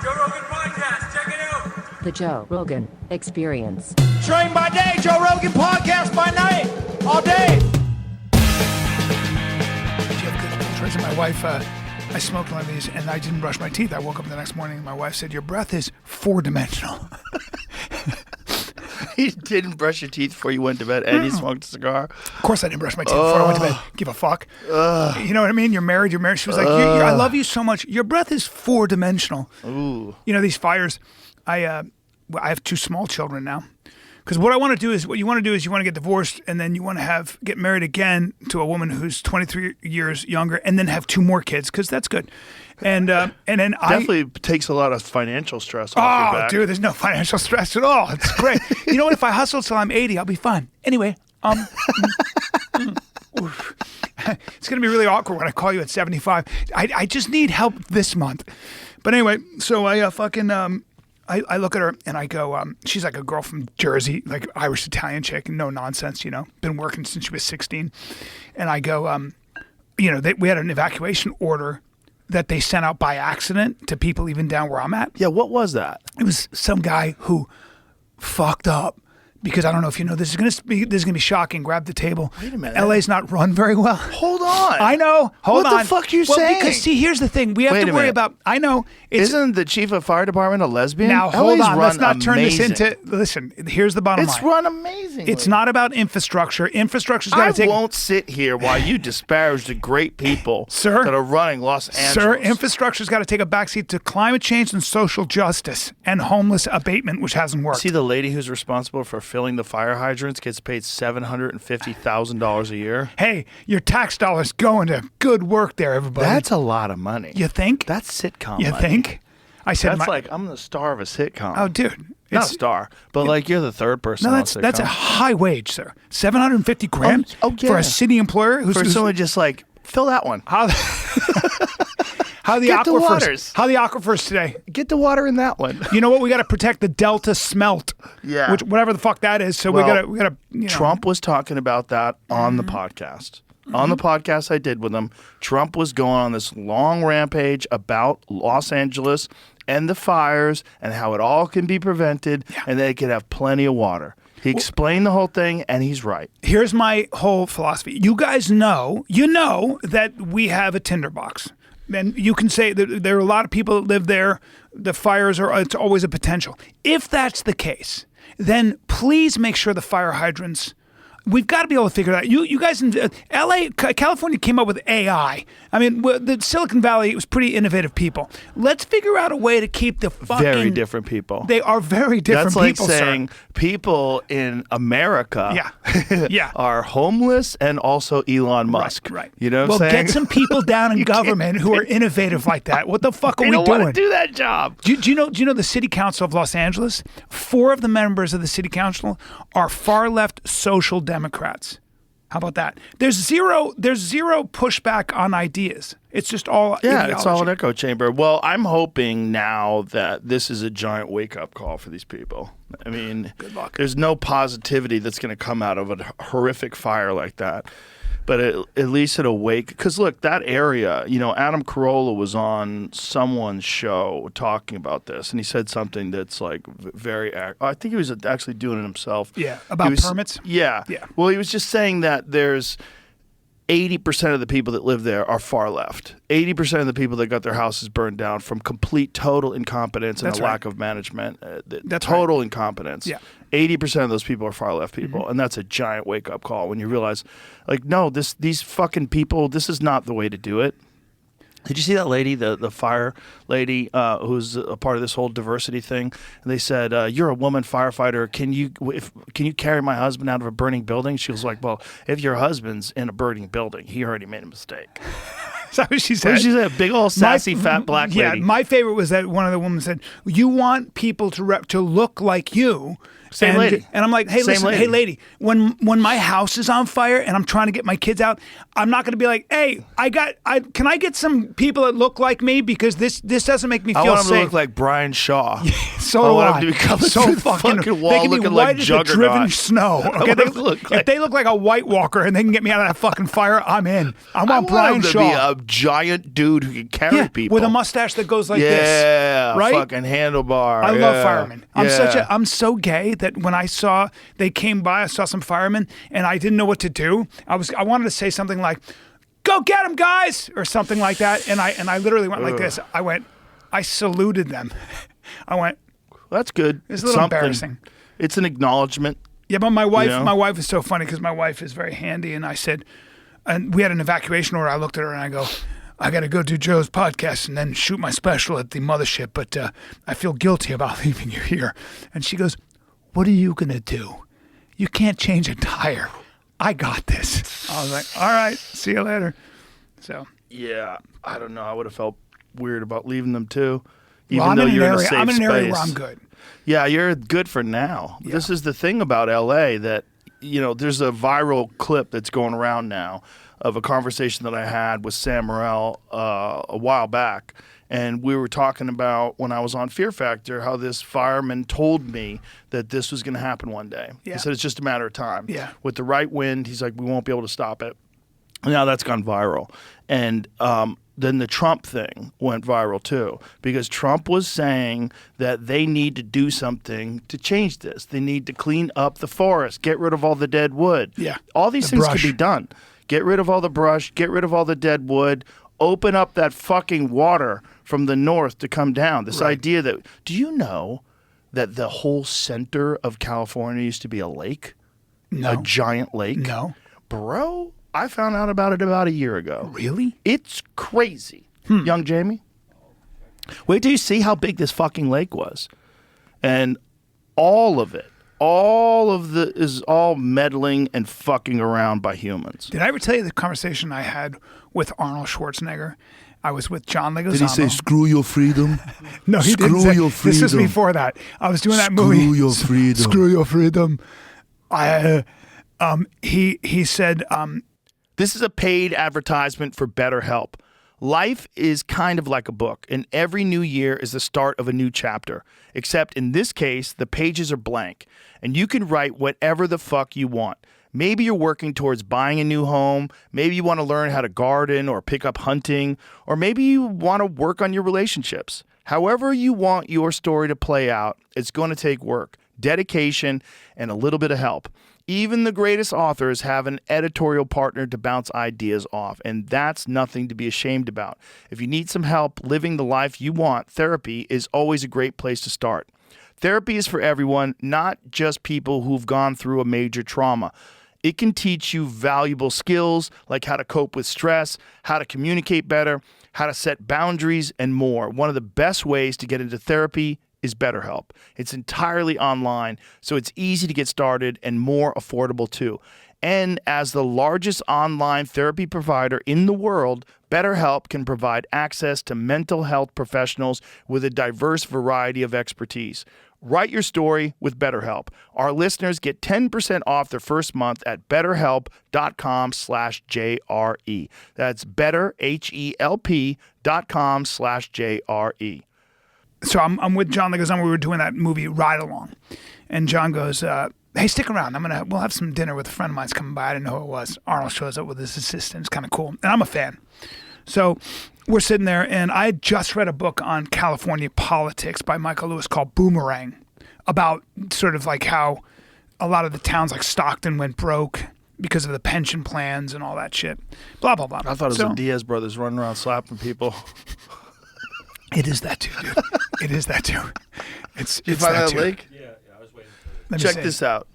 Joe Rogan Podcast. Check it out. The Joe Rogan Experience. Train by day, Joe Rogan Podcast by night, all day. She had good filtration. My wife, I smoked one of these and I didn't brush my teeth. I woke up the next morning and my wife said, "Your breath is four-dimensional." You didn't brush your teeth before you went to bed and you smoked a cigar? Of course I didn't brush my teeth before I went to bed. Give a fuck. You know what I mean? You're married. She was like, I love you so much. Your breath is four-dimensional. Ooh. You know, these fires. I have two small children now. Because what you want to do is you want to get divorced and then you want to get married again to a woman who's 23 years younger and then have two more kids because that's good. And then definitely takes a lot of financial stress off your back. Dude, there's no financial stress at all. It's great. You know what? If I hustle till I'm 80, I'll be fine. Anyway, it's going to be really awkward when I call you at 75. I just need help this month. But anyway, so I I look at her and I go, she's like a girl from Jersey, like Irish Italian chick, no nonsense, you know, been working since she was 16. And I go, we had an evacuation order that they sent out by accident to people even down where I'm at. Yeah, what was that? It was some guy who fucked up. Because I don't know if you know, this is gonna be shocking. Grab the table. Wait a minute. LA's not run very well. Hold on. I know. Hold on. What the fuck are you saying? Because see, here's the thing. We have to worry about. I know. Isn't the chief of fire department a lesbian? Now hold LA's on. Let's not turn this amazing. into. Listen. Here's the bottom line. It's run amazingly. It's not about infrastructure. Infrastructure's got to take. I won't sit here while you disparage the great people Sir, that are running Los Angeles. Sir, infrastructure's got to take a backseat to climate change and social justice and homeless abatement, which hasn't worked. See, the lady who's responsible for filling the fire hydrants gets paid $750,000 a year. Hey, your tax dollars going to good work there, everybody. That's a lot of money. You think? That's sitcom You money. think? I said That's like I'm the star of a sitcom. Oh, dude. Not a star, but like you're the third person. No, on a sitcom. that's a high wage, sir. $750,000 Oh, yeah. for a city employer for someone just like fill that one. How the Get the aquifers? waters. How the aquifers today? Get the water in that one. You know what? We got to protect the Delta smelt. Yeah. Which whatever the fuck that is. So we got to. You know. Trump was talking about that on the podcast. On the podcast I did with him, Trump was going on this long rampage about Los Angeles and the fires and how it all can be prevented and they could have plenty of water. He explained the whole thing, and he's right. Here's my whole philosophy. You guys know, that we have a tinderbox. And you can say that there are a lot of people that live there. The fires it's always a potential. If that's the case, then please make sure the fire hydrants. We've got to be able to figure it out. You guys in LA, California came up with AI. I mean, the Silicon Valley was pretty innovative people. Let's figure out a way to keep the fucking... Very different people. They are very different people, That's like saying people in America are homeless and also Elon Musk. Right. You know what I'm saying? Well, get some people down in government who are innovative like that. What the fuck are we doing? They don't want to do that job. Do you know the City Council of Los Angeles? 4 of the members of the City Council are far-left social Democrats. How about that? There's zero pushback on ideas. It's just all ideology. It's all an echo chamber. Well, I'm hoping now that this is a giant wake-up call for these people. I mean, good luck. There's no positivity that's going to come out of a horrific fire like that. But at least it'll wake. Because look, that area, Adam Carolla was on someone's show talking about this, and he said something that's like very. I think he was actually doing it himself. Yeah, about permits. Yeah. Well, he was just saying that there's 80% of the people that live there are far left. 80% of the people that got their houses burned down from complete, total incompetence and lack of management. That's total incompetence. Yeah. 80% of those people are far left people, and that's a giant wake up call when you realize, like, no, these fucking people, this is not the way to do it. Did you see that lady, the fire lady, who's a part of this whole diversity thing? And they said, "You're a woman firefighter. Can you carry my husband out of a burning building?" She was like, "Well, if your husband's in a burning building, he already made a mistake." Is that what she said? What did she say? A big old sassy fat black lady. Yeah, my favorite was that one of the women said, "You want people to look like you." Same lady. And I'm like, hey, Same listen, lady. hey, lady, when my house is on fire and I'm trying to get my kids out, I'm not going to be like, hey, can I get some people that look like me because this doesn't make me feel I want him safe. to look like Brian Shaw. So I do want I. him to be coming so through the fucking wall they can be looking white like as the driven Juggernaut. snow. Okay, want him to look like- if they look like a White Walker and they can get me out of that fucking fire, I'm in. I want I want Brian him to Shaw. be a giant dude who can carry people. with a mustache that goes like yeah, this. Right? fucking handlebar. I yeah. love firemen. Yeah. I'm so gay that when I saw they came by, I saw some firemen and I didn't know what to do. I wanted to say something like, "Go get them, guys," or something like that. And I literally went like this. I saluted them. I went. That's good. It's a little embarrassing. It's an acknowledgement. Yeah, but my wife, You know? my wife is so funny because my wife is very handy. And I said, and we had an evacuation order. I looked at her and I go, I got to go do Joe's podcast and then shoot my special at the mothership, but I feel guilty about leaving you here. And she goes, what are you going to do? You can't change a tire. I got this. I was like, all right, see you later. So Yeah, I don't know. I would have felt weird about leaving them too. well, Even I'm though in an you're in a area. safe I'm in an area where space. I'm good. Yeah, you're good for now. Yeah. This is the thing about LA that, there's a viral clip that's going around now of a conversation that I had with Sam Morril a while back. And we were talking about when I was on Fear Factor, how this fireman told me that this was going to happen one day. Yeah. He said it's just a matter of time. Yeah. With the right wind, he's like, we won't be able to stop it. Now that's gone viral. And then the Trump thing went viral too, because Trump was saying that they need to do something to change this. They need to clean up the forest, get rid of all the dead wood. Yeah. All these The things brush. could be done. Get rid of all the brush, get rid of all the dead wood, open up that fucking water from the north to come down. This idea that, do you know that the whole center of California used to be a lake? No. A giant lake? No. Bro, I found out about it about a year ago. Really? It's crazy. Young Jamie. Wait till you see how big this fucking lake was. And all of it, is all meddling and fucking around by humans. Did I ever tell you the conversation I had with Arnold Schwarzenegger? I was with John Leguizamo. screw your freedom? No, he didn't Screw say. your This was freedom. before that. I was doing that Screw movie. your freedom. Screw your freedom. He said, This is a paid advertisement for BetterHelp. Life is kind of like a book, and every new year is the start of a new chapter. Except in this case, the pages are blank, and you can write whatever the fuck you want. Maybe you're working towards buying a new home. Maybe you want to learn how to garden or pick up hunting, or maybe you want to work on your relationships. However you want your story to play out, it's going to take work, dedication, and a little bit of help. Even the greatest authors have an editorial partner to bounce ideas off, and that's nothing to be ashamed about. If you need some help living the life you want, therapy is always a great place to start. Therapy is for everyone, not just people who've gone through a major trauma. It can teach you valuable skills like how to cope with stress, how to communicate better, how to set boundaries, and more. One of the best ways to get into therapy is BetterHelp. It's entirely online, so it's easy to get started and more affordable too. And as the largest online therapy provider in the world, BetterHelp can provide access to mental health professionals with a diverse variety of expertise. Write your story with BetterHelp. Our listeners get 10% off their first month at betterhelp.com/JRE. That's betterhelp.com/JRE. so I'm with John Leguizamo. We were doing that movie Ride Along, and John goes, "Hey, stick around. We'll have some dinner with a friend of mine's coming by. I didn't know who it was." Arnold shows up with his assistant. It's kind of cool, and I'm a fan. So we're sitting there, and I had just read a book on California politics by Michael Lewis called Boomerang, about sort of like how a lot of the towns like Stockton went broke because of the pension plans and all that shit. Blah blah blah. I thought it was the Diaz brothers running around slapping people. It is that too, dude. It is that too. It's You find that too. lake? Yeah, I was waiting for Let me Check see. this out.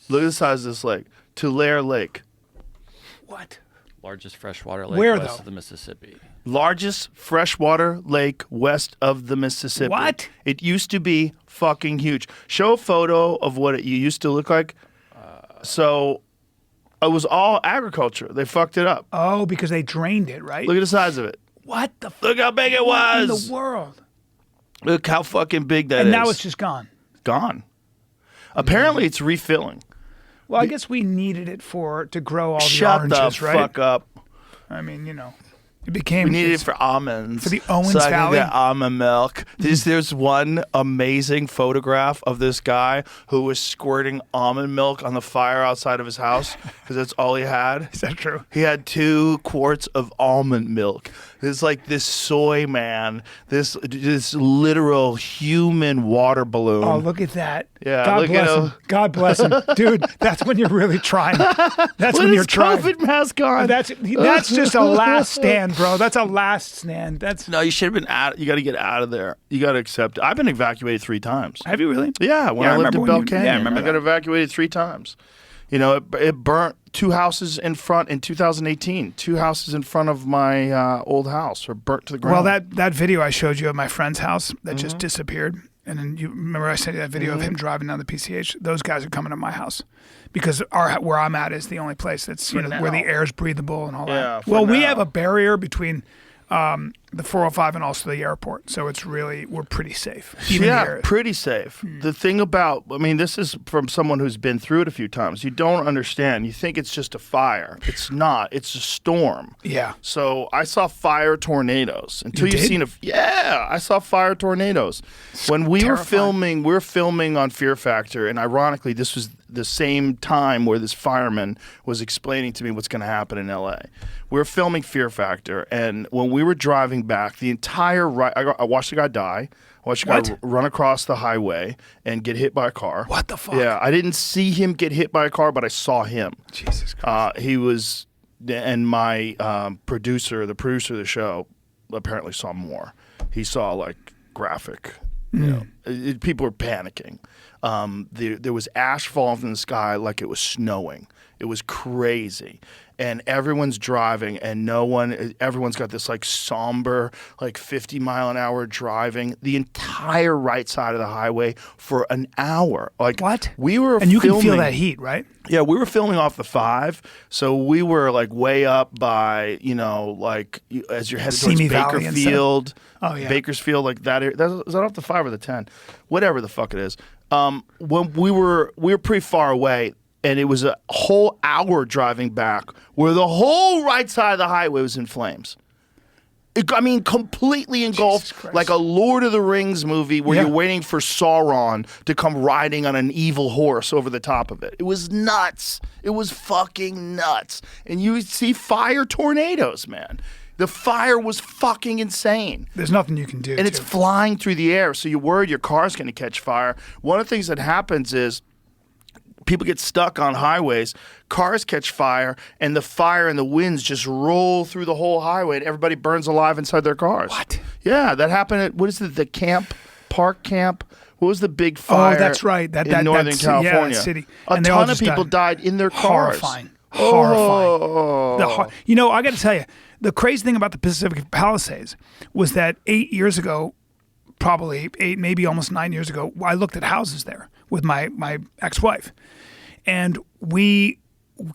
Look at the size of this lake. Tulare Lake. What? Largest freshwater lake Where, west though? of the Mississippi. Largest freshwater lake west of the Mississippi. What? It used to be fucking huge. Show a photo of what it used to look like. So it was all agriculture. They fucked it up. Oh, because they drained it, right? Look at the size of it. What the Look how big it fuck in was. the world? Look how fucking big that is. And now it's just gone. gone. Apparently, it's refilling. Well, I guess we needed it to grow all the Shut oranges, the right? fuck up. I mean, it became. We needed it for almonds. For the Owens so I Valley? can get almond milk. There's one amazing photograph of this guy who was squirting almond milk on the fire outside of his house because that's all he had. Is that true? He had 2 quarts of almond milk. It's like this soy man, this literal human water balloon. Oh, look at that. Yeah, God look bless at him. him. God bless him. Dude, that's when you're really trying. That's With when you're his trying. COVID mask on. That's just a last stand, bro. That's a last stand. No, you should have been out. You got to get out of there. You got to accept it. I've been evacuated 3 times. Have you really? Yeah, when Yeah, I I lived remember in when Bell you- Canyon. yeah, I remember got that. evacuated 3 times. It burnt 2 houses in front in 2018. 2 houses in front of my old house were burnt to the ground. Well, that video I showed you of my friend's house that just disappeared, and then you remember I sent you that video of him driving down the PCH. Those guys are coming to my house because where I'm at is the only place that's where the air is breathable and all Yeah, that. Well, we now. have a barrier between the 405 and also the airport, so we're pretty safe. Even yeah, here. pretty safe. The thing about, this is from someone who's been through it a few times. You don't understand. You think it's just a fire. It's not. It's a storm. Yeah. So I saw fire tornadoes. Until You you've did? seen I saw fire tornadoes. When we terrifying. were filming on Fear Factor, and ironically, this was the same time where this fireman was explaining to me what's going to happen in LA. We were filming Fear Factor, and when we were driving back, the entire I watched a guy die. I watched a guy What? run across the highway and get hit by a car. What the fuck? Yeah, I didn't see him get hit by a car, but I saw him. Jesus Christ. He was, and my producer, the producer of the show, apparently saw more. He saw like graphic. People were panicking. There was ash falling from the sky like it was snowing. It was crazy. And everyone's driving, and everyone's got this like somber, like 50-mile-an-hour driving the entire right side of the highway for an hour. Like What? We were and you can feel filming- that heat, right? Yeah, we were filming off the 5, so we were like way up by, as you're headed towards Simi Valley and stuff. Bakerfield. Oh, yeah. Bakersfield, like that area. Is that off the 5 or the 10? Whatever the fuck it is. When we were pretty far away, and it was a whole hour driving back where the whole right side of the highway was in flames. Completely engulfed, Christ. like a Lord of the Rings movie where Yeah. you're waiting for Sauron to come riding on an evil horse over the top of it. It was nuts. It was fucking nuts. And you would see fire tornadoes, man. The fire was fucking insane. There's nothing you can do. And it's too. flying through the air, so you're worried your car's going to catch fire. One of the things that happens is people get stuck on highways, cars catch fire, and the fire and the winds just roll through the whole highway, and everybody burns alive inside their cars. What? Yeah, that happened at, what is it, the park camp? What was the big fire? Oh, that's right. in Northern that's, California. Yeah, that city. A And they all ton of just people died in their cars. Horrifying. Oh. I got to tell you, the crazy thing about the Pacific Palisades was that 8 years ago, probably 8, maybe almost 9 years ago, I looked at houses there with my ex-wife, and we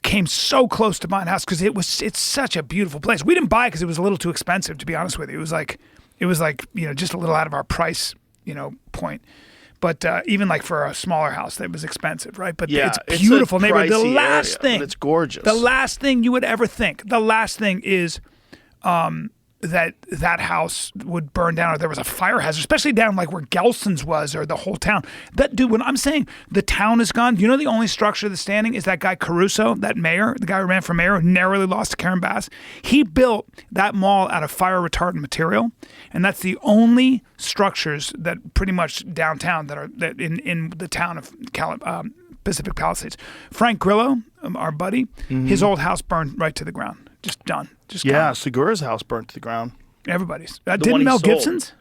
came so close to buying a house because it's such a beautiful place. We didn't buy it because it was a little too expensive, to be honest with you. It was like just a little out of our price point. But even like for a smaller house, that was expensive, right? But Yeah, it's beautiful it's a neighborhood. The pricey last area, thing, but it's gorgeous. The last thing you would ever think, the last thing is that house would burn down, or there was a fire hazard, especially down like where Gelson's was, or the whole town. That dude, when I'm saying the town is gone, you know the only structure that's standing is that guy Caruso, that mayor, the guy who ran for mayor, who narrowly lost to Karen Bass. He built that mall out of fire retardant material, and that's the only structures that pretty much downtown that in the town of Pacific Palisades. Frank Grillo, our buddy, his old house burned right to the ground, just done. Yeah, Segura's house burnt to the ground. Everybody's. one Didn't he Mel sold. Gibson's?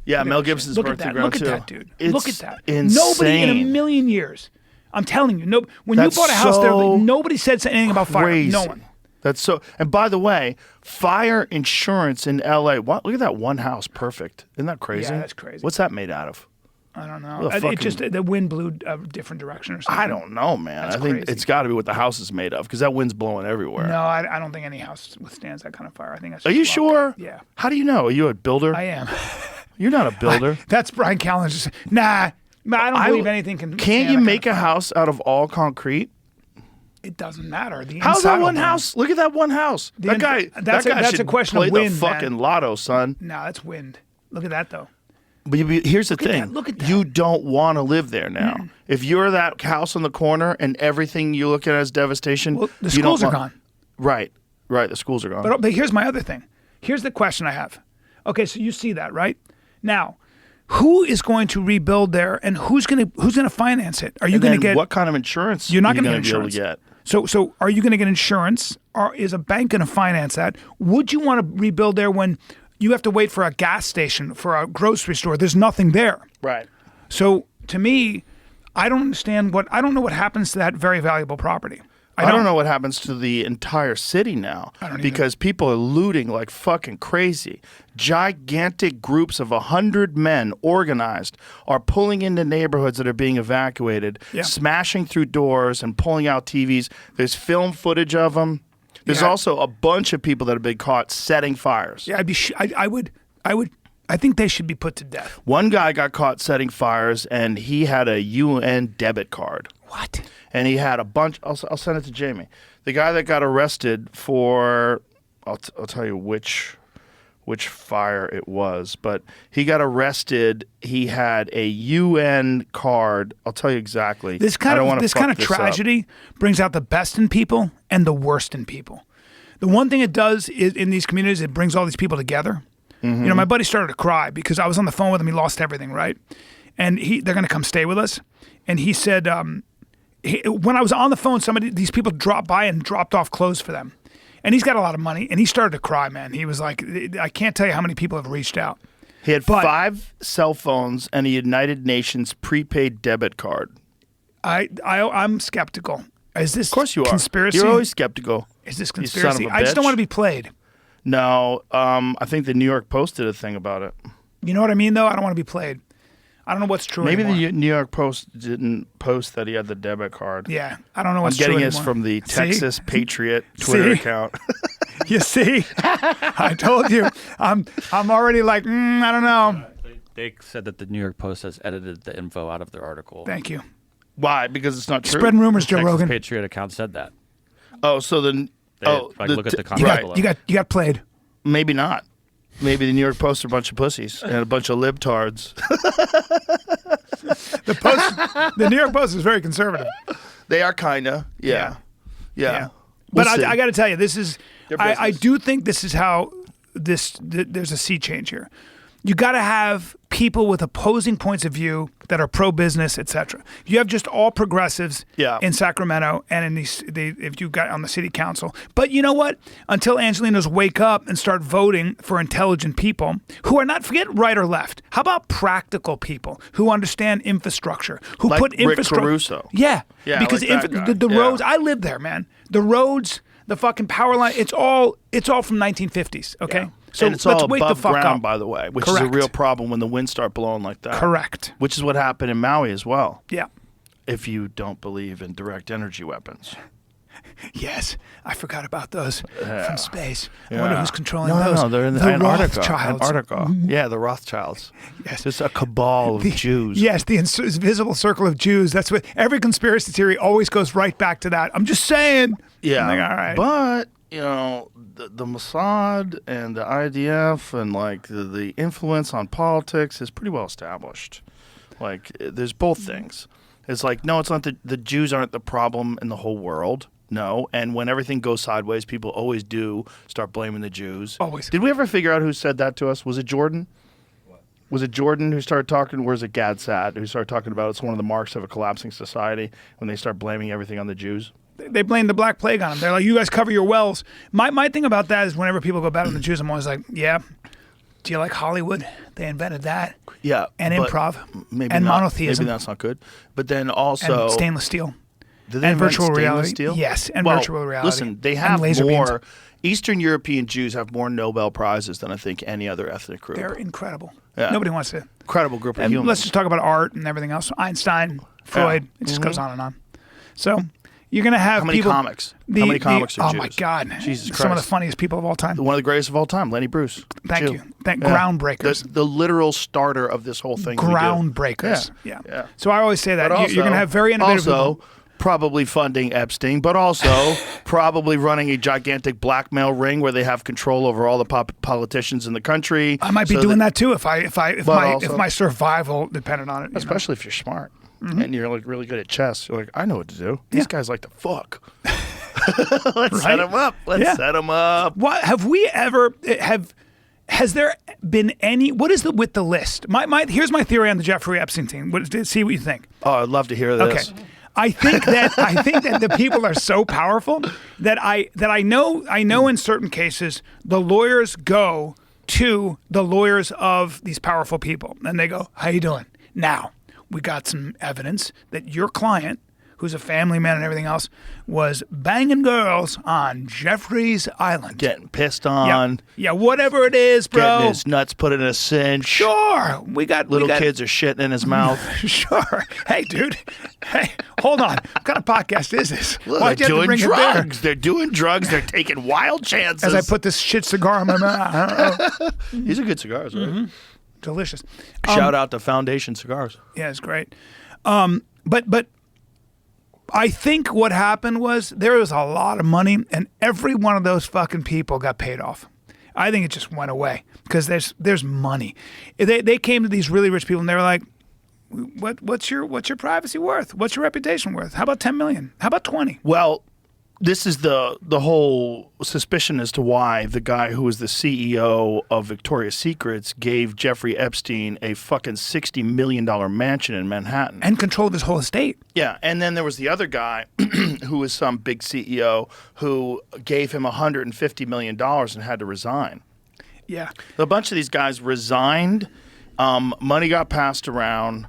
Yeah, Mel Gibson's Look burnt at to the that. ground Look too. at that, dude. It's Look at that. insane. Nobody in a million years. I'm telling you, when That's you bought a house there, so nobody said anything about fire. Crazy. No one. That's so. And by the way, fire insurance in LA. What? Look at that one house, perfect. Isn't that crazy? Yeah, that's crazy. What's that made out of? I don't know. What a It just the wind blew a different direction or something. I don't know, man. That's I think crazy. it's got to be what the house is made of because that wind's blowing everywhere. No, I don't think any house withstands that kind of fire. I think that's. Are just you luck. sure? Yeah, How do you know? Are you a builder? I am. You're not a builder. That's Bryan Callen. Just nah. I don't believe anything can. Can't stand you that make kind a of house out of all concrete? It doesn't matter. The How's inside that will one burn. house? Look at that one house. That guy. That's that guy a should question play of wind, the fucking man. lotto, son. No, that's wind. Look at that though. But here's the Look at thing. that, look at that. You don't want to live there now. If you're that house on the corner and everything you look at as devastation, Well, the you don't schools are want- gone. Right. The schools are gone. But here's my other thing. Here's the question I have. Okay, so you see that, right? Now, who is going to rebuild there, and who's gonna finance it? Are you And going to then get? what kind of insurance? You're not going going to to be able to get. So are you going to get insurance, or is a bank going to finance that? Would you want to rebuild there when you have to wait for a gas station, for a grocery store? There's nothing there. Right. So to me, I don't know what happens to that very valuable property. I don't know what happens to the entire city now because people are looting like fucking crazy. Gigantic groups of 100 men organized are pulling into neighborhoods that are being evacuated, smashing through doors and pulling out TVs. There's film footage of them. There's also a bunch of people that have been caught setting fires. Yeah, I think they should be put to death. One guy got caught setting fires and he had a UN debit card. What? And he had a bunch. I'll send it to Jamie. The guy that got arrested for, I'll tell you which fire it was, but he got arrested. He had a UN card. I'll tell you exactly. This kind of tragedy brings out the best in people and the worst in people. The one thing it does is in these communities, it brings all these people together. Mm-hmm. You know, my buddy started to cry because I was on the phone with him. He lost everything, right? And they're going to come stay with us. And he said, when I was on the phone, these people dropped by and dropped off clothes for them. And he's got a lot of money. And he started to cry, man. He was like, I can't tell you how many people have reached out. He had 5 cell phones and a United Nations prepaid debit card. I'm skeptical. Is this Of course you are. conspiracy? You're always skeptical. Is this You son of conspiracy? a I just don't bitch. want to be played. No, I think the New York Post did a thing about it. You know what I mean, though? I don't want to be played. I don't know what's true Maybe anymore. the New York Post didn't post that he had the debit card. Yeah, I don't know I'm what's getting true this anymore. from the See? Texas Patriot Twitter See? account. You see? I told you. I'm already like, I don't know. They said that the New York Post has edited the info out of their article. Thank you. Why? Because it's not true. Spreading rumors, The Joe Texas Rogan. Patriot account said that. Oh, so then. Look at the You comment got, below. you got played. Maybe not. Maybe the New York Post are a bunch of pussies and a bunch of libtards. The New York Post is very conservative. They are kinda. Yeah. But We'll I see. got to tell you, this is. Their I business. do think this is how there's a sea change here. You got to have people with opposing points of view that are pro-business, etc. You have just all progressives in Sacramento and in if you got on the city council. But you know what? Until Angelinos wake up and start voting for intelligent people who are not, forget right or left. How about practical people who understand infrastructure, who Like put Rick infrastructure. Caruso. Yeah, Yeah, because like that guy. the Yeah. roads. I live there, man. The roads, the fucking power line. It's all from 1950s. Okay. Yeah. So and it's let's all wake above the fuck ground, up. by the way, which is a Correct. real problem when the winds start blowing like that. Correct. Which is what happened in Maui as well. Yeah. If you don't believe in direct energy weapons. Yes, I forgot about those from space. I Yeah. wonder who's controlling no, those. No, they're in the Antarctica. Rothschilds. Antarctica. Yeah, the Rothschilds. Yes. Just a cabal of Jews. Yes, the invisible circle of Jews. That's what every conspiracy theory always goes right back to that. I'm just saying. Yeah. I'm like, all right. But, you know, the Mossad and the IDF and, like, the influence on politics is pretty well established. Like, there's both things. It's like, no, it's not the Jews aren't the problem in the whole world. No. And when everything goes sideways, people always do start blaming the Jews. Always. Did we ever figure out who said that to us? Was it Jordan? Was it Jordan who started talking, or was it Gad Saad who started talking about it's one of the marks of a collapsing society when they start blaming everything on the Jews? They blame the Black Plague on them. They're like, you guys cover your wells. My thing about that is whenever people go bad on the Jews, I'm always like, yeah, do you like Hollywood? They invented that. Yeah. And but improv. Maybe and not, monotheism. Maybe that's not good. But then also... And stainless steel. Did they and invent virtual stainless reality. Steel? Yes, and Well, virtual reality. Listen, they And have laser more... beams. Eastern European Jews have more Nobel Prizes than I think any other ethnic group. They're incredible. Yeah. Nobody wants to. Incredible group of And humans. let's just talk about art and everything else. Einstein, Freud, it just goes on and on. So, You're going to have How many people, comics? How many comics are Oh Jews? my God! Jesus Christ! Some of the funniest people of all time. One of the greatest of all time, Lenny Bruce. Thank Jew. you. Groundbreakers. The literal starter of this whole thing. Groundbreakers. Yeah. Yeah. So I always say that But you're going to have very innovative also people. probably funding Epstein, but also probably running a gigantic blackmail ring where they have control over all the politicians in the country. I might be doing that too if my survival depended on it. Especially if you're smart and you're like really good at chess. You're like, I know what to do. These guys like to fuck. Let's set them up. Let's set them up. What have we ever Has there been any? What is with the list? Here's my theory on the Jeffrey Epstein thing. See what you think. Oh, I'd love to hear this. Okay. I think that the people are so powerful that I know in certain cases the lawyers go to the lawyers of these powerful people and they go, "How you doing? Now, we got some evidence that your client, who's a family man and everything else, was banging girls on Jeffrey's Island. Getting pissed on. Yeah, whatever it is, bro. Getting his nuts put in a cinch. Sure. Little kids are shitting in his mouth. Sure. Hey, dude. Hey, hold on. What kind of podcast is this? Look, Why'd you they're have to doing bring it there? drugs. They're doing drugs. They're taking wild chances. As I put this shit cigar in my mouth. These are good cigars, right? Delicious. Shout out to Foundation Cigars. Yeah, it's great. But I think what happened was there was a lot of money, and every one of those fucking people got paid off. I think it just went away because there's money. They came to these really rich people, and they were like, "What's your privacy worth? What's your reputation worth? How about 10 million? How about 20?" Well, this is the whole suspicion as to why the guy who was the CEO of Victoria's Secrets gave Jeffrey Epstein a fucking $60 million mansion in Manhattan. And control of his whole estate. Yeah, and then there was the other guy who was some big CEO who gave him $150 million and had to resign. Yeah. A bunch of these guys resigned, money got passed around,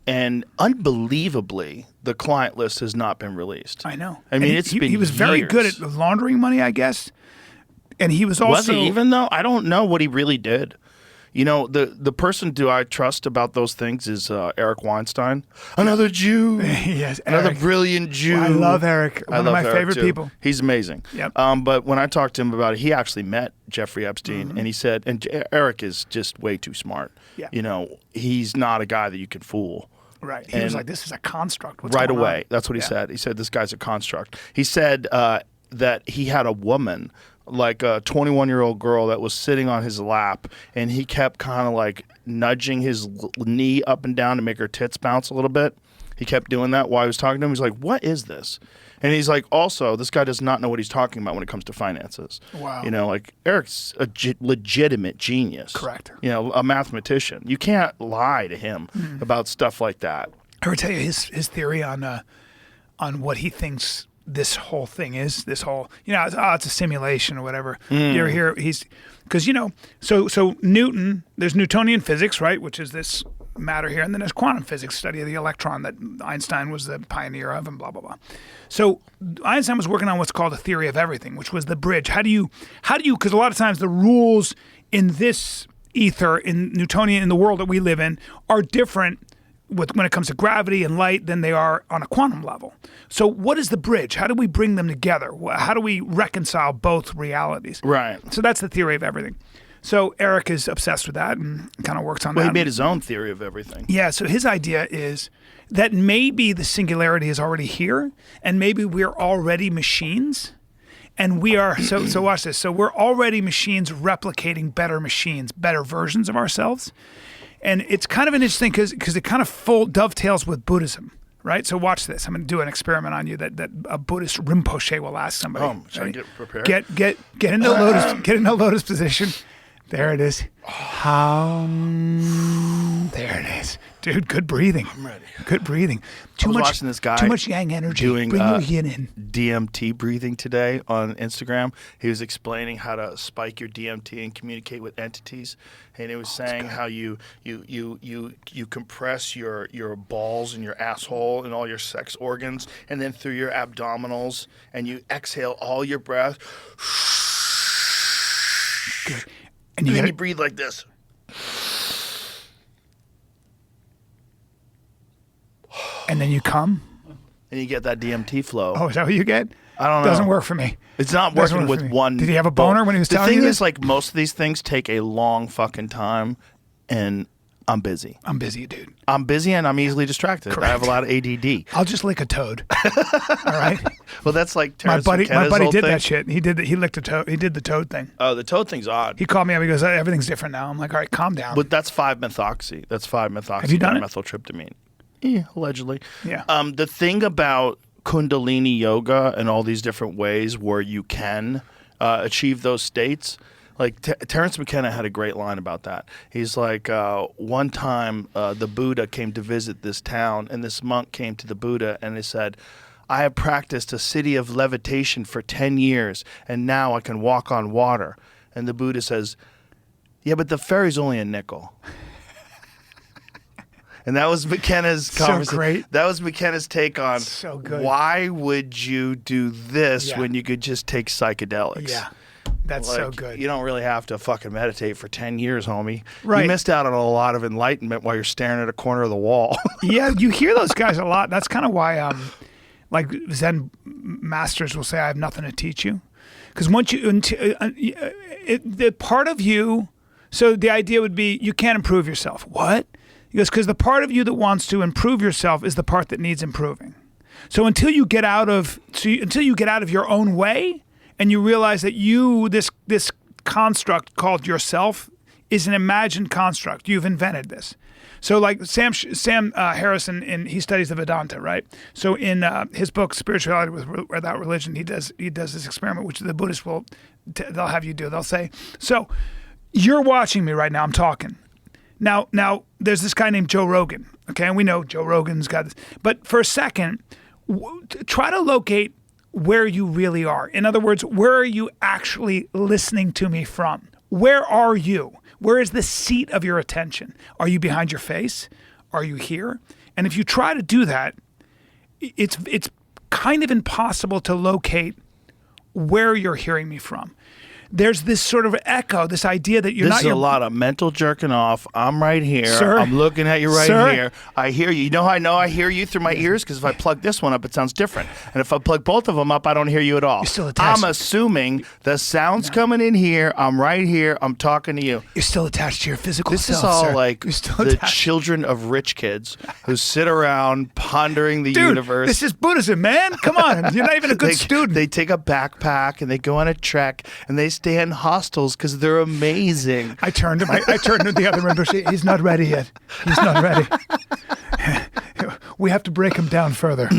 and unbelievably, the client list has not been released. I know. I mean, and it's been he was very years. good at laundering money, I guess. And he was also... Was he even, though? I don't know what he really did. You know, the person do I trust about those things is Eric Weinstein. Another Jew. Yes, Another Eric. brilliant Jew. I love Eric. One of my Eric, favorite too. people. He's amazing. Yep. But when I talked to him about it, he actually met Jeffrey Epstein, and he said, and Eric is just way too smart. Yeah. You know, he's not a guy that you can fool. Right. He was like, this is a construct. What's Right going away. on? That's what he said. He said, this guy's a construct. He said that he had a woman, like a 21-year-old girl that was sitting on his lap, and he kept kind of like nudging his knee up and down to make her tits bounce a little bit. He kept doing that while he was talking to him. He's like, what is this? And he's like, also, this guy does not know what he's talking about when it comes to finances. Wow. You know, like, Eric's a legitimate genius. Correct. You know, a mathematician. You can't lie to him about stuff like that. I would tell you his theory on what he thinks this whole thing is. This whole, it's a simulation or whatever. You ever hear because so Newton, there's Newtonian physics, right, which is this matter here, and then there's quantum physics, study of the electron that Einstein was the pioneer of, and blah blah blah. So Einstein was working on what's called a theory of everything, which was the bridge. How do you? Because a lot of times the rules in this ether, in Newtonian, in the world that we live in, are different when it comes to gravity and light than they are on a quantum level. So what is the bridge? How do we bring them together? How do we reconcile both realities? Right. So that's the theory of everything. So Eric is obsessed with that and kind of works on that. Well, he made his own theory of everything. Yeah, so his idea is that maybe the singularity is already here, and maybe we're already machines, and we are, so watch this, so we're already machines replicating better machines, better versions of ourselves. And it's kind of an interesting, because it kind of full dovetails with Buddhism, right? So watch this. I'm going to do an experiment on you that a Buddhist Rinpoche will ask somebody. Should I get prepared? Get into lotus position. There it is. There it is. Dude, good breathing. I'm ready. Good breathing. I was watching this guy too much yang energy. doing Bring your yin in. DMT breathing today on Instagram. He was explaining how to spike your DMT and communicate with entities, and he was saying how you compress your balls and your asshole and all your sex organs, and then through your abdominals, and you exhale all your breath. Good. And then you breathe like this. And then you come. and you get that DMT flow. Oh, is that what you get? I don't know. Doesn't work for me. It's not Doesn't working work with for me. one. Did he have a boner when he was telling you The thing this? is, like, most of these things take a long fucking time, and I'm busy. I'm busy, dude. I'm busy, and I'm easily distracted. Correct. I have a lot of ADD. I'll just lick a toad. All right. Well, that's like My Terrence buddy McKenna's whole did thing. that shit. He licked a toad. He did the toad thing. Oh, the toad thing's odd. He called me up. He goes, everything's different now. I'm like, all right, calm down. But that's 5-methoxy. That's 5-methoxy. Have you done it? Methyltryptamine. Yeah, allegedly. Yeah. The thing about Kundalini yoga and all these different ways where you can achieve those states, like Terrence McKenna had a great line about that. He's like, one time the Buddha came to visit this town, and this monk came to the Buddha and he said, I have practiced a city of levitation for 10 years, and now I can walk on water. And the Buddha says, yeah, but the ferry's only a nickel. And that was McKenna's conversation. great. That was McKenna's take on So good. why would you do this Yeah. when you could just take psychedelics? Yeah. That's so Like, good. You don't really have to fucking meditate for 10 years, homie. Right. You missed out on a lot of enlightenment while you're staring at a corner of the wall. Yeah, you hear those guys a lot. That's kind of why, like Zen masters will say, "I have nothing to teach you," because once the part of you. So the idea would be you can't improve yourself. What? He goes, because the part of you that wants to improve yourself is the part that needs improving. So until you get out of your own way, and you realize that this construct called yourself is an imagined construct. You've invented this. So like Sam Harrison, he studies the Vedanta, right? So in his book Spirituality Without Religion, he does this experiment, which the Buddhists they'll have you do. They'll say, so you're watching me right now. I'm talking. Now there's this guy named Joe Rogan. Okay, and we know Joe Rogan's got this. But for a second, try to locate where you really are. In other words, where are you actually listening to me from? Where are you? Where is the seat of your attention? Are you behind your face? Are you here? And if you try to do that, it's kind of impossible to locate where you're hearing me from. There's this sort of echo, this idea that you're This not is a lot of mental jerking off. I'm right here. Sir? I'm looking at you right Sir? here. I hear you. You know how I know I hear you through my ears? Because if I plug this one up, it sounds different. And if I plug both of them up, I don't hear you at all. You're still attached. I'm assuming the sound's coming in here. I'm right here. I'm talking to you. You're still attached to your physical This self, is all sir. like You're still the attached. children of rich kids who sit around pondering the Dude, universe. this is Buddhism, man. Come on. You're not even a good they, student. They take a backpack and they go on a trek and they stay in hostels because they're amazing. I turned to the other room. He's not ready yet. He's not ready. We have to break him down further.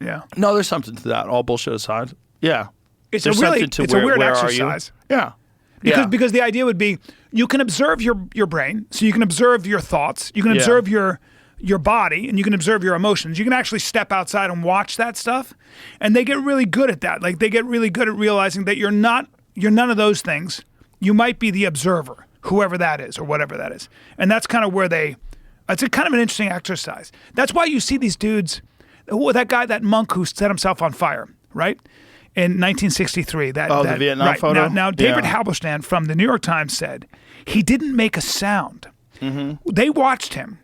Yeah. No, there's something to that. All bullshit aside. Yeah. It's There's a really, something to it's where, a weird where exercise. Are you? Yeah. Because the idea would be you can observe your brain, so you can observe your thoughts, you can Yeah. observe your body, and you can observe your emotions. You can actually step outside and watch that stuff, and they get really good at that. Like they get really good at realizing that you're none of those things. You might be the observer, whoever that is or whatever that is. And that's kind of where it's a kind of an interesting exercise. That's why you see these dudes, that monk who set himself on fire, right? In 1963. The Vietnam right. photo? Now David Yeah. Halberstam from the New York Times said he didn't make a sound. Mm-hmm. They watched him,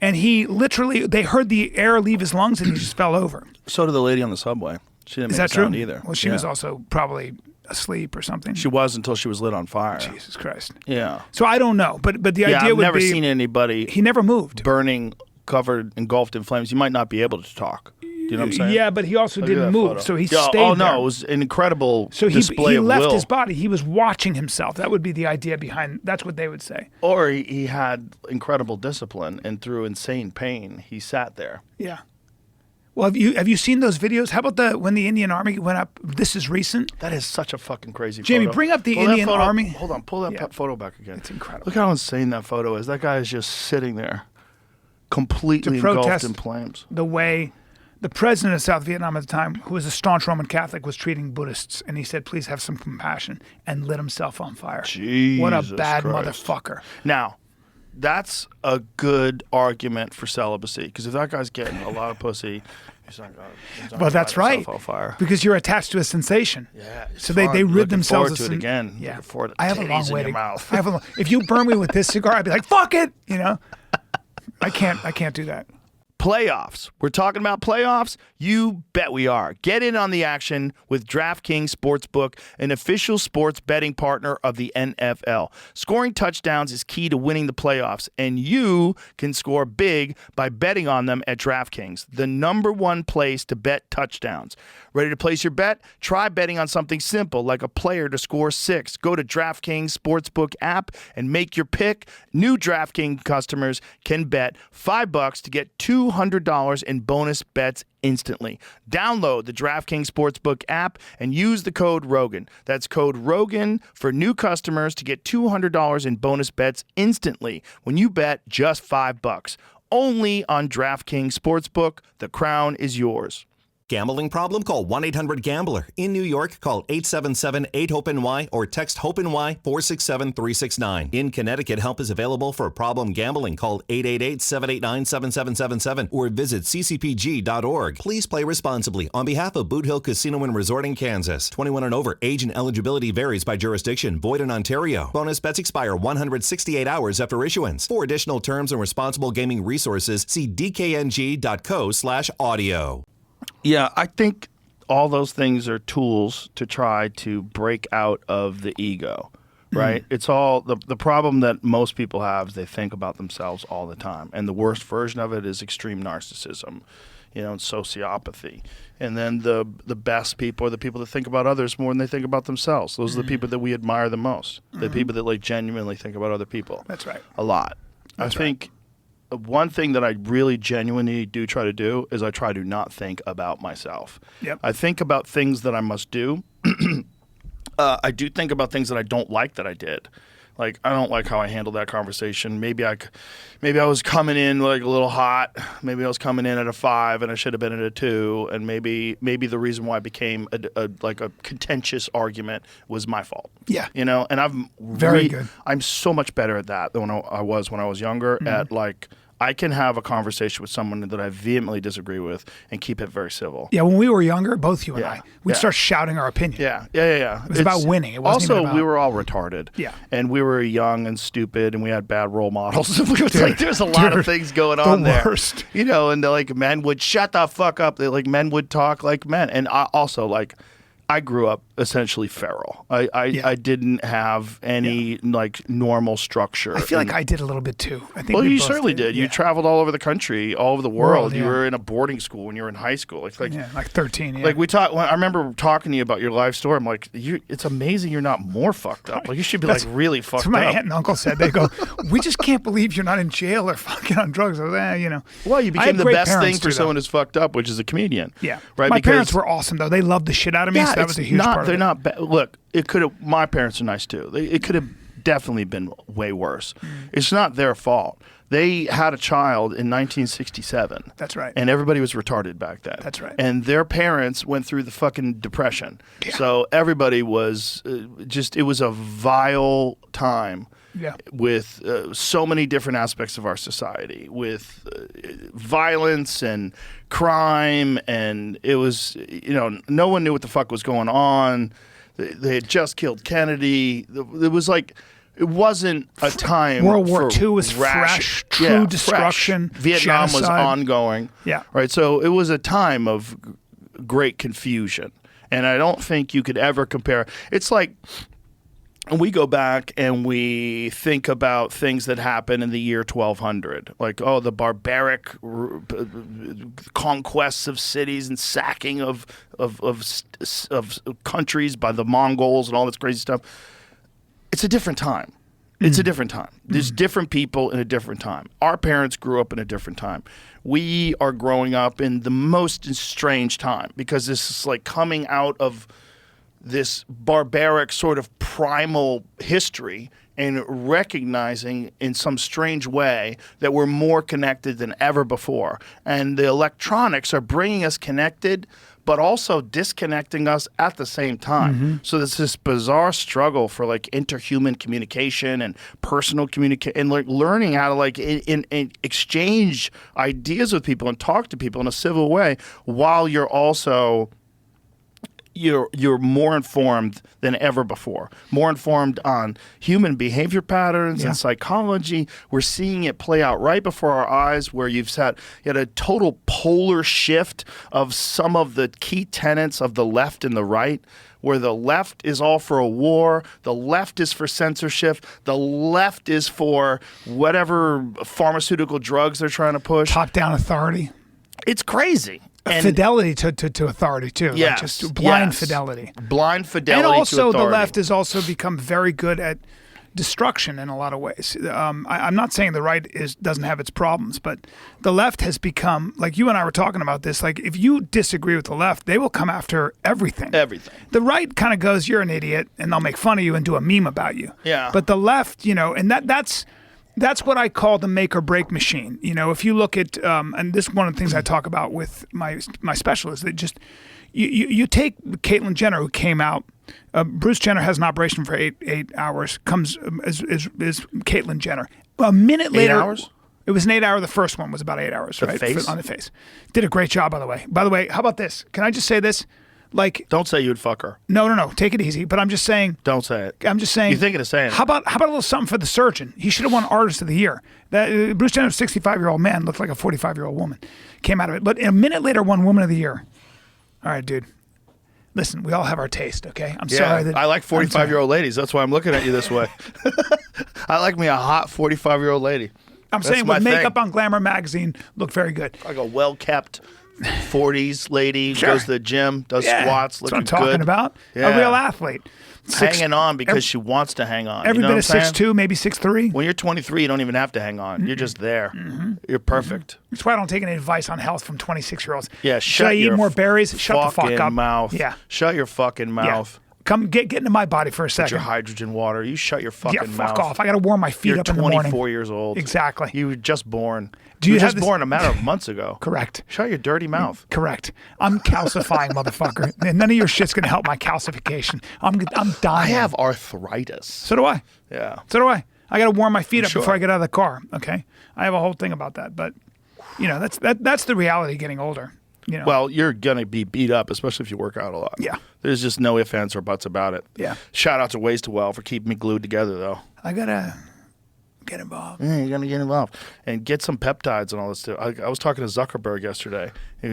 and they heard the air leave his lungs, and he just fell over. So did the lady on the subway. She didn't Is make that a sound true? either. Well, she Yeah. was also probably asleep or something. She was until she was lit on fire. Jesus Christ. Yeah. So I don't know, but the Yeah, idea I've would never be seen anybody he never moved. burning, covered, engulfed in flames. You might not be able to talk. Do you know what I'm saying? Yeah, but he also Look at didn't that move, photo. so he Yeah, stayed Oh, there. no, it was an incredible So display he of left will. his body. He was watching himself. That would be the idea behind. That's what they would say. Or he had incredible discipline, and through insane pain, he sat there. Yeah. Well, have you seen those videos? How about when the Indian Army went up? This is recent. That is such a fucking crazy Jamie, photo. bring up the Pull that Indian photo- Army. Hold on, pull that Yeah. photo back again. It's incredible. Look how insane that photo is. That guy is just sitting there, completely To engulfed protest in flames. the way the president of South Vietnam at the time, who was a staunch Roman Catholic, was treating Buddhists, and he said, "Please have some compassion," and lit himself on fire. What a Jesus bad Christ. motherfucker! Now, that's a good argument for celibacy, because if that guy's getting a lot of pussy, he's not gonna Well, that's light right. himself on fire. Because you're attached to a sensation. Yeah, it's So they fun. rid Looking themselves forward to of it again. Yeah. Looking forward to I have a long titties in way your to mouth. I have a long, if you burn me with this cigar, I'd be like, "Fuck it," you know. I can't do that. Playoffs. We're talking about playoffs? You bet we are. Get in on the action with DraftKings Sportsbook, an official sports betting partner of the NFL. Scoring touchdowns is key to winning the playoffs, and you can score big by betting on them at DraftKings, the #1 place to bet touchdowns. Ready to place your bet? Try betting on something simple like a player to score 6. Go to DraftKings Sportsbook app and make your pick. New DraftKings customers can bet $5 to get $200 in bonus bets instantly. Download the DraftKings Sportsbook app and use the code Rogan. That's code Rogan for new customers to get $200 in bonus bets instantly when you bet just $5. Only on DraftKings Sportsbook. The crown is yours. Gambling problem? Call 1-800-GAMBLER. In New York, call 877-8-HOPE-NY or text HOPE-NY 467-369. In Connecticut, help is available for problem gambling. Call 888-789-7777 or visit ccpg.org. Please play responsibly. On behalf of Boot Hill Casino and Resort in Kansas, 21 and over, age and eligibility varies by jurisdiction. Void in Ontario. Bonus bets expire 168 hours after issuance. For additional terms and responsible gaming resources, see dkng.co/audio. Yeah, I think all those things are tools to try to break out of the ego, right? It's all the problem that most people have is they think about themselves all the time. And the worst version of it is extreme narcissism, and sociopathy. And then the best people are the people that think about others more than they think about themselves. Those are the people that we admire the most, the people that genuinely think about other people. That's right. A lot. That's I think one thing that I really genuinely do try to do is I try to not think about myself. Yep. I think about things that I must do. I do think about things that I don't like that I did. Like, I don't like how I handled that conversation. Maybe I was coming in a little hot. Maybe I was coming in at a 5 and I should have been at a 2. And maybe the reason why it became a contentious argument was my fault. Yeah. And I'm Very good. I'm so much better at that than I was when I was younger. At I can have a conversation with someone that I vehemently disagree with and keep it very civil. Yeah, when we were younger, both you and Yeah. I, we'd start shouting our opinion. Yeah. It was about winning. It wasn't also, even about... we were all retarded. Yeah. And we were young and stupid, and we had bad role models. There's a lot of things going on there. The worst. And men would shut the fuck up. Men would talk like men. And I grew up essentially feral. I didn't have any normal structure. I feel like I did a little bit too. I think Well, we you both certainly did. Yeah. You traveled all over the country, all over the world. You yeah. were in a boarding school when you were in high school. Like 13. Yeah. Like I remember talking to you about your life story. I'm like, it's amazing you're not more fucked up. Like you should be really fucked That's what my up. aunt and uncle said. They go, we just can't believe you're not in jail or fucking on drugs. I was, Well, you I became had the great best thing parents, for too, someone though. who's fucked up, which is a comedian. Yeah. Right. My Because parents were awesome though. They loved the shit out of me. So that was a huge part of it. They're not bad. Look, it could have. My parents are nice too. It could have definitely been way worse. It's not their fault. They had a child in 1967. That's right. And everybody was retarded back then. That's right. And their parents went through the fucking depression. Yeah. So everybody was it was a vile time. Yeah. With so many different aspects of our society, with violence and crime, and it was, no one knew what the fuck was going on. They had just killed Kennedy. It was it wasn't a time. World War for II was fresh, true destruction. Fresh. Vietnam was genocide. ongoing. Yeah. Right. So it was a time of great confusion, and I don't think you could ever compare. It's like. And we go back and we think about things that happened in the year 1200, the barbaric conquests of cities and sacking of countries by the Mongols and all this crazy stuff. It's a different time. It's a different time. There's different people in a different time. Our parents grew up in a different time. We are growing up in the most strange time because this is coming out of this barbaric sort of primal history and recognizing in some strange way that we're more connected than ever before. And the electronics are bringing us connected, but also disconnecting us at the same time. So there's this bizarre struggle for interhuman communication and personal communication and learning how to in exchange ideas with people and talk to people in a civil way while you're also you're more informed than ever before. More informed on human behavior patterns and psychology. We're seeing it play out right before our eyes, where you had a total polar shift of some of the key tenets of the left and the right, where the left is all for a war, the left is for censorship, the left is for whatever pharmaceutical drugs they're trying to push. Top-down authority. It's crazy. And fidelity to authority too. Yes, like just blind yes. fidelity. Blind fidelity. And also to authority. the left has also become very good at destruction in a lot of ways. I'm not saying the right doesn't have its problems, but the left has become, like you and I were talking about this, like if you disagree with the left, they will come after everything. Everything. The right kind of goes, you're an idiot, and they'll make fun of you and do a meme about you. Yeah. But the left, and that's what I call the make or break machine. If you look at, and this is one of the things I talk about with my specialists, that just, you take Caitlyn Jenner, who came out, Bruce Jenner has an operation for eight hours, comes is Caitlyn Jenner. A minute later. 8 hours? It was an 8 hour. The first one was about 8 hours, right? Face? On the face. Did a great job, by the way. By the way, how about this? Can I just say this? Like, don't say you'd fuck her. No. Take it easy. But I'm just saying. Don't say it. I'm just saying. You're thinking of saying it. How about a little something for the surgeon? He should have won Artist of the Year. Bruce Jenner, 65-year-old man, looked like a 45-year-old woman. Came out of it. But a minute later, won Woman of the Year. All right, dude. Listen, we all have our taste, okay? I'm sorry. I like 45-year-old ladies. That's why I'm looking at you this way. I like me a hot 45-year-old lady. I'm saying with makeup on Glamour magazine, look very good. Like a well-kept 40s lady, Sure. goes to the gym, does squats, That's looking what I'm talking good. about. Yeah. A real athlete. Hanging on because she wants to hang on. Every you know bit what I'm of saying? 6'2", maybe 6'3". When you're 23, you don't even have to hang on. You're just there. Mm-hmm. You're perfect. That's why I don't take any advice on health from 26-year-olds. Yeah, Should I eat your more berries? Shut the fuck fucking up. mouth. Yeah. Shut your fucking Yeah. mouth. Come get into my body for a With second. your hydrogen water. You shut your fucking Yeah, mouth. fuck off. I got to warm my feet You're up in the morning. 24 years old. Exactly. You were just born. Do you you were have just this- born a matter of months ago. Correct. Shut your dirty mouth. Correct. I'm calcifying, motherfucker. And none of your shit's going to help my calcification. I'm I dying. have arthritis. So do I. Yeah. So do I. I got to warm my feet up Sure. before I get out of the car. Okay. I have a whole thing about that. But, that's the reality of getting older. Well, you're going to be beat up, especially if you work out a lot. Yeah. There's just no ifs, ands, or buts about it. Yeah. Shout out to Ways to Well for keeping me glued together, though. I got to get involved. Yeah, you're going to get involved. And get some peptides and all this stuff. I was talking to Zuckerberg yesterday. And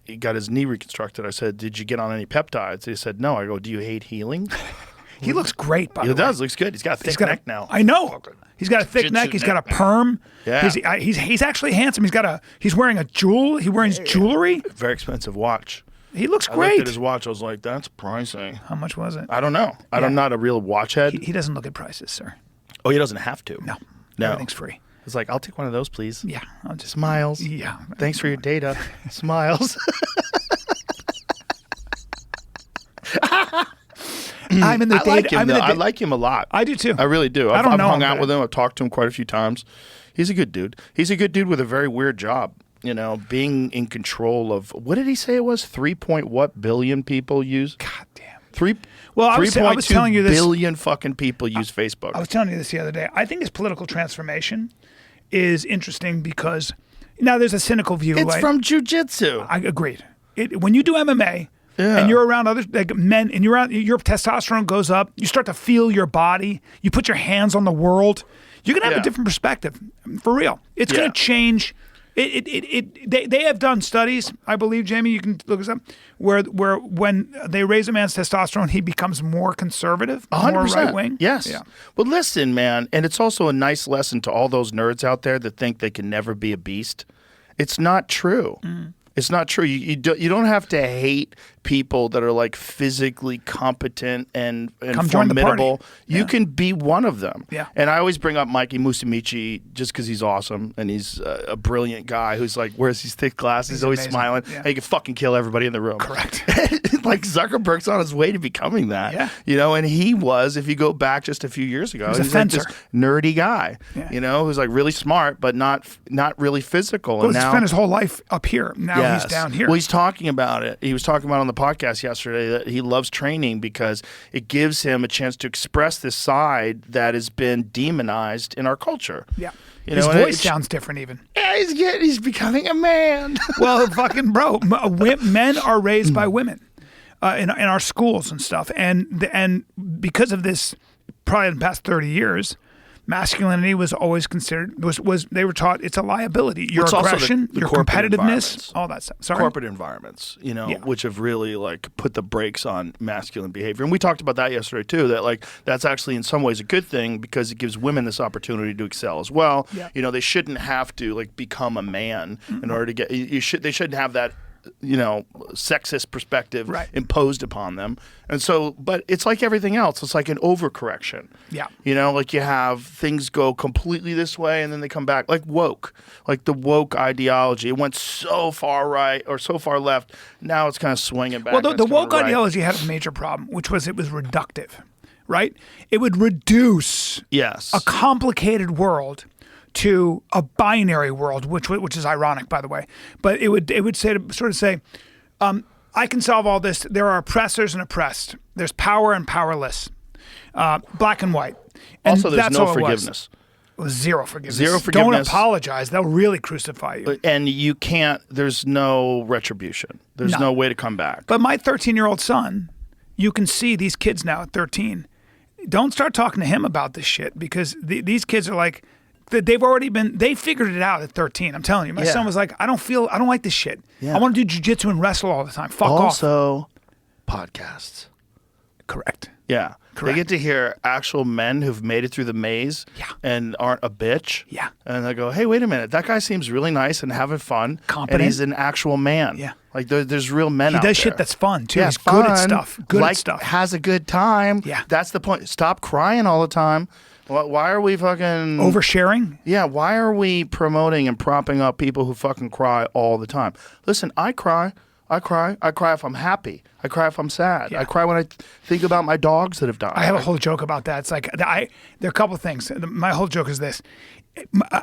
he got his knee reconstructed. I said, did you get on any peptides? He said, no. I go, do you hate healing? He looks great, by the He way. does. Looks good. He's got a thick neck now. I know. He's got a thick Jiu-jitsu neck. He's got a neck, man. perm. Yeah. He's actually handsome. He's wearing a jewel. He wears jewelry. Very expensive watch. He looks I looked great. at his watch. I was like, that's pricing. How much was it? I don't know. I'm not a real watch head. He doesn't look at prices, sir. Oh, he doesn't have to. No. No. Everything's free. It's like, I'll take one of those, please. Yeah. I'll just Smiles. Yeah. Thanks for your data. Smiles. I'm in the I like data. him, I'm in though. the I like him a lot. I do too. I really do. I I've don't know hung him, out but- with him. I've talked to him quite a few times. He's a good dude. He's a good dude with a very weird job. Being in control of, what did he say it was? 3 billion people use? God damn. I was 3.2 telling you this- billion fucking people use Facebook. I was telling you this the other day. I think his political transformation is interesting because now there's a cynical view. It's right? from jujitsu. I agreed. When you do MMA Yeah. and you're around other men and your testosterone goes up, you start to feel your body, you put your hands on the world, you're going to have Yeah. a different perspective. For real. It's going Yeah. to change. They have done studies, I believe, Jamie, you can look this up, where when they raise a man's testosterone, he becomes more conservative, more 100%. right-wing. Yes. Yeah. Well, listen, man, and it's also a nice lesson to all those nerds out there that think they can never be a beast. It's not true. It's not true. You don't have to hate people that are like physically competent and Come join the party. formidable. You Yeah. can be one of them. Yeah. And I always bring up Mikey Musumeci just because he's awesome and he's a brilliant guy who's like wears these thick glasses, He's always amazing. smiling, Yeah. and he can fucking kill everybody in the room. Correct. Like Zuckerberg's on his way to becoming that. Yeah. And he was, if you go back just a few years ago, was a he's like this fencer. nerdy guy. Yeah. Who's like really smart but not really physical. Well, and he's now spent his whole life up here. Now Yes. he's down here. Well, he's talking about it. He was talking about it on the podcast yesterday that he loves training because it gives him a chance to express this side that has been demonized in our culture. yeah. You His know, and voice it's- sounds different even. Yeah, he's becoming a man. Well, fucking bro, men are raised by women. in our schools and stuff. And because of this, probably in the past 30 years, masculinity was always considered was they were taught it's a liability. Your It's also aggression, the your corporate competitiveness, environments. all that stuff. Sorry. Corporate environments, Yeah. which have really like put the brakes on masculine behavior. And we talked about that yesterday too, that like that's actually in some ways a good thing because it gives women this opportunity to excel as well. Yeah. They shouldn't have to like become a man in order to get they shouldn't have that sexist perspective Right. imposed upon them. And so, but it's like everything else. It's like an overcorrection. Yeah. Like you have things go completely this way and then they come back. Like woke. Like the woke ideology. It went so far right or so far left. Now it's kind of swinging back. Well, the and it's woke going right. ideology had a major problem, which was it was reductive, right? It would reduce Yes. a complicated world to a binary world, which is ironic, by the way. But it would say, I can solve all this. There are oppressors and oppressed. There's power and powerless, black and white. And Also, there's that's no all it was. forgiveness. It was zero forgiveness. Zero Don't forgiveness. apologize. They'll really crucify you. And you can't, there's no retribution. There's no way to come back. But my 13-year-old son, you can see these kids now at 13. Don't start talking to him about this shit because these kids are like, they figured it out at 13. I'm telling you. My Yeah. son was like, I don't like this shit. Yeah. I want to do jujitsu and wrestle all the time. Fuck off. Also, podcasts. Correct. Yeah. Correct. They get to hear actual men who've made it through the maze Yeah. and aren't a bitch. Yeah. And they go, hey, wait a minute. That guy seems really nice and having fun. Competent. And he's an actual man. Yeah. Like there's real men He out does there. shit that's fun, too. Yeah, He's good at fun, stuff. Good like, at stuff. Has a good time. Yeah. That's the point. Stop crying all the time. Why are we fucking... Oversharing? Yeah, why are we promoting and propping up people who fucking cry all the time? Listen, I cry. I cry if I'm happy. I cry if I'm sad. Yeah. I cry when I think about my dogs that have died. I have a whole joke about that. It's like, there are a couple of things. My whole joke is this.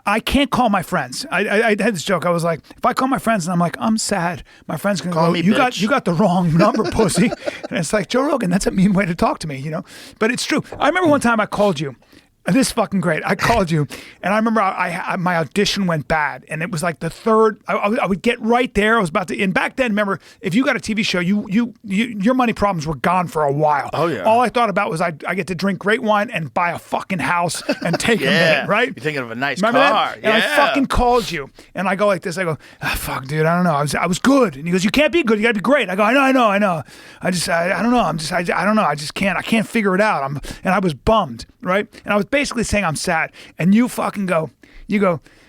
I can't call my friends. I had this joke. I was like, if I call my friends and I'm like, I'm sad, my friend's gonna Call go, me you bitch." got the wrong number, pussy. And it's like, Joe Rogan, that's a mean way to talk to me, But it's true. I remember one time I called you. This is fucking great. I called you, and I remember my audition went bad, and it was like the third. I would get right there. I was about to. And back then, remember, if you got a TV show, your money problems were gone for a while. Oh, yeah. All I thought about was I get to drink great wine and buy a fucking house and take a minute, right? You're thinking of a nice Remember car. that? And I fucking called you, and I go like this. I go, fuck, dude, I don't know. I was good, and he goes, you can't be good. You got to be great. I go, I know. I don't know. I don't know. I just can't. I can't figure it out. And I was bummed, right? And I was basically saying I'm sad, and you fucking go,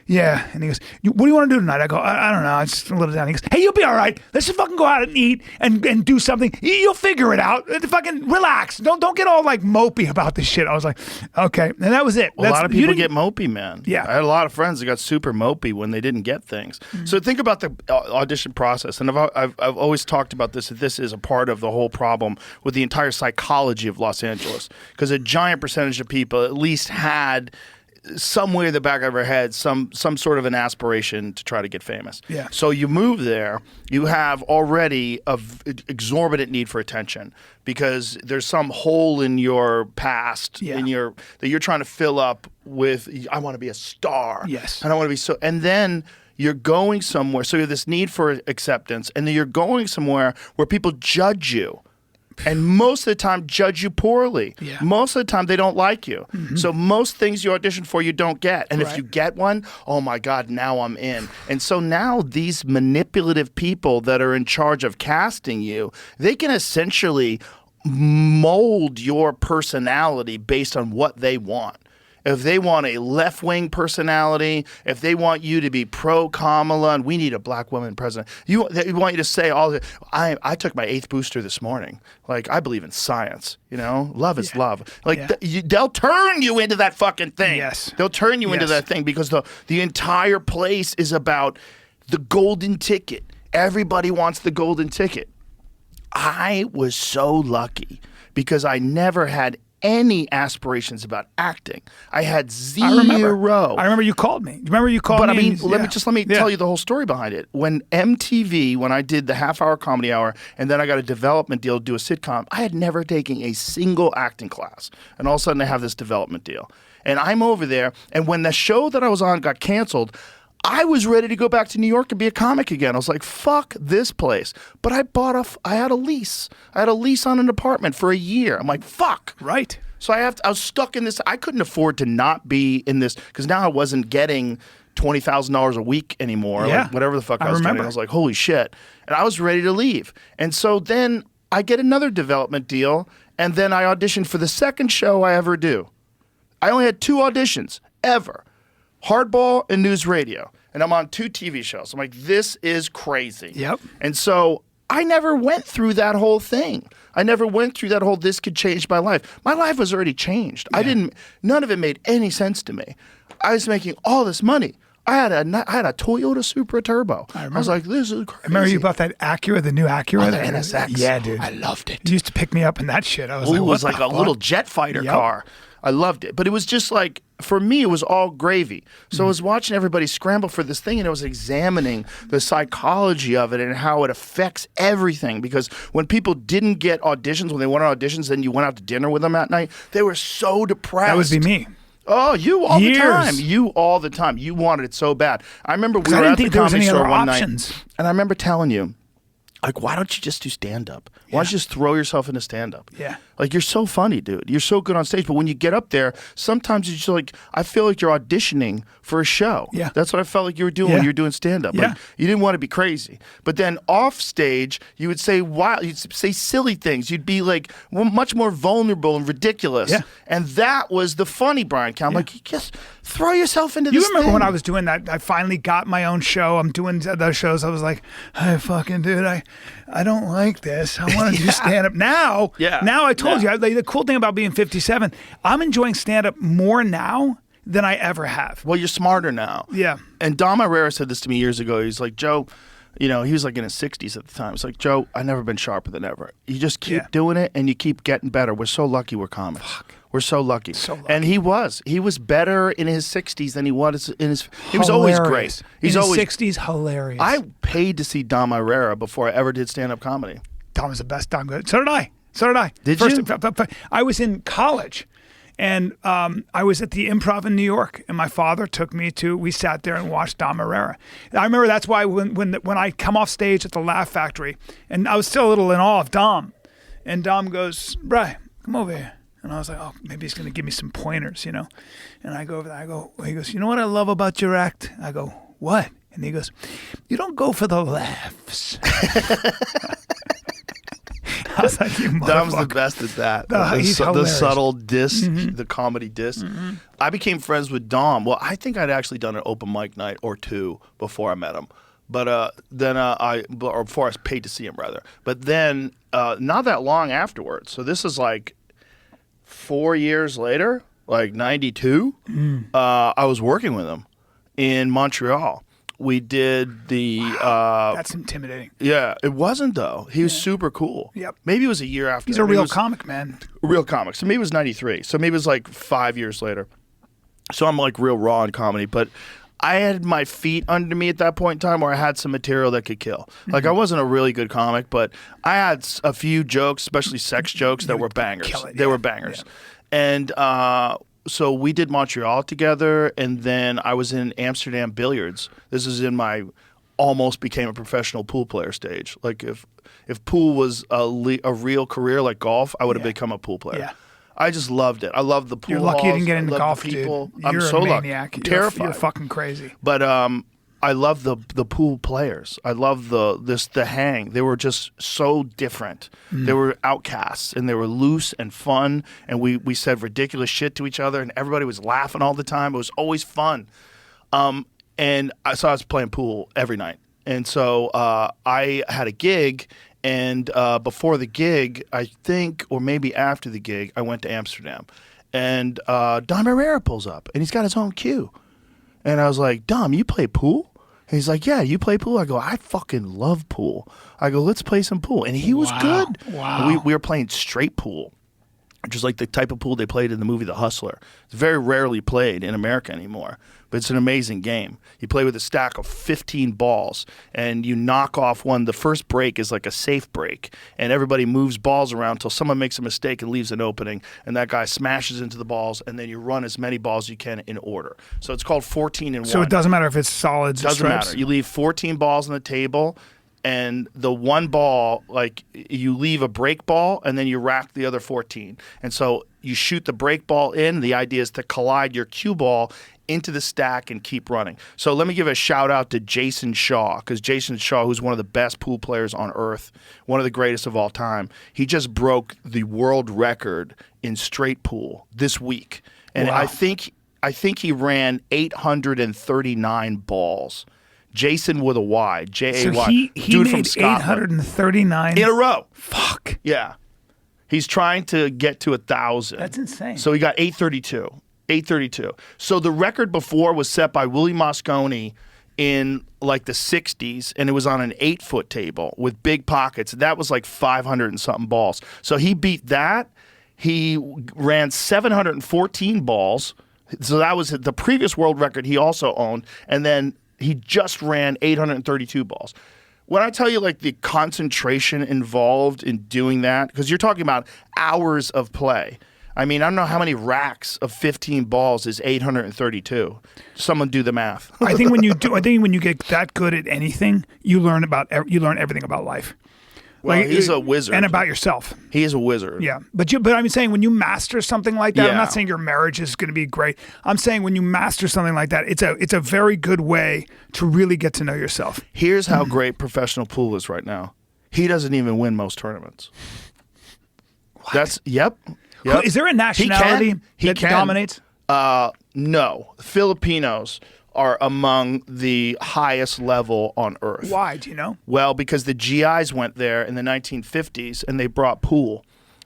yeah. And he goes, what do you want to do tonight? I go, I don't know. I'm just a little down. He goes, hey, you'll be all right. Let's just fucking go out and eat and do something. You'll figure it out. Fucking relax. Don't get all like mopey about this shit. I was like, okay. And that was it. A lot of people get mopey, man. Yeah. I had a lot of friends that got super mopey when they didn't get things. Mm-hmm. So think about the audition process. And I've always talked about this, that this is a part of the whole problem with the entire psychology of Los Angeles. Because a giant percentage of people at least had somewhere in the back of their head some sort of an aspiration to try to get famous. Yeah. So you move there, you have already an exorbitant need for attention because there's some hole in your past Yeah. that you're trying to fill up with. I want to be a star. Yes. And I want to be so. And then you're going somewhere. So you have this need for acceptance, and then you're going somewhere where people judge you. And most of the time judge you poorly. Yeah. Most of the time they don't like you. Mm-hmm. So most things you audition for you don't get. And if Right. you get one, oh my God, now I'm in. And so now these manipulative people that are in charge of casting you, they can essentially mold your personality based on what they want. If they want a left-wing personality, if they want you to be pro-Kamala and we need a black woman president, they want you to say all the, I took my 8th booster this morning. Like, I believe in science, love is love. Like, Yeah. they'll turn you into that fucking thing. Yes. They'll turn you into Yes. that thing because the entire place is about the golden ticket. Everybody wants the golden ticket. I was so lucky because I never had any aspirations about acting. I had zero. I remember you called me. Remember you called But me? I mean, and- let me Yeah. tell you the whole story behind it. When MTV, when I did the half-hour comedy hour, and then I got a development deal to do a sitcom, I had never taken a single acting class. And all of a sudden I have this development deal. And I'm over there, and when the show that I was on got canceled, I was ready to go back to New York and be a comic again. I was like, fuck this place. But I had a lease. I had a lease on an apartment for a year. I'm like, fuck. Right. So I was stuck in this. I couldn't afford to not be in this because now I wasn't getting $20,000 a week anymore. Yeah. Like whatever the fuck I was remember. getting. I was like, holy shit. And I was ready to leave. And so then I get another development deal. And then I auditioned for the second show I ever do. I only had 2 auditions ever. Hardball and News Radio. And I'm on 2 TV shows. I'm like, this is crazy. Yep. And so I never went through that whole thing. I never went through that whole this could change my life. My life was already changed. None of it made any sense to me. I was making all this money. I had a Toyota Supra Turbo. I was like, this is crazy. Remember you bought that Acura, the new Acura? Oh, the NSX. Yeah, dude. I loved it. You used to pick me up in that shit. I was Ooh, like, it what was like the a fuck? little jet fighter Yep. car. I loved it. But it was just like, for me, it was all gravy. So I was watching everybody scramble for this thing, and I was examining the psychology of it and how it affects everything. Because when people didn't get auditions, when they went on auditions, then you went out to dinner with them that night, they were so depressed. That would be me. Oh, you all Years. the time. You all the time. You wanted it so bad. I remember we I were didn't at the think there was Comedy any Store other one options. night, and I remember telling you, like, why don't you just do stand-up? Why don't you just throw yourself into stand-up? Yeah. Like, you're so funny, dude. You're so good on stage. But when you get up there, sometimes it's just like, I feel like you're auditioning for a show. Yeah. That's what I felt like you were doing when Yeah. you were doing stand-up. Yeah. Like, you didn't want to be crazy. But then off stage, you would say you'd say silly things. You'd be like much more vulnerable and ridiculous. Yeah. And that was the funny Bryan Callen. Like, you just throw yourself into You this remember thing. when I was doing that? I finally got my own show. I'm doing those shows. I was like, hey, fucking dude, I don't like this. I want to do stand up now. Yeah. Now I told Yeah. you, the cool thing about being 57, I'm enjoying stand up more now than I ever have. Well, you're smarter now. Yeah. And Dom Herrera said this to me years ago. He's like, Joe, he was like in his 60s at the time. It's like, Joe, I've never been sharper than ever. You just keep Yeah. doing it and you keep getting better. We're so lucky we're comics. We're so lucky. So lucky. And he was better in his 60s than he was in his, he was always Hilarious. great. He's in his always, 60s, hilarious. I paid to see Dom Herrera before I ever did stand-up comedy. Tom was the best. Tom good. So did I. Did First, you? I was in college, and I was at the Improv in New York, and my father took me to. We sat there and watched Dom Herrera. I remember that's why when I come off stage at the Laugh Factory, and I was still a little in awe of Dom, and Dom goes, "Bri, come over here." And I was like, oh, maybe he's going to give me some pointers, And I go over there. He goes, you know what I love about your act? I go, what? And he goes, you don't go for the laughs. I was like, you motherfucker. Dom's the best at that. He's the hilarious. subtle diss, the comedy diss. I became friends with Dom. Well, I think I'd actually done an open mic night or 2 before I met him. But or before I was paid to see him, rather. But then, not that long afterwards. So this is like 4 years later, like 92. I was working with him in Montreal. We did the. That's intimidating. Yeah, it wasn't though. He was super cool. Yep. Maybe it was a year after. He's a real comic, man. Real comic. So maybe it was 93. So maybe it was like 5 years later. So I'm like real raw in comedy, but I had my feet under me at that point in time where I had some material that could kill. Like I wasn't a really good comic, but I had a few jokes, especially sex jokes, that were bangers. kill it, They yeah. were bangers. And so we did Montreal together, and then I was in Amsterdam Billiards. This is in my almost became a professional pool player stage. Like if pool was a real career like golf, I would have become a pool player. Yeah. I just loved it. I loved the pool. You're lucky you halls. didn't get I into loved golf, the people. dude. I'm You're so a lucky. maniac. I'm terrified. You're fucking crazy. But I love the pool players. I love the hang. They were just so different. They were outcasts and they were loose and fun. And we said ridiculous shit to each other, and everybody was laughing all the time. It was always fun. And I was playing pool every night. And so I had a gig, and before the gig, I think, or maybe after the gig, I went to Amsterdam. And Dom Herrera pulls up, and he's got his own cue. And I was like, Dom, you play pool? And he's like, yeah, you play pool? I go, I fucking love pool. I go, let's play some pool. And he was good. Wow. We were playing straight pool. which is like the type of pool they played in the movie The Hustler. It's very rarely played in America anymore, but it's an amazing game. You play with a stack of 15 balls, and you knock off one. The first break is like a safe break, and everybody moves balls around until someone makes a mistake and leaves an opening, and that guy smashes into the balls, and then you run as many balls as you can in order. So it's called 14 and 1. So it doesn't matter if it's solids or Doesn't stripes? matter. You leave 14 balls on the table, and the one ball, like you leave a break ball and then you rack the other 14. And so you shoot the break ball in. The idea is to collide your cue ball into the stack and keep running. So let me give a shout out to Jason Shaw, because Jason Shaw, who's one of the best pool players on earth, one of the greatest of all time, he just broke the world record in straight pool this week. And Wow. I think he ran 839 balls. Jason with a Y, J-A-Y. So he dude made from Scotland. 839 In a row. Fuck. Yeah. He's trying to get to 1,000. That's insane. So he got 832. 832. So the record before was set by Willie Mosconi in like the 60s, and it was on an 8-foot table with big pockets. That was like 500 and something balls. So he beat that. He ran 714 balls. So that was the previous world record he also owned. And then he just ran 832 balls. When I tell you like the concentration involved in doing that, because you're talking about hours of play. I mean, I don't know how many racks of 15 balls is 832. Someone do the math. I think when you get that good at anything, you learn everything about life. Well, he's a wizard. And about yourself. He is a wizard. Yeah. But I'm saying when you master something like that, I'm Yeah. not saying your marriage is going to be great. I'm saying when you master something like that, it's a very good way to really get to know yourself. Here's how great professional pool is right now. He doesn't even win most tournaments. That's yep. Is there a nationality that dominates? No. Filipinos are among the highest level on earth. Why? Do you know? Well, because the GIs went there in the 1950s and they brought pool.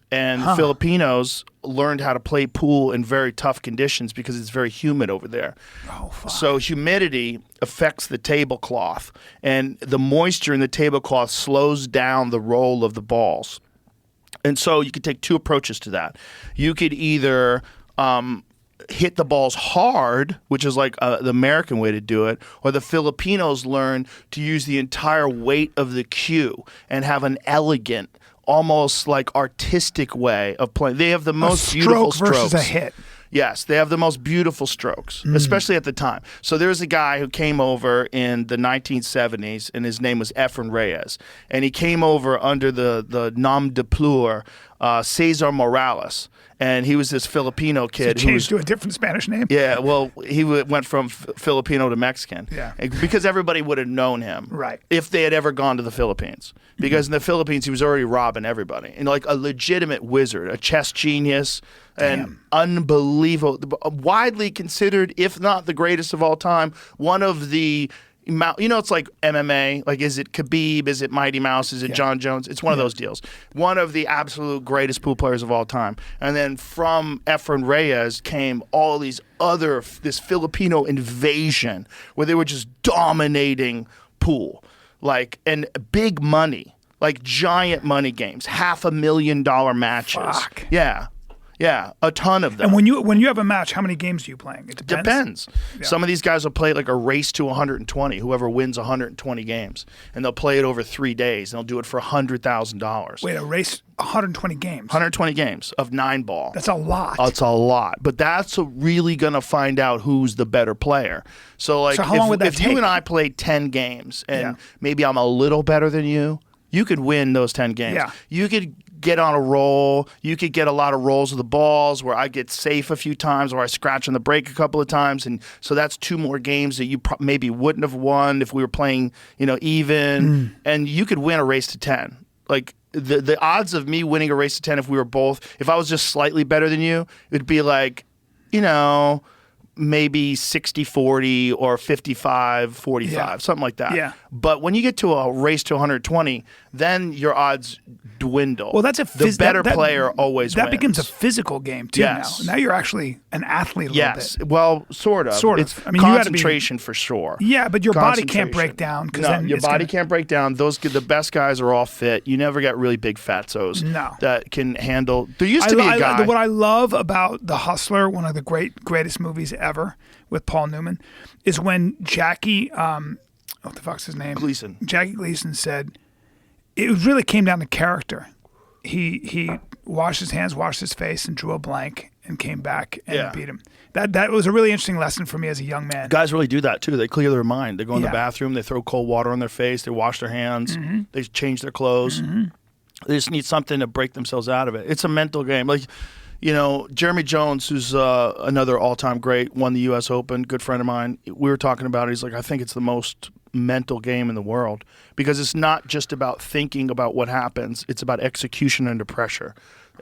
And Filipinos learned how to play pool in very tough conditions because it's very humid over there. Oh, fuck. So humidity affects the tablecloth, and the moisture in the tablecloth slows down the roll of the balls. And so you could take two approaches to that. You could either hit the balls hard, which is like the American way to do it, or the Filipinos learn to use the entire weight of the cue and have an elegant, almost like artistic way of playing. They have the most beautiful stroke strokes. versus a hit. Yes, they have the most beautiful strokes, especially at the time. So there was a guy who came over in the 1970s, and his name was Efren Reyes. And he came over under the nom de plume, Cesar Morales. And he was this Filipino kid who was Changed to a different Spanish name. yeah, well, he went from Filipino to Mexican. Yeah. Because everybody would have known him. Right. If they had ever gone to the Philippines. Because in the Philippines, he was already robbing everybody. And like a legitimate wizard, a chess genius, and unbelievable, widely considered, if not the greatest of all time, one of the... it's like MMA. Like, is it Khabib? Is it Mighty Mouse? Is it John Jones? It's one of those deals. One of the absolute greatest pool players of all time. And then from Efren Reyes came all these this Filipino invasion where they were just dominating pool. Like, and big money, like giant money games, $500,000 matches. Fuck. Yeah, a ton of them. And when you have a match, how many games are you playing? It depends. Some of these guys will play like a race to 120, whoever wins 120 games. And they'll play it over 3 days, and they'll do it for $100,000. Wait, a race, 120 games. 120 games of 9-ball. That's a lot. It's a lot. But that's really going to find out who's the better player. So, like, how long would that if you take? and I played 10 games, and maybe I'm a little better than you, you could win those 10 games. Yeah. You could get on a roll. You could get a lot of rolls of the balls where I get safe a few times or I scratch on the break a couple of times. And so that's 2 more games that you maybe wouldn't have won if we were playing, even. And you could win a race to 10. Like the odds of me winning a race to 10 if I was just slightly better than you, it'd be like, maybe 60-40 or 55-45, something like that. Yeah. But when you get to a race to 120, then your odds dwindle. Well, that's the better player always that wins. becomes a physical game too. Yes. Now you're actually an athlete a little Yes. bit. Well, sort of. Sort of. It's I mean, you gotta be- concentration for sure. Yeah, but your body can't break Concentration. down because No, then your it's body gonna- can't break down. The best guys are all fit. You never get really big fatzos No. that can handle. There used to be a guy. What I love about The Hustler, one of the greatest movies ever with Paul Newman, is when Jackie, what the fuck's his name? Gleason. Jackie Gleason said, it really came down to character. He washed his hands, washed his face, and drew a blank, and came back and beat him. That was a really interesting lesson for me as a young man. Guys really do that too. They clear their mind. They go in the Yeah. bathroom. They throw cold water on their face. They wash their hands. Mm-hmm. They change their clothes. They just need something to break themselves out of it. It's a mental game. Like, Jeremy Jones, who's another all-time great, won the U.S. Open, good friend of mine. We were talking about it. He's like, I think it's the most mental game in the world because it's not just about thinking about what happens. It's about execution under pressure.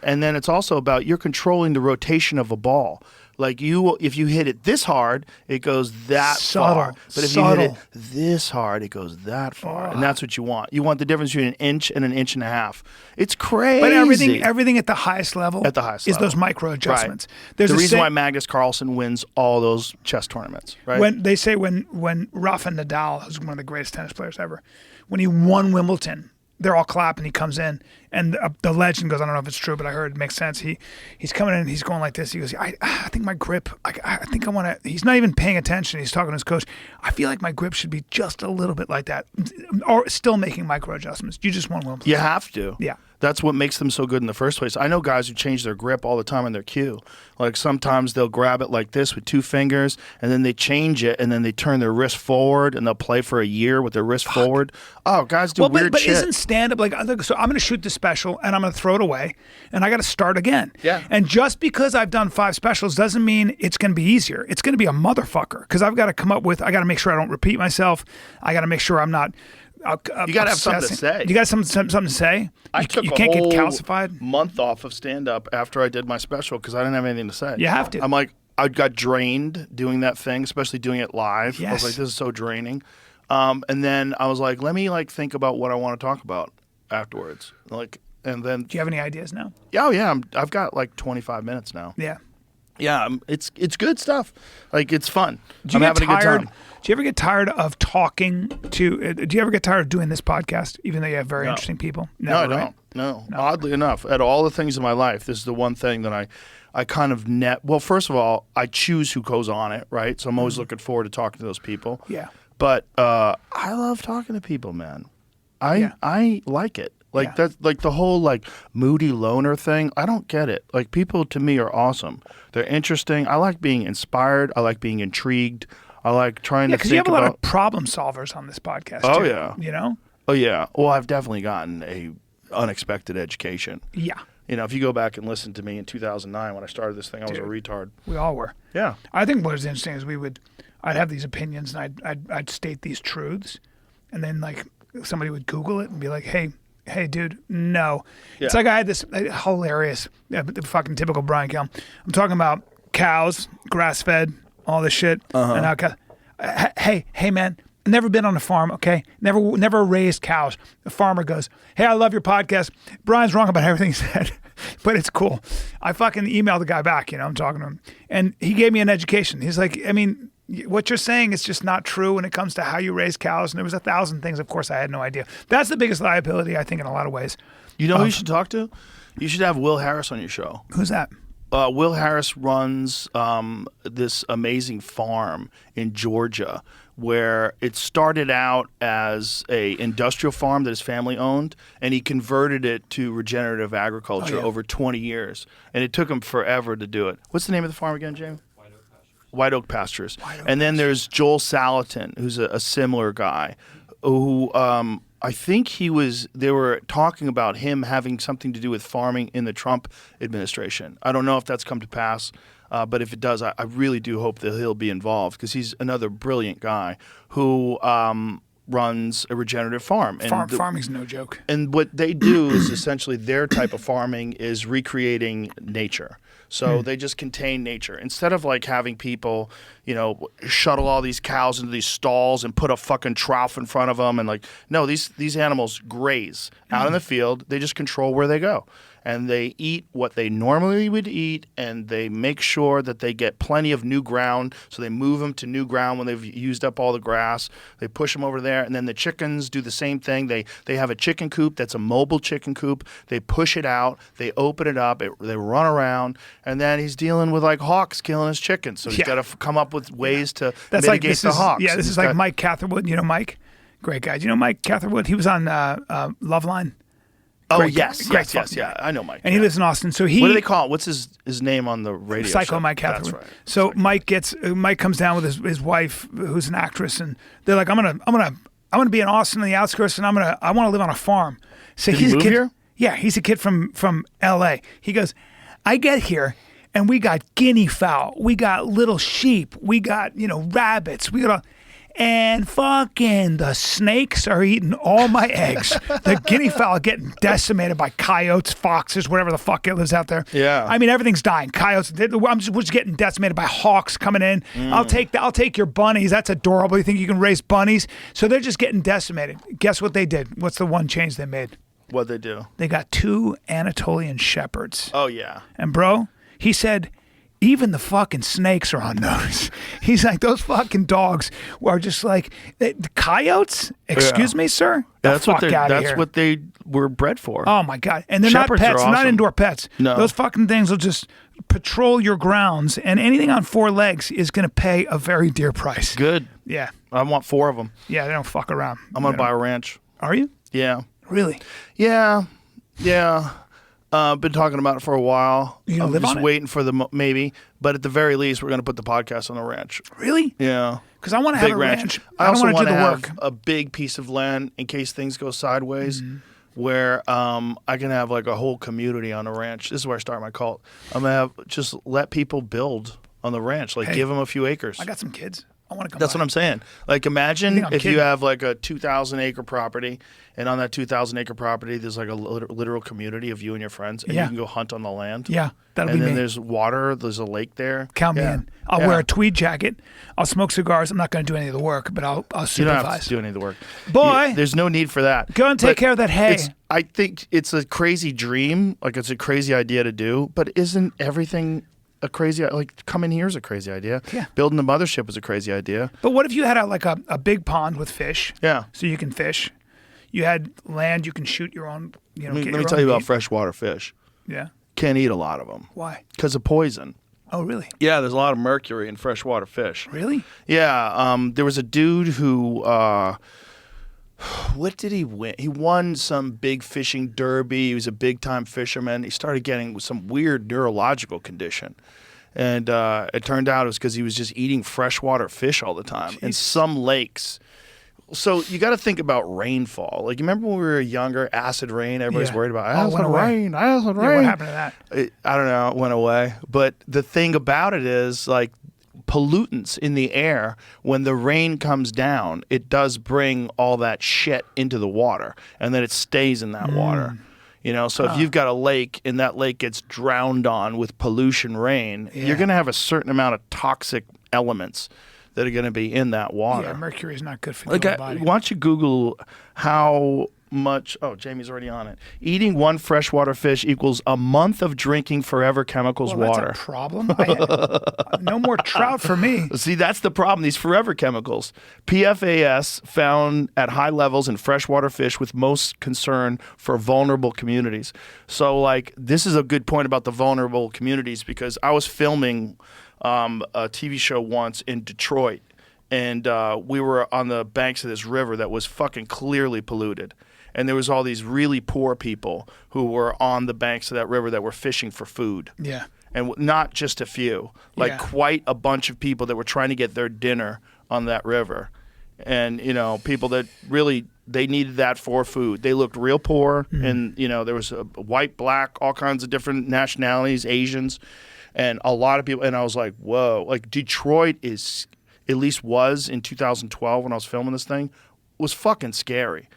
And then it's also about you're controlling the rotation of a ball. Like if you hit it this hard, it goes that far. But if you hit it this hard, it goes that far. And that's what you want. You want the difference between an inch and an inch and a half. It's crazy. But everything at the highest level At the highest is level. those micro adjustments. Right. There's the a reason say- why Magnus Carlsen wins all those chess tournaments, right? When they say when Rafa Nadal, who's one of the greatest tennis players ever, when he won Wimbledon, they're all clapping. He comes in, and the legend goes, I don't know if it's true, but I heard it makes sense. He's coming in, and he's going like this. He goes, I think my grip, I think I want to. He's not even paying attention. He's talking to his coach. I feel like my grip should be just a little bit like that, or still making micro adjustments. You just won Wimbledon. You have to. Yeah. That's what makes them so good in the first place. I know guys who change their grip all the time on their cue. Like sometimes they'll grab it like this with two fingers, and then they change it, and then they turn their wrist forward, and they'll play for a year with their wrist forward. Oh, guys do weird but shit. isn't stand-up like, so I'm going to shoot the special, and I'm going to throw it away, and I got to start again. Yeah. And just because I've done 5 specials doesn't mean it's going to be easier. It's going to be a motherfucker, because I've got to come up with, I got to make sure I don't repeat myself. I got to make sure I'm not You got to have something to say. You got something to say. I You took can't a get whole calcified. month off of stand-up after I did my special because I didn't have anything to say. You have to. I'm like, I got drained doing that thing, especially doing it live. I was Yes. like, this is so draining. And then I was like, let me think about what I want to talk about afterwards. And then, Do you have any ideas now? I've got 25 minutes now. Yeah. Yeah, it's good stuff. It's fun. Do I'm you get having a good tired? time. Do you ever get tired of talking to? Do you ever get tired of doing this podcast, even though you have very interesting people? No, I Never, right? don't. No. Oddly enough, at all the things in my life, this is the one thing that I kind of well, first of all, I choose who goes on it, right? So I'm always looking forward to talking to those people. Yeah. But I love talking to people, man. I like it. Yeah. That's the whole moody loner thing. I don't get it. People to me are awesome. They're interesting. I like being inspired. I like being intrigued. I like trying to Because think you have a lot about. of problem solvers on this podcast. Oh, too, yeah. You know. Oh yeah. Well, I've definitely gotten a unexpected education. Yeah. If you go back and listen to me in 2009 when I started this thing, I was a retard. We all were. Yeah. I think what was interesting is I'd have these opinions and I'd state these truths, and then somebody would Google it and be like, hey, dude, no. It's Yeah. like I had this hilarious, fucking typical Bryan Callen. I'm talking about cows, grass-fed, all this shit. And hey, man, never been on a farm, okay? Never raised cows. The farmer goes, hey, I love your podcast. Brian's wrong about everything he said, but it's cool. I fucking emailed the guy back, I'm talking to him. And he gave me an education. He's like, I mean, what you're saying is just not true when it comes to how you raise cows. And there was 1,000 things, of course, I had no idea. That's the biggest liability, I think, in a lot of ways. You know who you should talk to? You should have Will Harris on your show. Who's that? Will Harris runs this amazing farm in Georgia where it started out as a industrial farm that his family owned, and he converted it to regenerative agriculture over 20 years. And it took him forever to do it. What's the name of the farm again, Jamie? White Oak Pastures. And then there's Joel Salatin, who's a similar guy, who I think they were talking about him having something to do with farming in the Trump administration. I don't know if that's come to pass, but if it does, I really do hope that he'll be involved because he's another brilliant guy who runs a regenerative farm. And Farming's no joke. And what they do is essentially their type of farming is recreating nature. So they just contain nature. Instead of like having people, shuttle all these cows into these stalls and put a fucking trough in front of them and like, no, these animals graze out in the field. They just control where they go. And they eat what they normally would eat, and they make sure that they get plenty of new ground. So they move them to new ground when they've used up all the grass. They push them over there, and then the chickens do the same thing. They have a chicken coop that's a mobile chicken coop. They push it out. They open it up. They run around, and then he's dealing with like hawks killing his chickens. So he's got to come up with ways to mitigate the hawks. Yeah, this is like Mike Catherwood. You know Mike? Great guy. Do you know Mike Catherwood? He was on Loveline. Great guy. Yes. I know Mike. And he lives in Austin. So what do they call it? What's his name on the radio? Psycho show? Mike Catherwood. That's right. So Mike comes down with his wife, who's an actress, and they're like, I'm gonna be in Austin on the outskirts, and I want to live on a farm. So Did he's he move a kid. here? Yeah, he's a kid from L.A. He goes, I get here, and we got guinea fowl, we got little sheep, we got rabbits, we got and fucking the snakes are eating all my eggs. The guinea fowl are getting decimated by coyotes, foxes, whatever the fuck it lives out there. Yeah. I mean, everything's dying. Coyotes. We're just getting decimated by hawks coming in. I'll take your bunnies. That's adorable. You think you can raise bunnies? So they're just getting decimated. Guess what they did? What's the one change they made? What'd they do? They got 2 Anatolian shepherds. Oh yeah. And bro, he said, even the fucking snakes are on notice. He's like, those fucking dogs are just like the coyotes. Excuse me, sir. That's what here. what they were bred for. Oh my god! And they're Shepherds not are pets. They're not awesome. indoor pets. No. Those fucking things will just patrol your grounds, and anything on 4 legs is going to pay a very dear price. Good. Yeah. I want 4 of them. Yeah, they don't fuck around. I'm gonna buy a ranch. Are you? Yeah. Really? Yeah. Been talking about it for a while. You gonna I'm live just on it? waiting for maybe, but at the very least, we're gonna put the podcast on the ranch. Really? Yeah. Because I want to have Big a ranch. I don't also want to want do to the have work. a big piece of land in case things go sideways, where I can have like a whole community on the ranch. This is where I start my cult. I'm gonna have just let people build on the ranch, like Hey, give them a few acres. I got some kids. I want to come. That's by. what I'm saying. Like, imagine think I'm if you kidding? have like a 2,000 acre property, and on that 2,000 acre property, there's like a literal community of you and your friends, and Yeah. you can go hunt on the land. Yeah, that'll And be then me. there's water. There's a lake there. Count me Yeah. in. I'll Yeah. wear a tweed jacket. I'll smoke cigars. I'm not going to do any of the work, but I'll You don't have supervise. to do any of the work. Boy. There's no need for that. Go and take But care of that hay. I think it's a crazy dream. Like, it's a crazy idea to do, but isn't everything a crazy, like, coming here is a crazy idea. Yeah. Building a mothership is a crazy idea. But what if you had a big pond with fish? Yeah. So you can fish. You had land. You can shoot your own. Let me tell you about freshwater fish. Yeah. Can't eat a lot of them Why? because of poison. Oh, really? Yeah, there's a lot of mercury in freshwater fish. Really? Yeah, there was a dude who, what did he win? He won some big fishing derby. He was a big-time fisherman. He started getting some weird neurological condition. And it turned out it was because he was just eating freshwater fish all the time. And some lakes. So you got to think about rainfall. Like, you remember when we were younger, acid rain? Everybody's Yeah. worried about Oh, it acid went away. rain, acid Yeah, rain. what happened to that? I don't know. It went away. But the thing about it is, like, pollutants in the air, when the rain comes down, it does bring all that shit into the water, and then it stays in that water. You know, so if you've got a lake and that lake gets drowned on with pollution rain, you're going to have a certain amount of toxic elements that are going to be in that water. Yeah, mercury is not good for the Like, human body. why don't you Google how much? Oh, Jamie's already on it. Eating one freshwater fish equals a month of drinking Forever Chemicals Well, water. That's a problem. No more trout for me. See, that's the problem. These forever chemicals. PFAS found at high levels in freshwater fish with most concern for vulnerable communities. So, like, this is a good point about the vulnerable communities, because I was filming a TV show once in Detroit, and we were on the banks of this river that was fucking clearly polluted. And there was all these really poor people who were on the banks of that river that were fishing for food. Yeah. And not just a few, like Yeah. quite a bunch of people that were trying to get their dinner on that river. And, you know, people that really, they needed that for food. They looked real poor. And, you know, there was a white, black, all kinds of different nationalities, Asians, and a lot of people. And I was like, whoa, like Detroit is, at least was in 2012 when I was filming this thing, was fucking scary.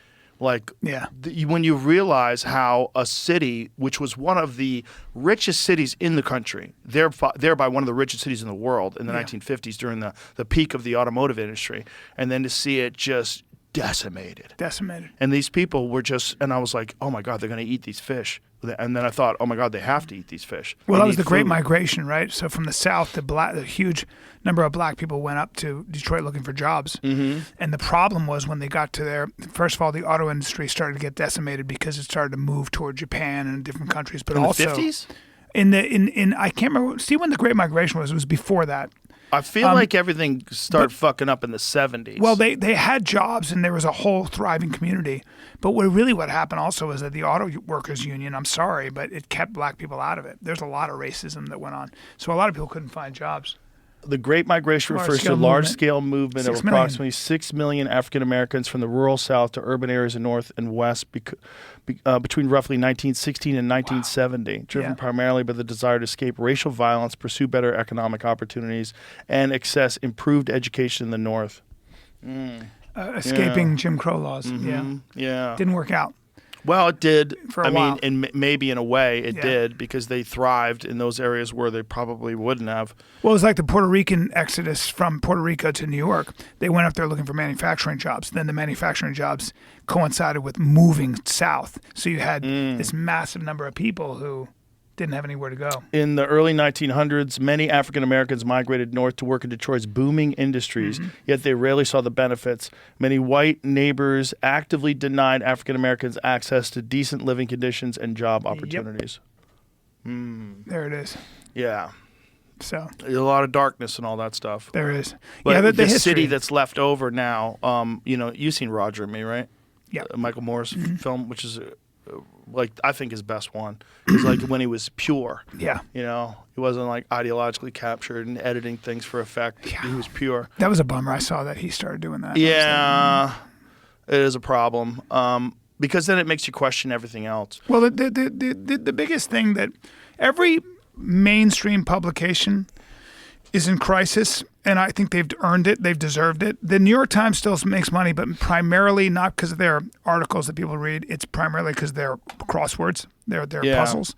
Like, Yeah. When you realize how a city, which was one of the richest cities in the country, thereby one of the richest cities in the world in the 1950s during the peak of the automotive industry, and then to see it just decimated. And these people were just, and I was like, oh my God, they're going to eat these fish. And then I thought, oh my God, they have to eat these fish. Well, They that was need the Great food. Migration, right? So from the South, the huge number of black people went up to Detroit looking for jobs. Mm-hmm. And the problem was when they got to there, first of all, the auto industry started to get decimated because it started to move toward Japan and different countries. But In also the 50s? in I can't remember. See when the Great Migration was? It was before that. I feel like everything started fucking up in the 70s. Well, they had jobs and there was a whole thriving community. But what happened also was that the auto workers union, I'm sorry, but it kept black people out of it. There's a lot of racism that went on. So a lot of people couldn't find jobs. The Great Migration refers to a large-scale movement of approximately 6 million African Americans from the rural South to urban areas in North and West between roughly 1916 and 1970, driven primarily by the desire to escape racial violence, pursue better economic opportunities, and access improved education in the North. Escaping Jim Crow laws. Yeah. Didn't work out. Well, it did. For a while. mean, maybe in a way it did because they thrived in those areas where they probably wouldn't have. Well, it was like the Puerto Rican exodus from Puerto Rico to New York. They went up there looking for manufacturing jobs. Then the manufacturing jobs coincided with moving south. So you had this massive number of people who didn't have anywhere to go. In the early 1900s, many African Americans migrated north to work in Detroit's booming industries, yet they rarely saw the benefits. Many white neighbors actively denied African Americans access to decent living conditions and job opportunities. There it is. Yeah. So There's a lot of darkness and all that stuff. there is. But the the history. city that's left over now, you've seen Roger and Me, right? Yeah. Michael Moore's film, which is I think his best one. Is like when he was pure. Yeah. He wasn't like ideologically captured and editing things for effect. Yeah. He was pure. That was a bummer. I saw that he started doing that. Yeah, it is a problem because then it makes you question everything else. Well, the biggest thing that every mainstream publication is in crisis, and I think they've earned it. They've deserved it. The New York Times still makes money, but primarily not because of their articles that people read. It's primarily because they're crosswords, they're puzzles.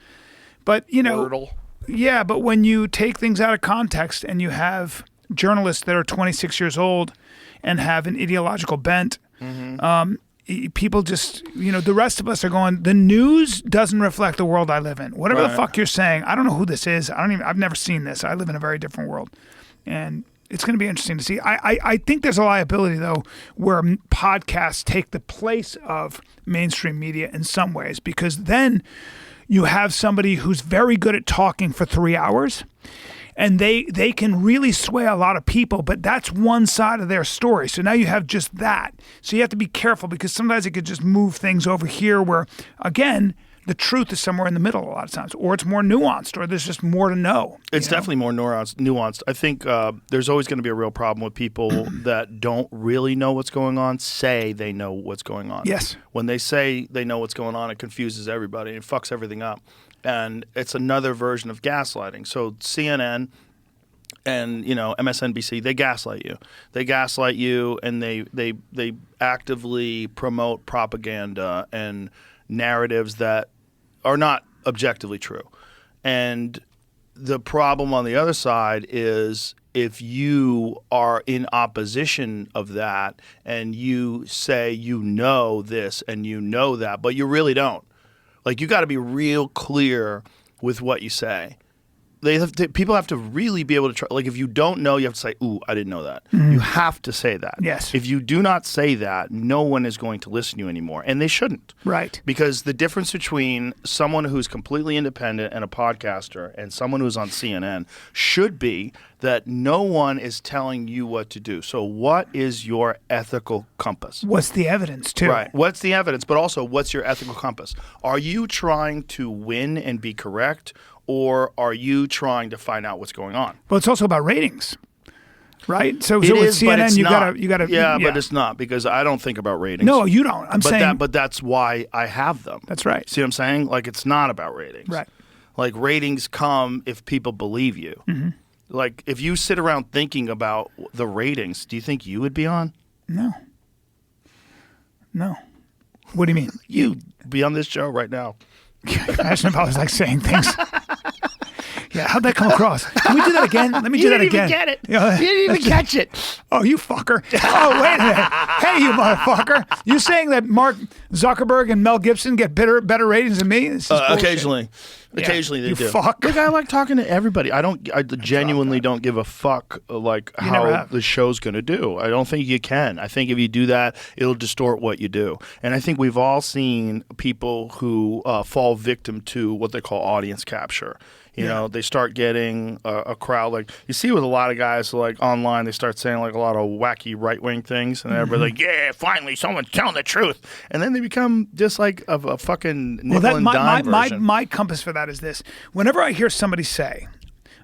But, Wordle. yeah, but when you take things out of context and you have journalists that are 26 years old and have an ideological bent, people just, the rest of us are going, the news doesn't reflect the world I live in. Whatever the fuck you're saying, I don't know who this is. I've never seen this. I live in a very different world. And it's going to be interesting to see. I think there's a liability, though, where podcasts take the place of mainstream media in some ways, because then you have somebody who's very good at talking for 3 hours, and they can really sway a lot of people, but that's one side of their story. So now you have just that. So you have to be careful because sometimes it could just move things over here where, again, the truth is somewhere in the middle a lot of times, or it's more nuanced, or there's just more to know. It's definitely more nuanced. I think there's always going to be a real problem with people that don't really know what's going on, say they know what's going on. Yes. When they say they know what's going on, it confuses everybody. It fucks everything up. And it's another version of gaslighting. So CNN and MSNBC, they gaslight you. They gaslight you, and they actively promote propaganda and narratives that are not objectively true. And the problem on the other side is if you are in opposition of that and you say this and that, but you really don't. Like, you got to be real clear with what you say. People have to really be able to try. Like, if you don't know, you have to say, "Ooh, I didn't know that." You have to say that. Yes. If you do not say that, no one is going to listen to you anymore, and they shouldn't. Right. Because the difference between someone who's completely independent and a podcaster and someone who's on CNN should be that no one is telling you what to do. So what is your ethical compass? What's the evidence, too? Right. What's the evidence, but also what's your ethical compass? Are you trying to win and be correct, or are you trying to find out what's going on? Well, it's also about ratings, right? So It with is, but CNN, it's not. you gotta. Yeah, but it's not, because I don't think about ratings. No, you don't. I'm saying. But that's why I have them. That's right. See what I'm saying? Like, it's not about ratings. Right. Like, ratings come if people believe you. Mm-hmm. Like, if you sit around thinking about the ratings, do you think you would be on? No. No. What do you mean? You be on this show right now. Imagine if I was like saying things. Yeah, how'd that come across? Can we do that again? Let me do that again. You didn't even get it. Yeah, You didn't even catch it. Oh, you fucker. Oh, wait a minute. Hey, you motherfucker. You saying that Mark Zuckerberg and Mel Gibson get better ratings than me? This is bullshit. Occasionally. Yeah, Occasionally they you do. fuck. Look, I like talking to everybody. I genuinely don't give a fuck like You never how have. the show's going to do. I don't think you can. I think if you do that, it'll distort what you do. And I think we've all seen people who fall victim to what they call audience capture. You know, they start getting a crowd. Like you see with a lot of guys, like online, they start saying like a lot of wacky right wing things, and everybody's like, "Yeah, finally, someone's telling the truth." And then they become just like a fucking nickel and dime version. My compass for that is this: whenever I hear somebody say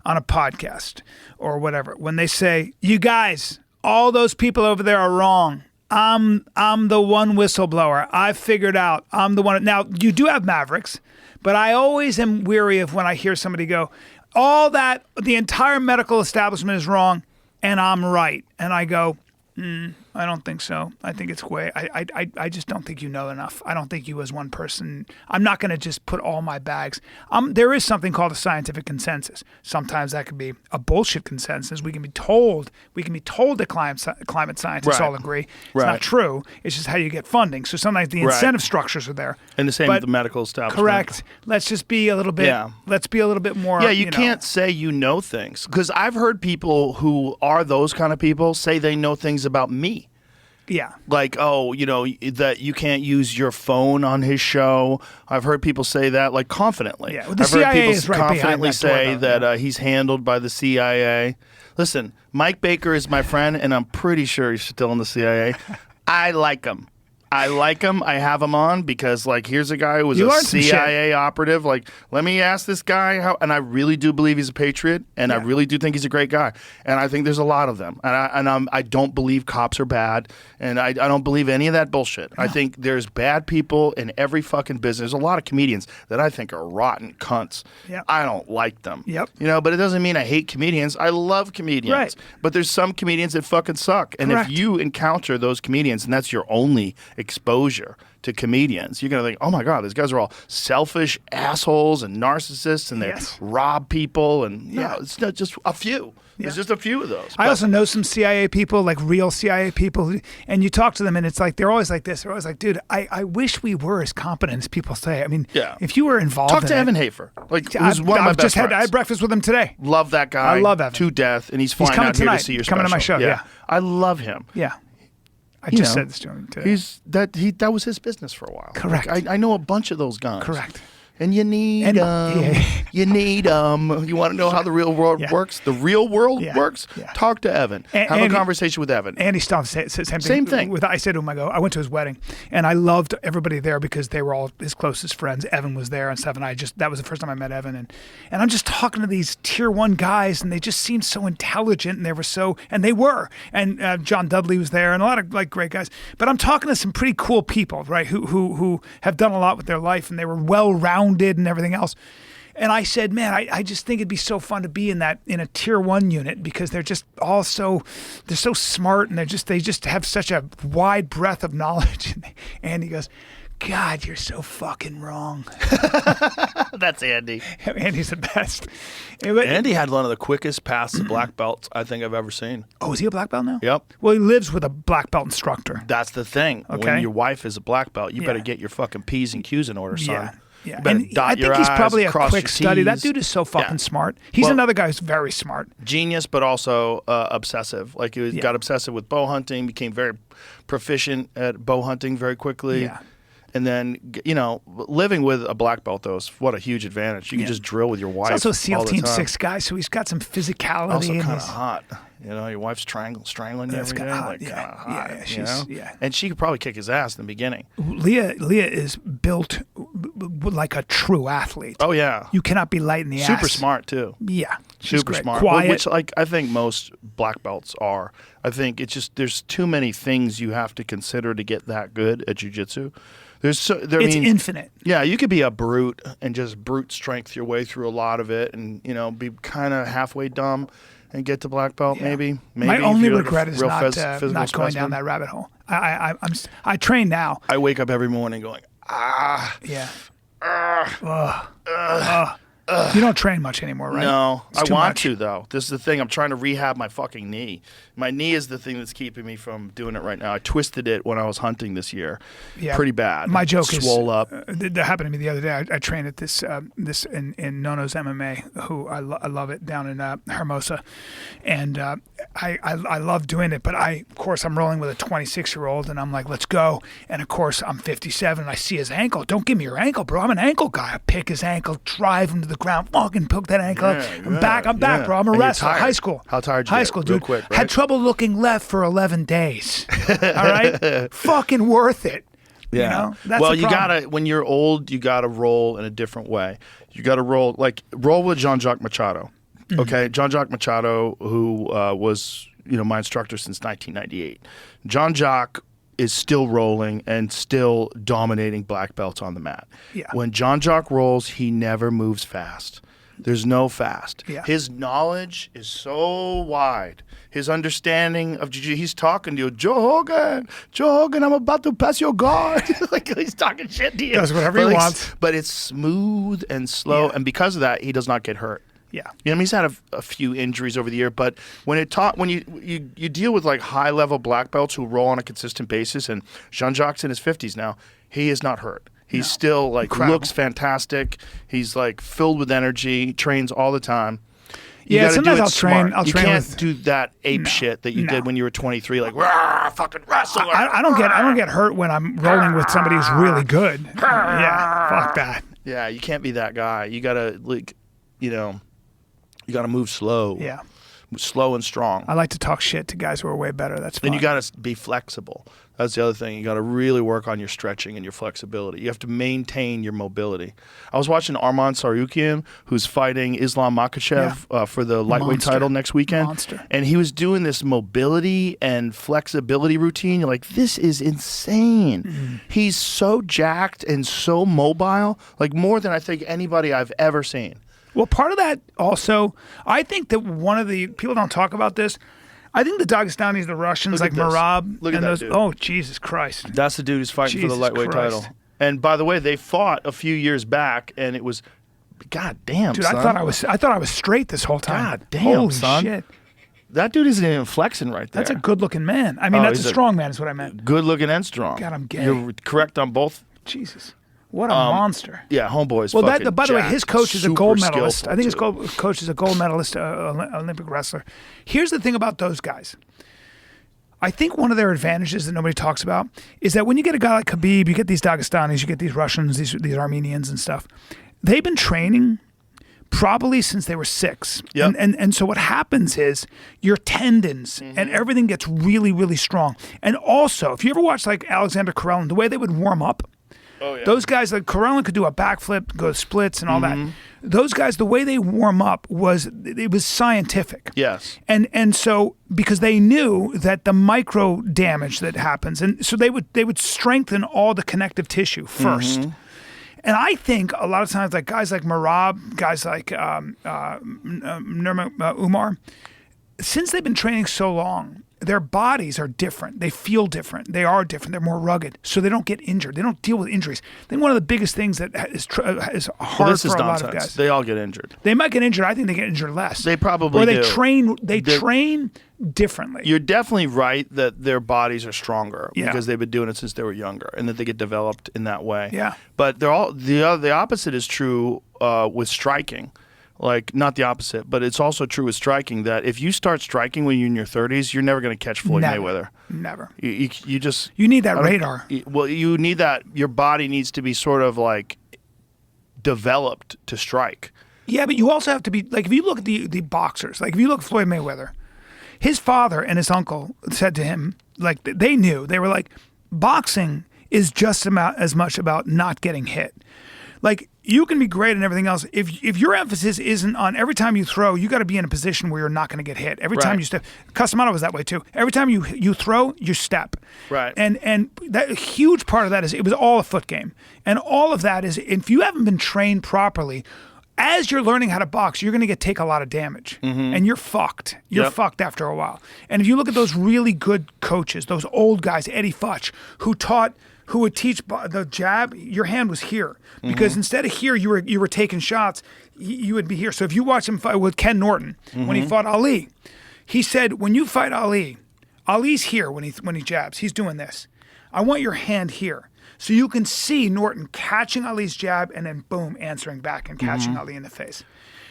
on a podcast or whatever, when they say, "You guys, all those people over there are wrong. I'm the one whistleblower. I figured out. I'm the one." Now you do have mavericks. But I always am weary of when I hear somebody go, the entire medical establishment is wrong and I'm right. And I go, I don't think so. I think it's way. I just don't think you know enough. I don't think you as one person. I'm not going to just put all my bags. There is something called a scientific consensus. Sometimes that could be a bullshit consensus. We can be told that climate scientists all agree. It's not true. It's just how you get funding. So sometimes the incentive structures are there. And the same with the medical establishment. Correct. Let's just be a little bit. Yeah. Let's be a little bit more. Yeah, you can't say you know things because I've heard people who are those kind of people say they know things about me. Yeah. Like, oh, you know, that you can't use your phone on his show. I've heard people say that, like, confidently. Yeah, well, the I've heard CIA people is right confidently behind that door, say though, that he's handled by the CIA. Listen, Mike Baker is my friend, and I'm pretty sure he's still in the CIA. I like him. I have him on because, like, here's a guy who was a CIA operative. Like, let me ask this guy how. And I really do believe he's a patriot, and I really do think he's a great guy. And I think there's a lot of them. And I don't believe cops are bad, and I don't believe any of that bullshit. I think there's bad people in every fucking business. There's a lot of comedians that I think are rotten cunts. Yep. I don't like them. Yep. You know, but it doesn't mean I hate comedians. I love comedians. Right. But there's some comedians that fucking suck. And Correct. if you encounter those comedians, and that's your only exposure to comedians, you're gonna think, oh my god, these guys are all selfish assholes and narcissists, and they rob people, and no, it's not just a few. There's just a few of those. I also know some CIA people, like real CIA people, and you talk to them, and it's like they're always like this. They're always like, dude, I wish we were as competent as people say. I mean, if you were involved, talk to Evan Hafer. Like, who's one of my best friends. I had breakfast with him today. Love that guy. I love Evan to death, and he's flying coming out here tonight. to see your He's coming to my special. show. Yeah. I love him. Yeah. I just said this to him today. That was his business for a while. Correct. Like, I know a bunch of those guys. Correct. And you need You need You want to know how the real world works? The real world works? Yeah. Talk to Evan. Have a conversation with Evan. Andy Stumpf said same thing. I said to him, I went to his wedding, and I loved everybody there because they were all his closest friends. Evan was there and stuff, and that was the first time I met Evan, and I'm just talking to these tier 1 guys, and they just seemed so intelligent, and they were, and John Dudley was there, and a lot of like great guys. But I'm talking to some pretty cool people, right? Who have done a lot with their life, and they were well-rounded and everything else. And I said, man, I just think it'd be so fun to be in a tier 1 unit because they're just all they're so smart, and they just have such a wide breadth of knowledge. And he goes, God, you're so fucking wrong. That's Andy. Andy's the best. Andy had one of the quickest paths to black belts I think I've ever seen. Oh, is he a black belt now? Yep. Well, he lives with a black belt instructor. That's the thing. Okay. When your wife is a black belt, you better get your fucking P's and Q's in order, son. Yeah. Yeah, and I think he's probably a quick study. That dude is so fucking smart. He's another guy who's very smart. Genius, but also obsessive. Like he got obsessive with bow hunting, became very proficient at bow hunting very quickly. Yeah. And then, you know, living with a black belt, though, is what a huge advantage. You can just drill with your wife. He's also a SEAL all the Team time. 6 guy, so he's got some physicality. Also in kind of his... hot. You know, your wife's strangling you That's every day. kinda hot, Like, yeah. kind of hot. Yeah, you know? yeah. And she could probably kick his ass in the beginning. Leah is built like a true athlete. Oh, yeah. You cannot be light in the ass. Super smart, too. Yeah. She's Super great. smart. Quiet. Which, like, I think most black belts are. I think it's just there's too many things you have to consider to get that good at jiu-jitsu. It's infinite. Yeah, you could be a brute and just brute strength your way through a lot of it, and you know, be kind of halfway dumb. and get to black belt. Maybe. My if only you're like a regret is real not physical not going down specimen. that rabbit hole. I train now. I wake up every morning going, Yeah. You don't train much anymore, right? No, It's I too want much. to though. This is the thing. I'm trying to rehab my fucking knee. My knee is the thing that's keeping me from doing it right now. I twisted it when I was hunting this year. Yeah. Pretty bad. My joke swole up. that happened to me the other day. I train at this in Nono's MMA, who I love it, down in Hermosa, and I love doing it. But of course I'm rolling with a 26-year-old, and I'm like, let's go. And of course I'm 57, and I see his ankle. Don't give me your ankle, bro. I'm an ankle guy. I pick his ankle, drive him to the ground, fucking poke that ankle. I'm back, bro. I'm a And you're wrestler. tired. High school. How tired you High get? school, Real dude. quick, right? Had trouble looking left for 11 days. All right, fucking worth it. Yeah. You know? That's Well, the you problem. gotta when you're old, you gotta roll in a different way. You gotta roll with Jean-Jacques Machado. Mm-hmm. Okay, Jean-Jacques Machado, who was my instructor since 1998. Jean-Jacques is still rolling and still dominating black belts on the mat. Yeah. When Jean-Jacques rolls, he never moves fast. There's no fast. Yeah. His knowledge is so wide. His understanding of jiu-jitsu, he's talking to you, Joe Hogan, I'm about to pass your guard. Like he's talking shit to you. Does whatever he wants. But it's smooth and slow, Yeah. and because of that, he does not get hurt. Yeah. He's had a few injuries over the year, but when you deal with like high level black belts who roll on a consistent basis, and Jean-Jacques in his 50s now, he is not hurt. He's still like Incredible. looks fantastic. He's like filled with energy, trains all the time. You Yeah, gotta sometimes do it I'll train- smart. I'll you train can't with- do that ape shit that you did when you were 23, like "Rah, fucking wrestler. I don't get hurt when I'm rolling with somebody who's really good. Yeah, fuck that. Yeah, you can't be that guy. You gotta you gotta move slow. Yeah. Slow and strong. I like to talk shit to guys who are way better. That's fun. Then you got to be flexible. That's the other thing. You got to really work on your stretching and your flexibility. You have to maintain your mobility. I was watching Arman Sarukian, who's fighting Islam Makhachev for the lightweight Monster. title next weekend. Monster. And he was doing this mobility and flexibility routine. You're like, this is insane. Mm-hmm. He's so jacked and so mobile, like more than I think anybody I've ever seen. Well, part of that also, I think that one of the people don't talk about this. I think the Dagestanis, the Russians, Look like at this. Marab, Look at and that those. dude. Oh, Jesus Christ! That's the dude who's fighting for the Jesus lightweight Christ. title. And by the way, they fought a few years back, and it was, god damn, Dude, son. I thought I was straight this whole time. God damn, Holy son. shit! That dude isn't even flexing right there. That's a good-looking man. I mean, Oh, that's he's a a- strong man. Is what I meant. good looking and strong. God, I'm gay. You're correct on both. Jesus, what a monster! Yeah, homeboy's Well, fucking by the way, jacked, his coach is a super gold medalist. skillful, I think his too. coach is a gold medalist, Olympic wrestler. Here's the thing about those guys. I think one of their advantages that nobody talks about is that when you get a guy like Khabib, you get these Dagestanis, you get these Russians, these Armenians and stuff. They've been training probably since they were 6. Yep. And so what happens is your tendons and everything gets really, really strong. And also, if you ever watch like Alexander Karelin, the way they would warm up, those guys like Karelin could do a backflip, go splits and all that. Those guys, the way they warm up was scientific. Yes. And so because they knew that the micro damage that happens, and so they would strengthen all the connective tissue first. And I think a lot of times, like guys like Marab, guys like Nurma Umar, since they've been training so long, their bodies are different. They feel different. They are different. They're more rugged, so they don't get injured. They don't deal with injuries. I think one of the biggest things that is hard Well, this for is a lot nonsense. of guys. They all get injured. They might get injured. I think they get injured less. They probably or they do. train. They They're- train differently. You're definitely right that their bodies are stronger Yeah. because they've been doing it since they were younger, and that they get developed in that way. Yeah. But they're all the opposite is true with striking. Like, not the opposite, but it's also true with striking that if you start striking when you're in your 30s, you're never going to catch Floyd Never. Mayweather. Never. You just You need that I don't- radar. Well, you need that. Your body needs to be sort of like developed to strike. Yeah, but you also have to be like if you look at the boxers, like if you look at Floyd Mayweather, his father and his uncle said to him, like they knew, they were like, boxing is just as much about not getting hit. Like you can be great and everything else. If your emphasis isn't on every time you throw, you got to be in a position where you're not going to get hit. Every time Right. you step, Casamano was that way too. Every time you throw, you step. Right. And that a huge part of that is it was all a foot game, and all of that is if you haven't been trained properly. as you're learning how to box, you're going to take a lot of damage, and you're fucked. You're fucked after a while. And if you look at those really good coaches, those old guys, Eddie Futch, who would teach the jab, your hand was here because instead of here, you were taking shots. You would be here. So if you watch him fight with Ken Norton when he fought Ali, he said, when you fight Ali, Ali's here when he jabs. He's doing this. I want your hand here. So you can see Norton catching Ali's jab and then boom, answering back and catching Ali in the face.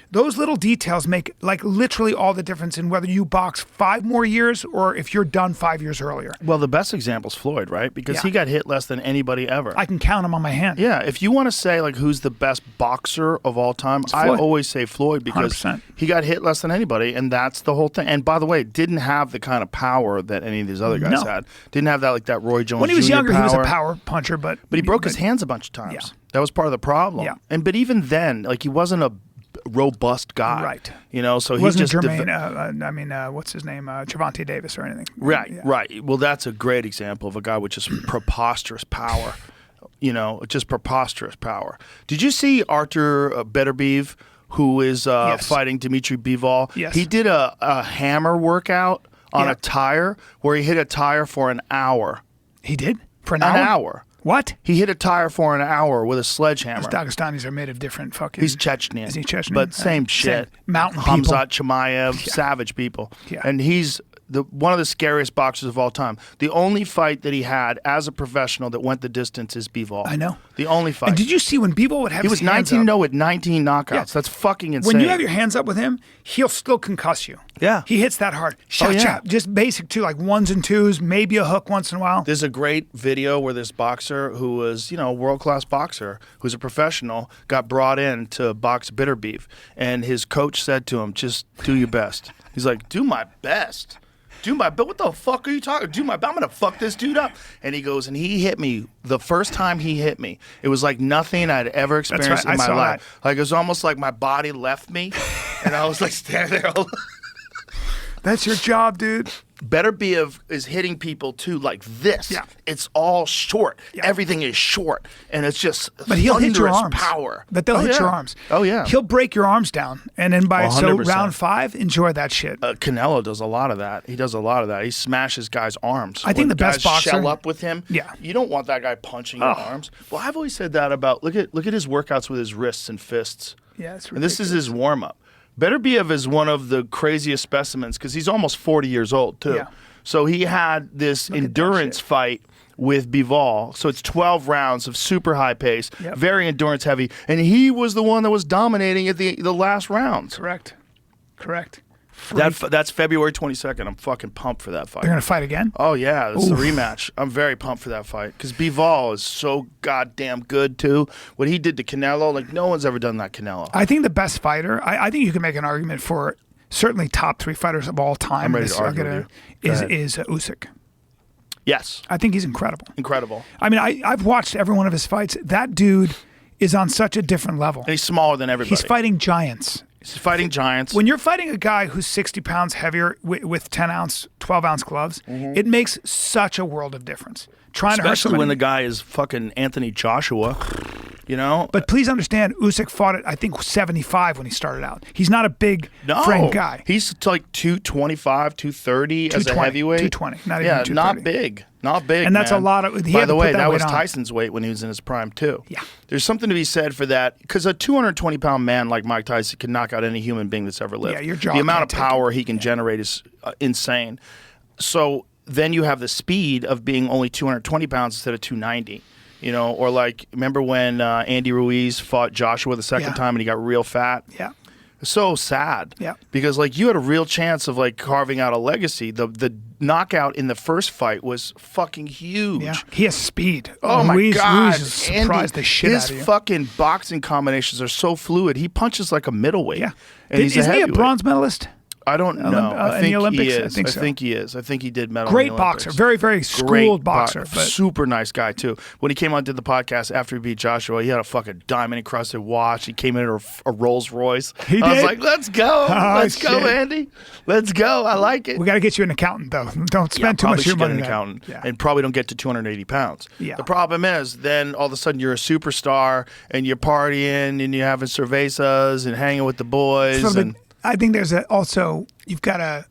Those little details make like literally all the difference in whether you box 5 more years or if you're done 5 years earlier. Well, the best example is Floyd, right? Because he got hit less than anybody ever. I can count him on my hand. Yeah, if you want to say like who's the best boxer of all time, I always say Floyd because 100%. he got hit less than anybody, and that's the whole thing. And by the way, didn't have the kind of power that any of these other guys had. Didn't have that like that Roy Jones. When he was Jr. younger, power. he was a power puncher, but he broke his hands a bunch of times. Yeah. That was part of the problem. Yeah. But even then, like he wasn't a robust guy, right? You know, so it he wasn't just Jermaine. What's his name? Gervonta Davis or anything? Right, right. Well, that's a great example of a guy with just preposterous power. You know, just preposterous power. Did you see Artur Beterbiev, who is fighting Dimitri Bivol? Yes. He did a hammer workout on a tire where he hit a tire for an hour. He did for an hour. An hour. What? He hit a tire for an hour with a sledgehammer. Those Dagestanis are made of different fucking... He's Chechnyan. Is he Chechnyan? But same shit. Mountain people. Hamzat Chimaev, savage people. Yeah. And he's one of the scariest boxers of all time. The only fight that he had as a professional that went the distance is Bivol. I know. The only fight. And did you see when Bivol would have He was his hands 19-0 up? with 19 knockouts. Yeah. That's fucking insane. When you have your hands up with him, he'll still concuss you. Yeah. He hits that hard. Shot, shot. Just basic too, like 1s and 2s, maybe a hook once in a while. There's a great video where this boxer who was, you know, a world-class boxer, who's a professional, got brought in to box Bitterbeef. And his coach said to him, just do your best. He's like, do my best. But what the fuck are you talking? I'm gonna fuck this dude up. And he goes, and he hit me the first time he hit me. It was like nothing I'd ever experienced in my life. Like it was almost like my body left me, and I was like standing there. That's your job, dude. Beterbiev is hitting people too like this. Yeah. It's all short. Yeah. Everything is short, and it's just But he'll hit your arms. Power. But they'll hit your arms. Oh yeah. He'll break your arms down, and then by 100%. round 5, enjoy that shit. Canelo does a lot of that. He does a lot of that. He smashes guys' arms. I think When the best guys boxer shell up with him. Yeah. You don't want that guy punching your arms. Well, I've always said that about look at his workouts with his wrists and fists. Yeah, it's ridiculous. And this is his warm up. Beterbiev is one of the craziest specimens because he's almost 40 years old too. Yeah. So he had this endurance fight with Bivol. So it's 12 rounds of super high pace, very endurance heavy, and he was the one that was dominating at the last rounds. Correct. That's February 22nd. I'm fucking pumped for that fight. They're going to fight again? Oh, yeah. It's the rematch. I'm very pumped for that fight because Bivol is so goddamn good, too. What he did to Canelo, like, no one's ever done that Canelo. I think the best fighter, I think you can make an argument for certainly top 3 fighters of all time. I'm ready to argue with you. Is Usyk. Yes. I think he's incredible. Incredible. I mean, I've watched every one of his fights. That dude is on such a different level. And he's smaller than everybody. He's fighting giants. He's fighting giants. When you're fighting a guy who's 60 pounds heavier with 10-ounce, 12-ounce gloves, it makes such a world of difference. Especially when the guy is fucking Anthony Joshua, you know? But please understand, Usyk fought at, I think, 75 when he started out. He's not a big frame guy. He's like 225, 230 as a heavyweight. 220, not even 230. Not big. Not big, and that's man. a lot of... By the way, that was Tyson's weight when he was in his prime, too. Yeah. There's something to be said for that, because a 220-pound man like Mike Tyson can knock out any human being that's ever lived. Yeah, your jaw the amount of can't take power he can generate is insane. So then you have the speed of being only 220 pounds instead of 290. You know, or like, remember when Andy Ruiz fought Joshua the second time and he got real fat? Yeah. So sad. Yeah. Because like you had a real chance of like carving out a legacy. The knockout in the first fight was fucking huge. Yeah. He has speed. Oh my God. Ruiz surprised the shit out of you. His fucking boxing combinations are so fluid. He punches like a middleweight. Yeah. And he's Isn't he a heavyweight. bronze medalist? I don't know. I in the think Olympics? he I is. think so. I think he is. I think he did medal. Great in the Olympics. boxer, very very schooled boxer, but super nice guy too. When he came on to the podcast after he beat Joshua, he had a fucking diamond encrusted watch. He came in a Rolls Royce. He I was did? like, let's go, let's go, shit. Andy, let's go. I like it. we got to get you an accountant though. Don't spend too much of your money. An on that. accountant, Yeah. and probably don't get to 280 pounds. Yeah. The problem is, then all of a sudden you're a superstar and you're partying and you're having cervezas and hanging with the boys. So and I think there's also you've got to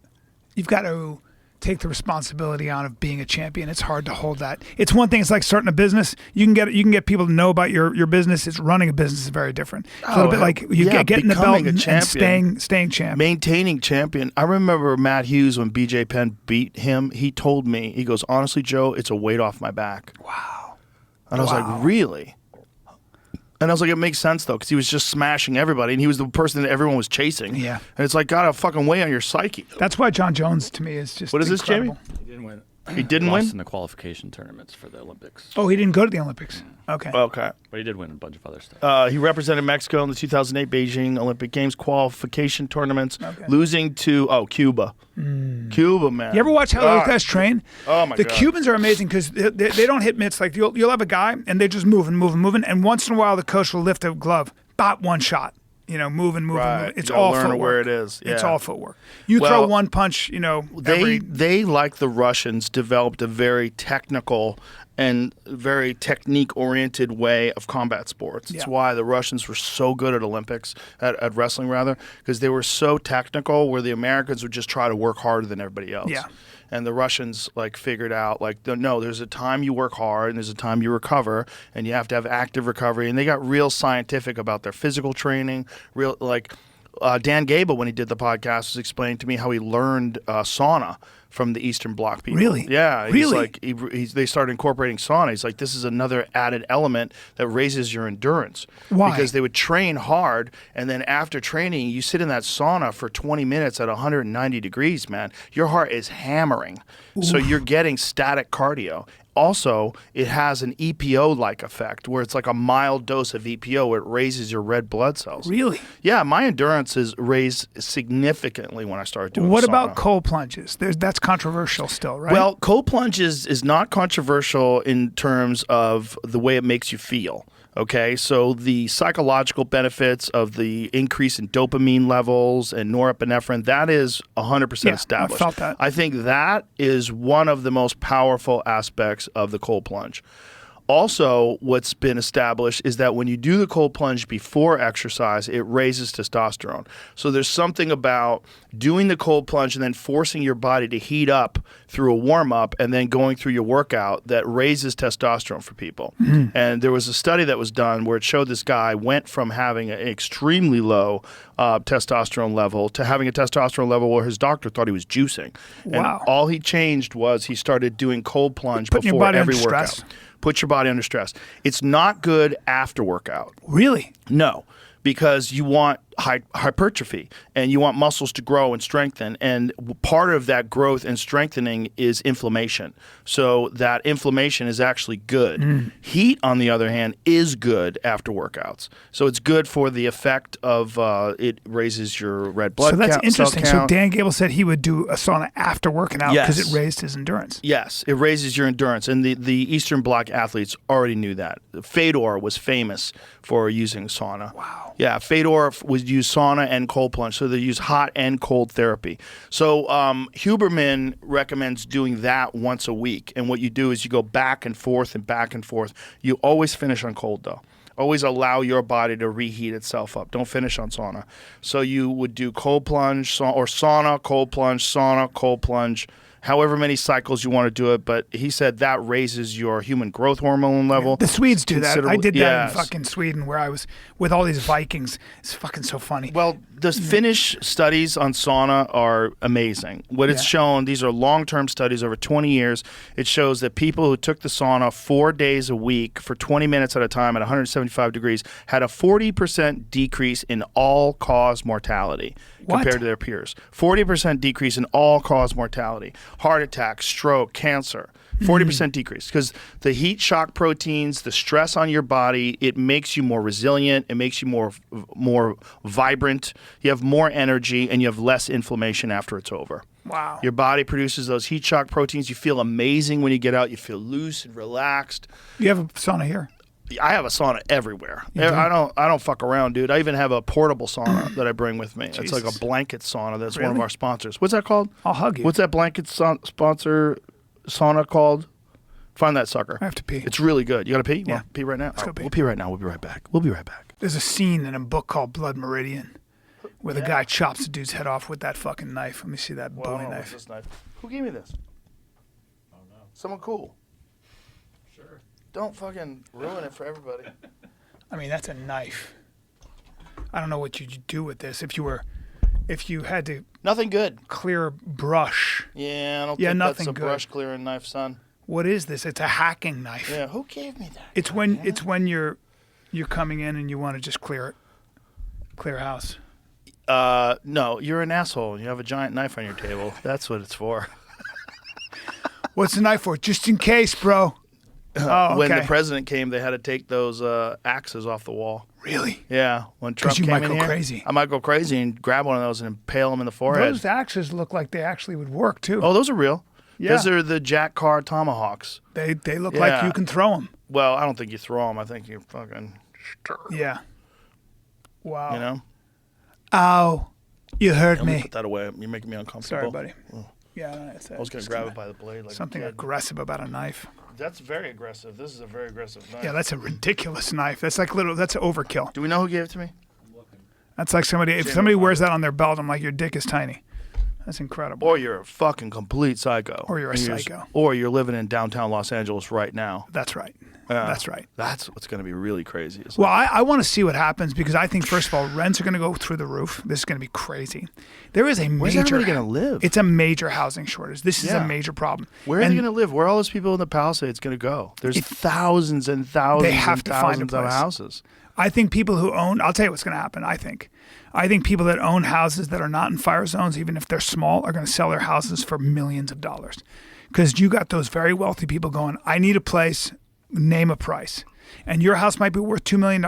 take the responsibility on of being a champion. It's hard to hold that. It's one thing. It's like starting a business. You can get people to know about your business. It's running a business is very different. It's a little bit like getting the belt becoming a and champion. staying champ. Maintaining champion. I remember Matt Hughes when BJ Penn beat him. He told me, he goes, honestly, Joe, it's a weight off my back. Wow. And I was like, really? And I was like, it makes sense, though, because he was just smashing everybody, and he was the person that everyone was chasing. Yeah. And it's like, got a fucking weigh on your psyche. That's why John Jones to me is just What is this, incredible. Jamie? He didn't win. He didn't Lost win? in the qualification tournaments for the Olympics. Oh, he didn't go to the Olympics. Okay. Okay. But he did win a bunch of other stuff. He represented Mexico in the 2008 Beijing Olympic Games qualification tournaments, Okay. losing to, Cuba. Cuba, man. You ever watch how God. those guys train? Oh, my The God. Cubans are amazing because they don't hit mitts. Like you'll have a guy and they're just moving, and once in a while the coach will lift a glove, bop, one shot. Moving. Right. It's You gotta all learn footwork. where it is. It's Yeah. all footwork. You Well, throw one punch, They, like the Russians, developed a very technical and very technique-oriented way of combat sports. It's Yeah. why the Russians were so good at Olympics, at wrestling rather, because they were so technical where the Americans would just try to work harder than everybody else. Yeah. And the Russians figured out no, there's a time you work hard and there's a time you recover, and you have to have active recovery. And they got real scientific about their physical training. Dan Gable, when he did the podcast, was explaining to me how he learned sauna from the Eastern Bloc people. Really? Yeah. Really? They started incorporating sauna. He's like, this is another added element that raises your endurance. Why? Because they would train hard, and then after training, you sit in that sauna for 20 minutes at 190 degrees, man. Your heart is hammering. So you're getting static cardio. Also, it has an EPO-like effect where it's like a mild dose of EPO where it raises your red blood cells. Really? Yeah, my endurance is raised significantly when I started doing What sauna. about cold plunges? That's controversial still, right? Well, cold plunge is not controversial in terms of the way it makes you feel. Okay, so the psychological benefits of the increase in dopamine levels and norepinephrine, that is 100% Yeah, I established. felt that. I think that is one of the most powerful aspects of the cold plunge. Also, what's been established is that when you do the cold plunge before exercise, it raises testosterone. So there's something about doing the cold plunge and then forcing your body to heat up through a warm-up and then going through your workout that raises testosterone for people. And there was a study that was done where it showed this guy went from having an extremely low testosterone level to having a testosterone level where his doctor thought he was juicing. Wow. And all he changed was he started doing cold plunge Putting your before body every under workout. stress. Put your body under stress. It's not good after workout. Really? No, because you want hypertrophy and you want muscles to grow and strengthen. And part of that growth and strengthening is inflammation. So that inflammation is actually good. Heat, on the other hand, is good after workouts. So it's good for the effect of it raises your red blood So that's count, interesting. cell So count. Dan Gable said he would do a sauna after working out because Yes. it raised his endurance. Yes, it raises your endurance, and the Eastern Bloc athletes already knew that. Fedor was famous for using sauna. Wow. Yeah, Fedor would use sauna and cold plunge, so they use hot and cold therapy. So Huberman recommends doing that once a week, and what you do is you go back and forth and back and forth. You always finish on cold, though. Always allow your body to reheat itself up. Don't finish on sauna. So you would do cold plunge or sauna, cold plunge, however many cycles you want to do it. But he said that raises your human growth hormone level. The Swedes do that. I considerably. did that Yes. in fucking Sweden where I was with all these Vikings. It's fucking so funny. Well, the Finnish studies on sauna are amazing. What it's Yeah. shown, these are long-term studies over 20 years. It shows that people who took the sauna 4 days a week for 20 minutes at a time at 175 degrees had a 40% decrease in all-cause mortality What? compared to their peers. 40% decrease in all-cause mortality. Heart attack, stroke, cancer. 40% decrease, because the heat shock proteins, the stress on your body, it makes you more resilient. It makes you more vibrant. You have more energy, and you have less inflammation after it's over. Wow. Your body produces those heat shock proteins. You feel amazing when you get out. You feel loose and relaxed. You have a sauna here? I have a sauna everywhere. You do? I don't fuck around, dude. I even have a portable sauna that I bring with me. It's like a Jesus. blanket sauna. That's one Really? of our sponsors. What's that called? I'll hug you. What's that blanket sponsor sauna called? Find that sucker. I have to pee. It's really good. You got to pee? You Yeah. wanna pee right now? Let's go pee. We'll pee right now. We'll be right back. We'll be right back. There's a scene in a book called Blood Meridian where the guy chops a dude's head off with that fucking knife. Let me see that Bowie Whoa, knife. what's this knife? Who gave me this? Oh, no. Someone cool. Sure. Don't fucking ruin it for everybody. I mean, that's a knife. I don't know what you'd do with this if you had to Nothing good. clear a brush. Yeah, I don't Yeah, think nothing that's a good. brush clearing knife, son. What is this? It's a hacking knife. Yeah, who gave me that? It's when you're coming in and you want to just clear a house. No, you're an asshole. You have a giant knife on your table. That's what it's for. What's the knife for? Just in case, bro. Oh, okay. When the president came, they had to take those axes off the wall. Really? Yeah, when Trump you came might in go here, crazy. I might go crazy and grab one of those and impale him in the forehead. Those axes look like they actually would work too. Oh, those are real. Yeah. Those are the Jack Carr tomahawks. They look like Yeah. you can throw them. Well, I don't think you throw them. I think you fucking, Yeah. Wow. you know. Ow. You hurt Let me me. put that away. You're making me uncomfortable. Sorry, buddy. Yeah, I was gonna grab it by the blade. Like something a kid. aggressive about a knife. That's very aggressive. This is a very aggressive knife. Yeah, that's a ridiculous knife. That's like that's overkill. Do we know who gave it to me? That's like if Jamie somebody wears Foxx. that on their belt, I'm like, your dick is tiny. That's incredible. Or you're a fucking complete psycho. Or you're a And psycho. Or you're living in downtown Los Angeles right now. That's right. Yeah. That's right. That's what's going to be really crazy. Is Well, I want to see what happens because I think, first of all, rents are going to go through the roof. This is going to be crazy. There is a Where's major. everybody gonna live? It's a major housing shortage. This is Yeah. a major problem. Where are they going to live? Where are all those people in the Palisades going to go? There's thousands and thousands They have and to find a thousands of place. houses. I think people who own. I'll tell you what's going to happen. I think people that own houses that are not in fire zones, even if they're small, are going to sell their houses for millions of dollars because you got those very wealthy people going, I need a place, name a price. And your house might be worth $2 million.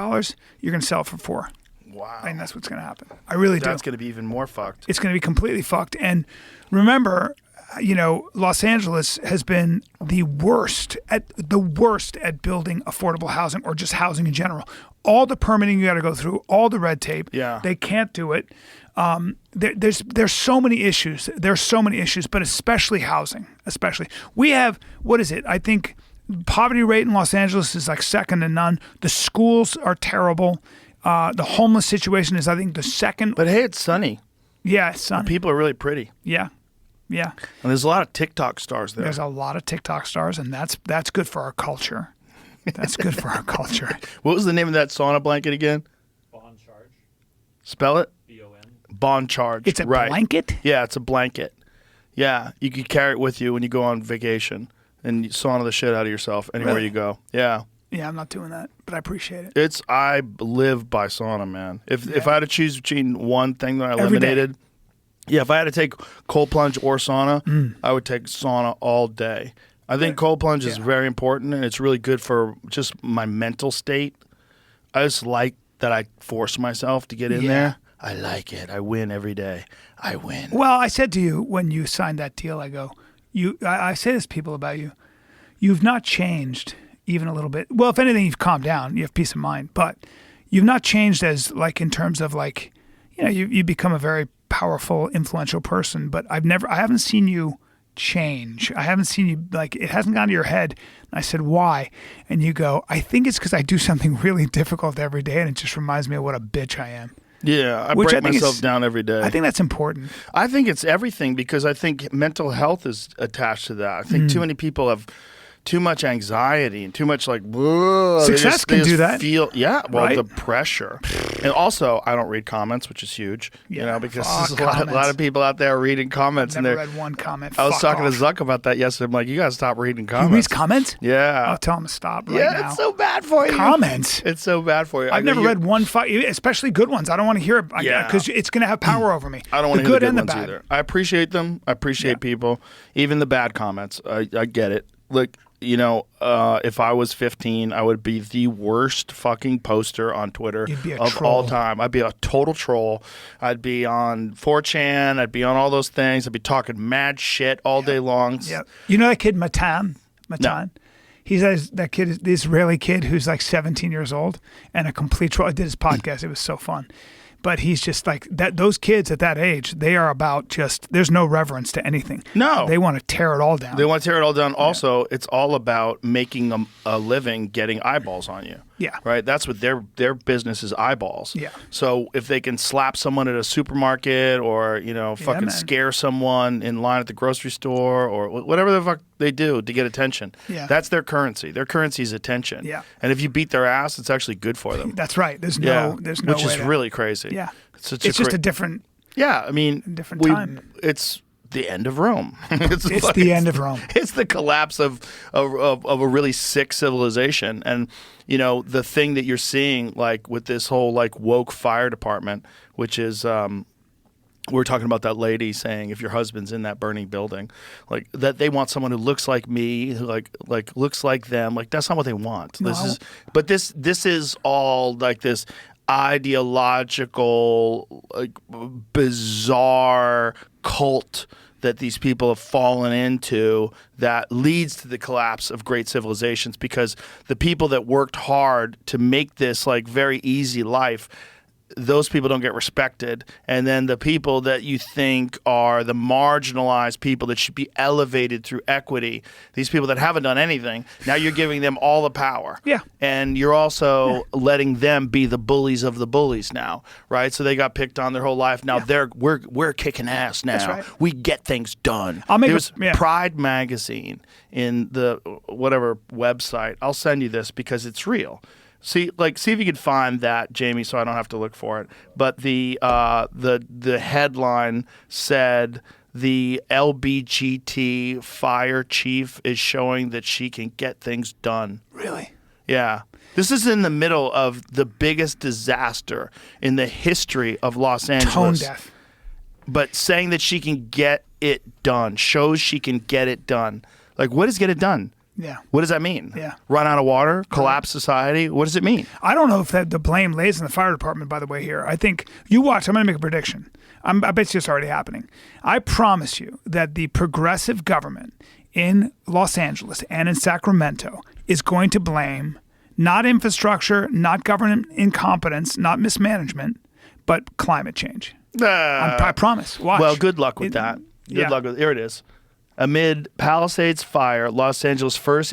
You're going to sell it for $4 million. Wow. And that's what's going to happen. I really do. That's going to be even more fucked. It's going to be completely fucked. And remember, Los Angeles has been the worst at building affordable housing or just housing in general. All the permitting you got to go through, all the red tape. Yeah. They can't do it. There's so many issues. There's so many issues, but especially housing. Especially, we have what is it? I think poverty rate in Los Angeles is like second to none. The schools are terrible. The homeless situation is, I think, the second. But hey, it's sunny. Yeah, son. People are really pretty. Yeah. Yeah. And there's a lot of TikTok stars there. There's a lot of TikTok stars, and that's good for our culture. That's good for our culture. What was the name of that sauna blanket again? Bond charge. Spell it. BON. Bond charge. It's a right. blanket? Yeah, it's a blanket. Yeah, you could carry it with you when you go on vacation and you sauna the shit out of yourself anywhere Really? you go. Yeah. Yeah, I'm not doing that, but I appreciate it. I live by sauna, man. If I had to choose between one thing that I Every day. eliminated, yeah, if I had to take cold plunge or sauna, I would take sauna all day. I think cold plunge is very important, and it's really good for just my mental state. I just like that I force myself to get in there. I like it. I win every day. I win. Well, I said to you when you signed that deal, I go, I say this to people about you. You've not changed even a little bit. Well, if anything, you've calmed down. You have peace of mind, but you've not changed as like in terms of like, you become a very powerful, influential person. But I haven't seen you change. I haven't seen you like it hasn't gone to your head. And I said, why? And you go, I think it's because I do something really difficult every day, and it just reminds me of what a bitch I am. Yeah, I Which break I think myself is- down every day. I think that's important. I think it's everything because I think mental health is attached to that. I think too many people have too much anxiety and too much like whoa, Success can do that. Well, Right? the pressure, and also I don't read comments, which is huge. Yeah, Because fuck there's a lot comments. of people out there reading comments, Never and read one comment. I was Fuck talking off. to Zuck about that yesterday. I'm like, you gotta stop reading He comments. reads comments? Yeah, I'll tell him to stop right yeah, now. it's so bad for you. Comments? It's so bad for you. I've never read one, especially good ones. I don't want to hear it Yeah. because it's going to have power over me. I don't want the to hear good the and good the ones bad. either. I appreciate them. I appreciate people, even the bad comments. I get it. like, if I was 15, I would be the worst fucking poster on Twitter You'd be a of troll. all time. I'd be a total troll. I'd be on 4chan. I'd be on all those things. I'd be talking mad shit all day long. Yeah. You know that kid Matan? No. He's that kid, the Israeli kid who's like 17 years old and a complete troll. I did his podcast. It was so fun. But he's just like that. Those kids at that age, they are about there's no reverence to anything. No. They want to tear it all down. They want to tear it all down. Also, it's all about making a living getting eyeballs on you. Yeah. Right? That's what their business is, eyeballs. Yeah. So if they can slap someone at a supermarket or, fucking man. scare someone in line at the grocery store or whatever the fuck they do to get attention, that's their currency. Their currency is attention. Yeah. And if you beat their ass, it's actually good for them. That's right. There's yeah. no Which way is to- really crazy. Yeah. It's just a different. Yeah, I mean, different time. It's the end of Rome. it's the end of Rome. It's the collapse of a really sick civilization, and the thing that you're seeing, like with this whole like woke fire department, which is. We're talking about that lady saying if your husband's in that burning building, like that they want someone who looks like me, who like looks like them. Like that's not what they want. No. This is all like this ideological, like bizarre cult that these people have fallen into that leads to the collapse of great civilizations, because the people that worked hard to make this like very easy life, those people don't get respected. And then the people that you think are the marginalized people that should be elevated through equity, these people that haven't done anything, now you're giving them all the power. Yeah. And you're also letting them be the bullies of the bullies now, right? So they got picked on their whole life. Now we're kicking ass now. That's right. We get things done. I'll make There's a- Pride magazine in the whatever website. I'll send you this because it's real. See if you could find that, Jamie, so I don't have to look for it. But the headline said the LBGT fire chief is showing that she can get things done. Really? Yeah. This is in the middle of the biggest disaster in the history of Los Angeles. Tone deaf. But saying that she can get it done shows she can get it done. Like, what does get it done? Yeah. What does that mean? Yeah. Run out of water? Collapse society? What does it mean? I don't know if the blame lays in the fire department, by the way, here. I think you watch. I'm going to make a prediction. I bet you it's already happening. I promise you that the progressive government in Los Angeles and in Sacramento is going to blame not infrastructure, not government incompetence, not mismanagement, but climate change. I promise. Watch. Well, good luck with that. Good luck with it. Here it is. Amid Palisades fire, Los Angeles' first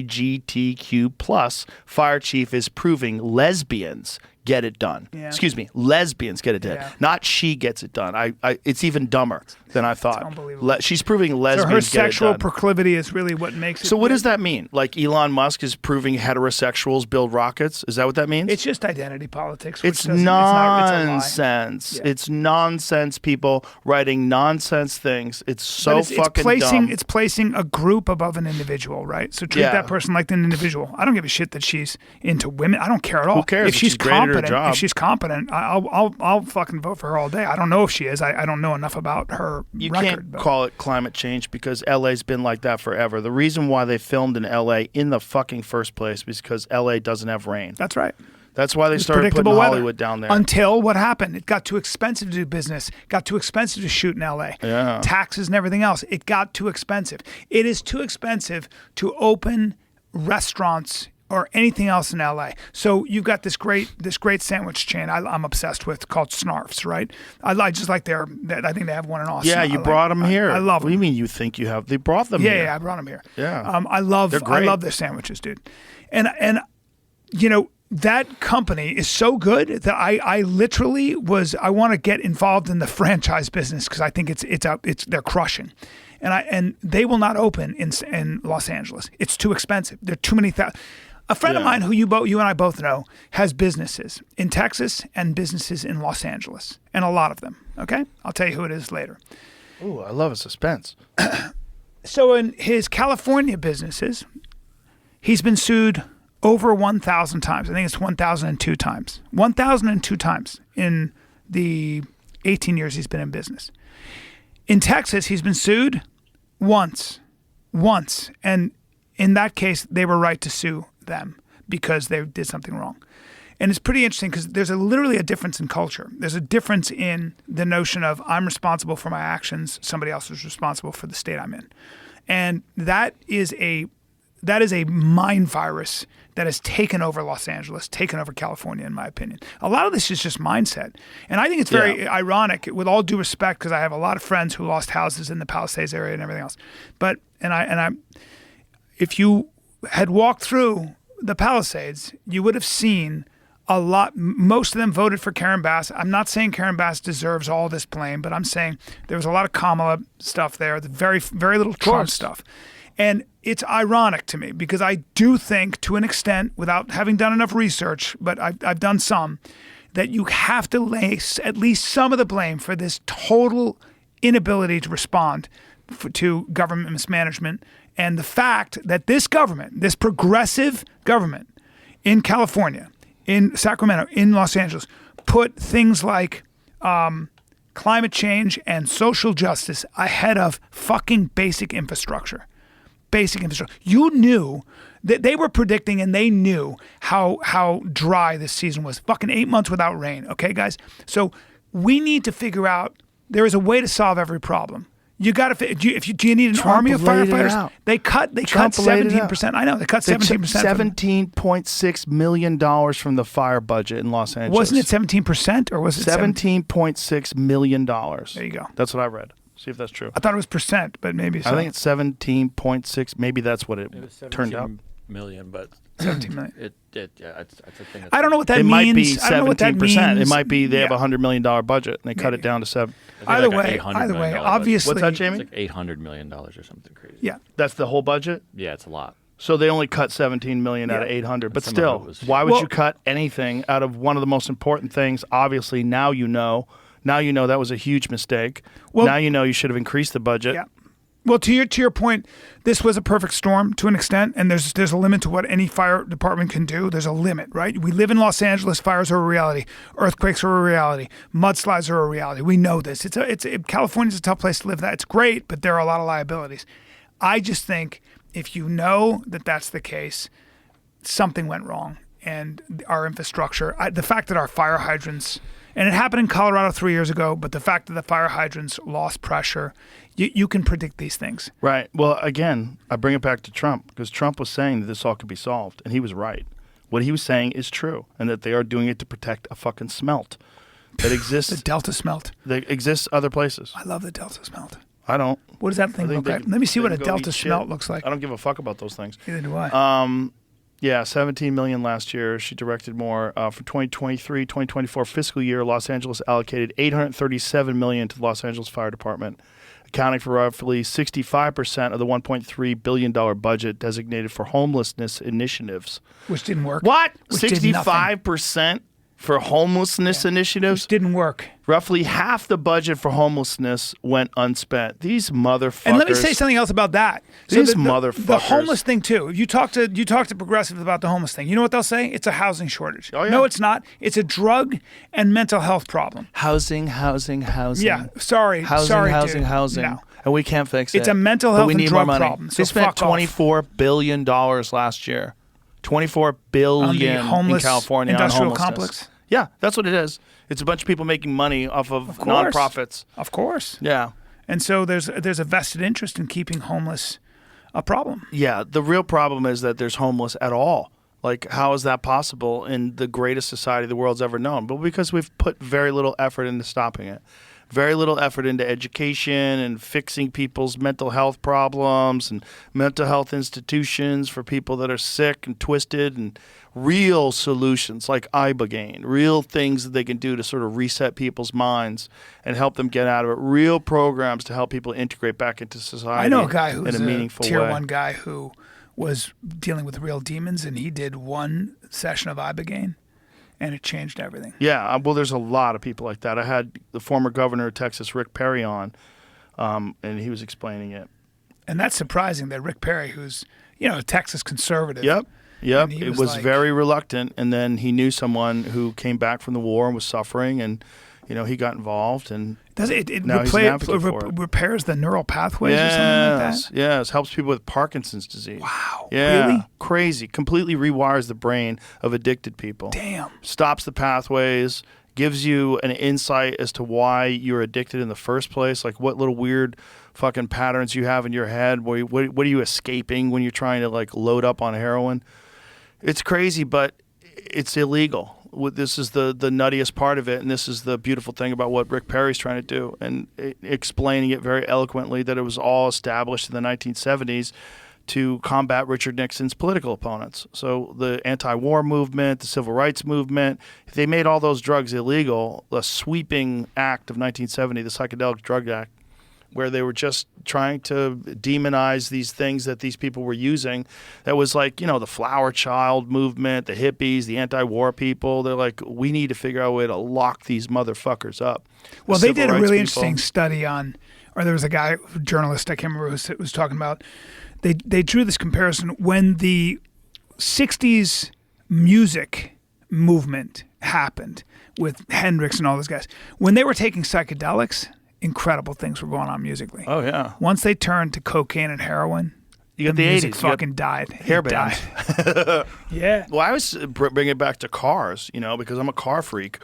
LBGTQ plus fire chief is proving lesbians get it done. Yeah. Excuse me, lesbians get it done. Yeah. Not she gets it done. It's even dumber than I thought. unbelievable. She's proving So lesbians her get sexual it done. proclivity is really what makes it. So what does that mean? Like Elon Musk is proving heterosexuals build rockets? Is that what that means? It's just identity politics. Which It's doesn't- it's a lie. nonsense. Yeah. It's nonsense. People writing nonsense things. It's so But fucking placing, dumb. It's placing a group above an individial, right? So treat Yeah. that person like an individual. I don't give a shit that she's into women. I don't care at all. Who cares If if she's she's great at her competent, job? if she's competent, I'll fucking vote for her all day. I don't know if she is. I don't know enough about her You record. can't but call it climate change because LA's been like that forever. The reason why they filmed in LA in the fucking first place is because LA doesn't have rain. That's right. That's why they It's started putting predictable weather. Hollywood down there. Until what happened? It got too expensive to do business. Got too expensive to shoot in LA. Yeah. Taxes and everything else. It got too expensive. It is too expensive to open restaurants or anything else in LA. So you've got this great sandwich chain I'm obsessed with called Snarf's, right? I just like I think they have one in Austin. yeah, you brought them here. I love What do you them. mean you think you have? They brought them here. Yeah, I brought them here. Yeah. I love They're great. their sandwiches, dude. And that company is so good that I literally I want to get involved in the franchise business because I think they're crushing. And they will not open in Los Angeles. It's too expensive. There are too many A friend of mine who you and I both know has businesses in Texas and businesses in Los Angeles, and a lot of them. Okay, I'll tell you who it is later. Ooh, I love a suspense. So in his California businesses, he's been sued over 1,000 times. I think it's 1,002 times. 1,002 times in the 18 years he's been in business. In Texas, he's been sued once once. And in that case, they were right to sue them because they did something wrong. And it's pretty interesting because there's literally a difference in culture. There's a difference in the notion of I'm responsible for my actions. Somebody else is responsible for the state I'm in. And that is a mind virus that has taken over Los Angeles, taken over California, in my opinion. A lot of this is just mindset. And I think it's very ironic, with all due respect, because I have a lot of friends who lost houses in the Palisades area and everything else. But, if you had walked through the Palisades, you would have seen a lot. Most of them voted for Karen Bass. I'm not saying Karen Bass deserves all this blame, but I'm saying there was a lot of Kamala stuff there, the very, very little Trump stuff. And it's ironic to me because I do think, to an extent, without having done enough research, but I've done some, that you have to lay at least some of the blame for this total inability to respond to government mismanagement, and the fact that this government, this progressive government in California, in Sacramento, in Los Angeles, put things like climate change and social justice ahead of fucking basic infrastructure. Basic infrastructure. You knew that they were predicting, and they knew how dry this season was. Fucking 8 months without rain. Okay, guys? So we need to figure out there is a way to solve every problem. You got to. Do you need an army of firefighters? They cut 17%. I know they cut 17%. $17.6 million from the fire budget in Los Angeles. Wasn't it 17% or was it $17.6 million? There you go. That's what I read. See if that's true. I thought it was percent, but maybe so. I think it's 17.6. Maybe that's what it turned out. Million, but 17 million. It's a thing. I don't know what that means. It might be 17%. It might be they have a $100 million budget and they cut it down to 7. Either way, obviously. What's that, Jamie? It's like $800 million or something crazy. Yeah. That's the whole budget? Yeah, it's a lot. So they only cut 17 million out of 800, but still, why would you cut anything out of one of the most important things? Obviously, now you know that was a huge mistake. Well, now you know you should have increased the budget. Yeah. Well, to your point, this was a perfect storm to an extent, and there's a limit to what any fire department can do. There's a limit, right? We live in Los Angeles. Fires are a reality. Earthquakes are a reality. Mudslides are a reality. We know this. California's a tough place to live. It's great, but there are a lot of liabilities. I just think if you know that that's the case, something went wrong, and our infrastructure, the fact that our fire hydrants. And it happened in Colorado 3 years ago, but the fact that the fire hydrants lost pressure, you can predict these things. Right. Well, again, I bring it back to Trump because Trump was saying that this all could be solved, and he was right. What he was saying is true, and that they are doing it to protect a fucking smelt that exists. The Delta smelt. That exists other places. I love the Delta smelt. I don't. What does that thing look like? Let me see what a Delta smelt looks like. I don't give a fuck about those things. Neither do I. Yeah, 17 million last year. She directed more. For 2023-2024 fiscal year, Los Angeles allocated $837 million to the Los Angeles Fire Department, accounting for roughly 65% of the $1.3 billion budget designated for homelessness initiatives. Which didn't work. What? Which did 65% for homelessness initiatives? Which didn't work. Roughly half the budget for homelessness went unspent. These motherfuckers. And let me say something else about that. These motherfuckers. The homeless thing too. You talk to progressives about the homeless thing. You know what they'll say? It's a housing shortage. Oh, yeah. No, it's not. It's a drug and mental health problem. Housing. Yeah, sorry. Housing. No. And we can't fix it. It's a mental But health we and need drug more money. problem. So They spent fuck off. $24 billion last year. $24 billion On the homeless in California industrial on homelessness. complex? Yeah, that's what it is. It's a bunch of people making money off of nonprofits. Of course. Yeah. And so there's a vested interest in keeping homeless a problem. Yeah, the real problem is that there's homeless at all. Like, how is that possible in the greatest society the world's ever known? But because we've put very little effort into stopping it. Very little effort into education and fixing people's mental health problems and mental health institutions for people that are sick and twisted, and real solutions like Ibogaine, real things that they can do to sort of reset people's minds and help them get out of it, real programs to help people integrate back into society. I know a guy who's in a meaningful tier way. 1 guy who was dealing with real demons, and he did one session of Ibogaine, and it changed everything. Yeah, well, there's a lot of people like that. I had the former governor of Texas, Rick Perry, on, and he was explaining it. And that's surprising that Rick Perry, who's, a Texas conservative. Yep. And It was like, very reluctant, and then he knew someone who came back from the war and was suffering, and he got involved. And Does it Now he's an advocate for it. repairs the neural pathways or something like that? Yes, helps people with Parkinson's disease. Wow, Yeah, really? crazy. Completely rewires the brain of addicted people. Damn. Stops the pathways, gives you an insight as to why you're addicted in the first place, like what little weird fucking patterns you have in your head. What are you escaping when you're trying to like load up on heroin? It's crazy, but it's illegal. This is the nuttiest part of it, and this is the beautiful thing about what Rick Perry's trying to do, and explaining it very eloquently that it was all established in the 1970s to combat Richard Nixon's political opponents. So the anti-war movement, the civil rights movement, they made all those drugs illegal, a sweeping act of 1970, the Psychedelic Drug Act, where they were just trying to demonize these things that these people were using. That was like, you know, the flower child movement, the hippies, the anti-war people. They're like, we need to figure out a way to lock these motherfuckers up. Well, they did a really interesting study on, or there was a guy, a journalist, I can't remember who was talking about, they drew this comparison when the 60s music movement happened with Hendrix and all those guys. When they were taking psychedelics, incredible things were going on musically. Oh, yeah. Once they turned to cocaine and heroin, You got the music 80s. fucking died. Hair It bands. died. Yeah. Well, I was bringing it back to cars, you know, because I'm a car freak.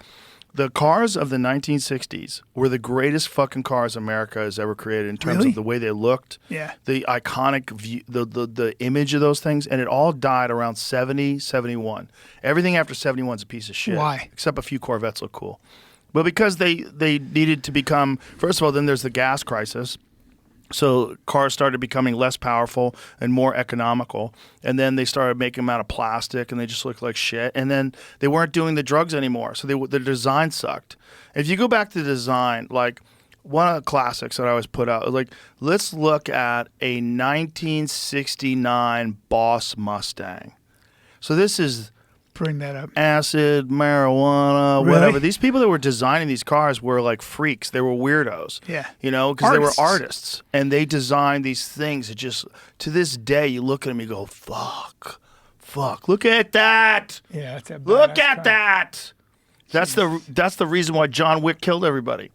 The cars of the 1960s were the greatest fucking cars America has ever created in terms Really? of the way they looked, Yeah. the iconic view, the image of those things, and it all died around 70, 71. Everything after 71 is a piece of shit. Why? Except a few Corvettes look cool. But because they needed to become, first of all, then there's the gas crisis. So cars started becoming less powerful and more economical. And then they started making them out of plastic and they just looked like shit. And then they weren't doing the drugs anymore. So the design sucked. If you go back to the design, like one of the classics that I always put out, like let's look at a 1969 Boss Mustang. So this is Bring that up. acid, marijuana, Really? whatever. These people that were designing these cars were like freaks. They were weirdos. Yeah. You know, because they were Artists. artists. And they designed these things that just, to this day, you look at them and you go, fuck, look at that. Yeah, that's a Look badass at car. that. That's the reason why John Wick killed everybody.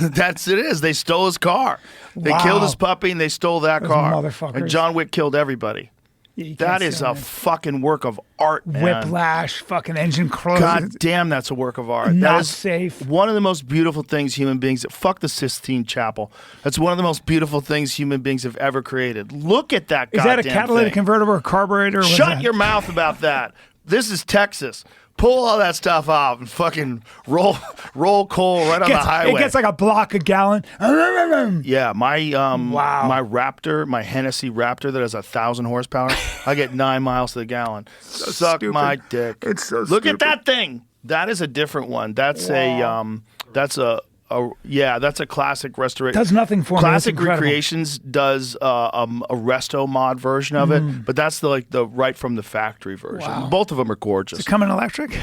That's it is. They stole his car. They Wow. killed his puppy and they stole that Those car. motherfuckers. And John Wick killed everybody. Yeah, you That can't is say a that. fucking work of art, man. Whiplash, fucking engine close. God damn, that's a work of art. Not That is safe. one of the most beautiful things human beings. Fuck the Sistine Chapel. That's one of the most beautiful things human beings have ever created. Look at that. Is that a goddamn catalytic thing. converter or a carburetor? Or what is Shut that? your mouth about that. This is Texas. Pull all that stuff off and fucking roll coal right on the highway. It gets like a block a gallon. Yeah, my Wow. my Raptor, my Hennessy Raptor that has 1,000 horsepower, I get 9 miles to the gallon. Suck stupid. my dick. It's so Look stupid. at that thing. That is a different one. That's that's a classic restoration. Does nothing for me. That's Classic incredible. Recreations does a resto mod version of it, but that's the right from the factory version. Wow. Both of them are gorgeous. Is it coming electric?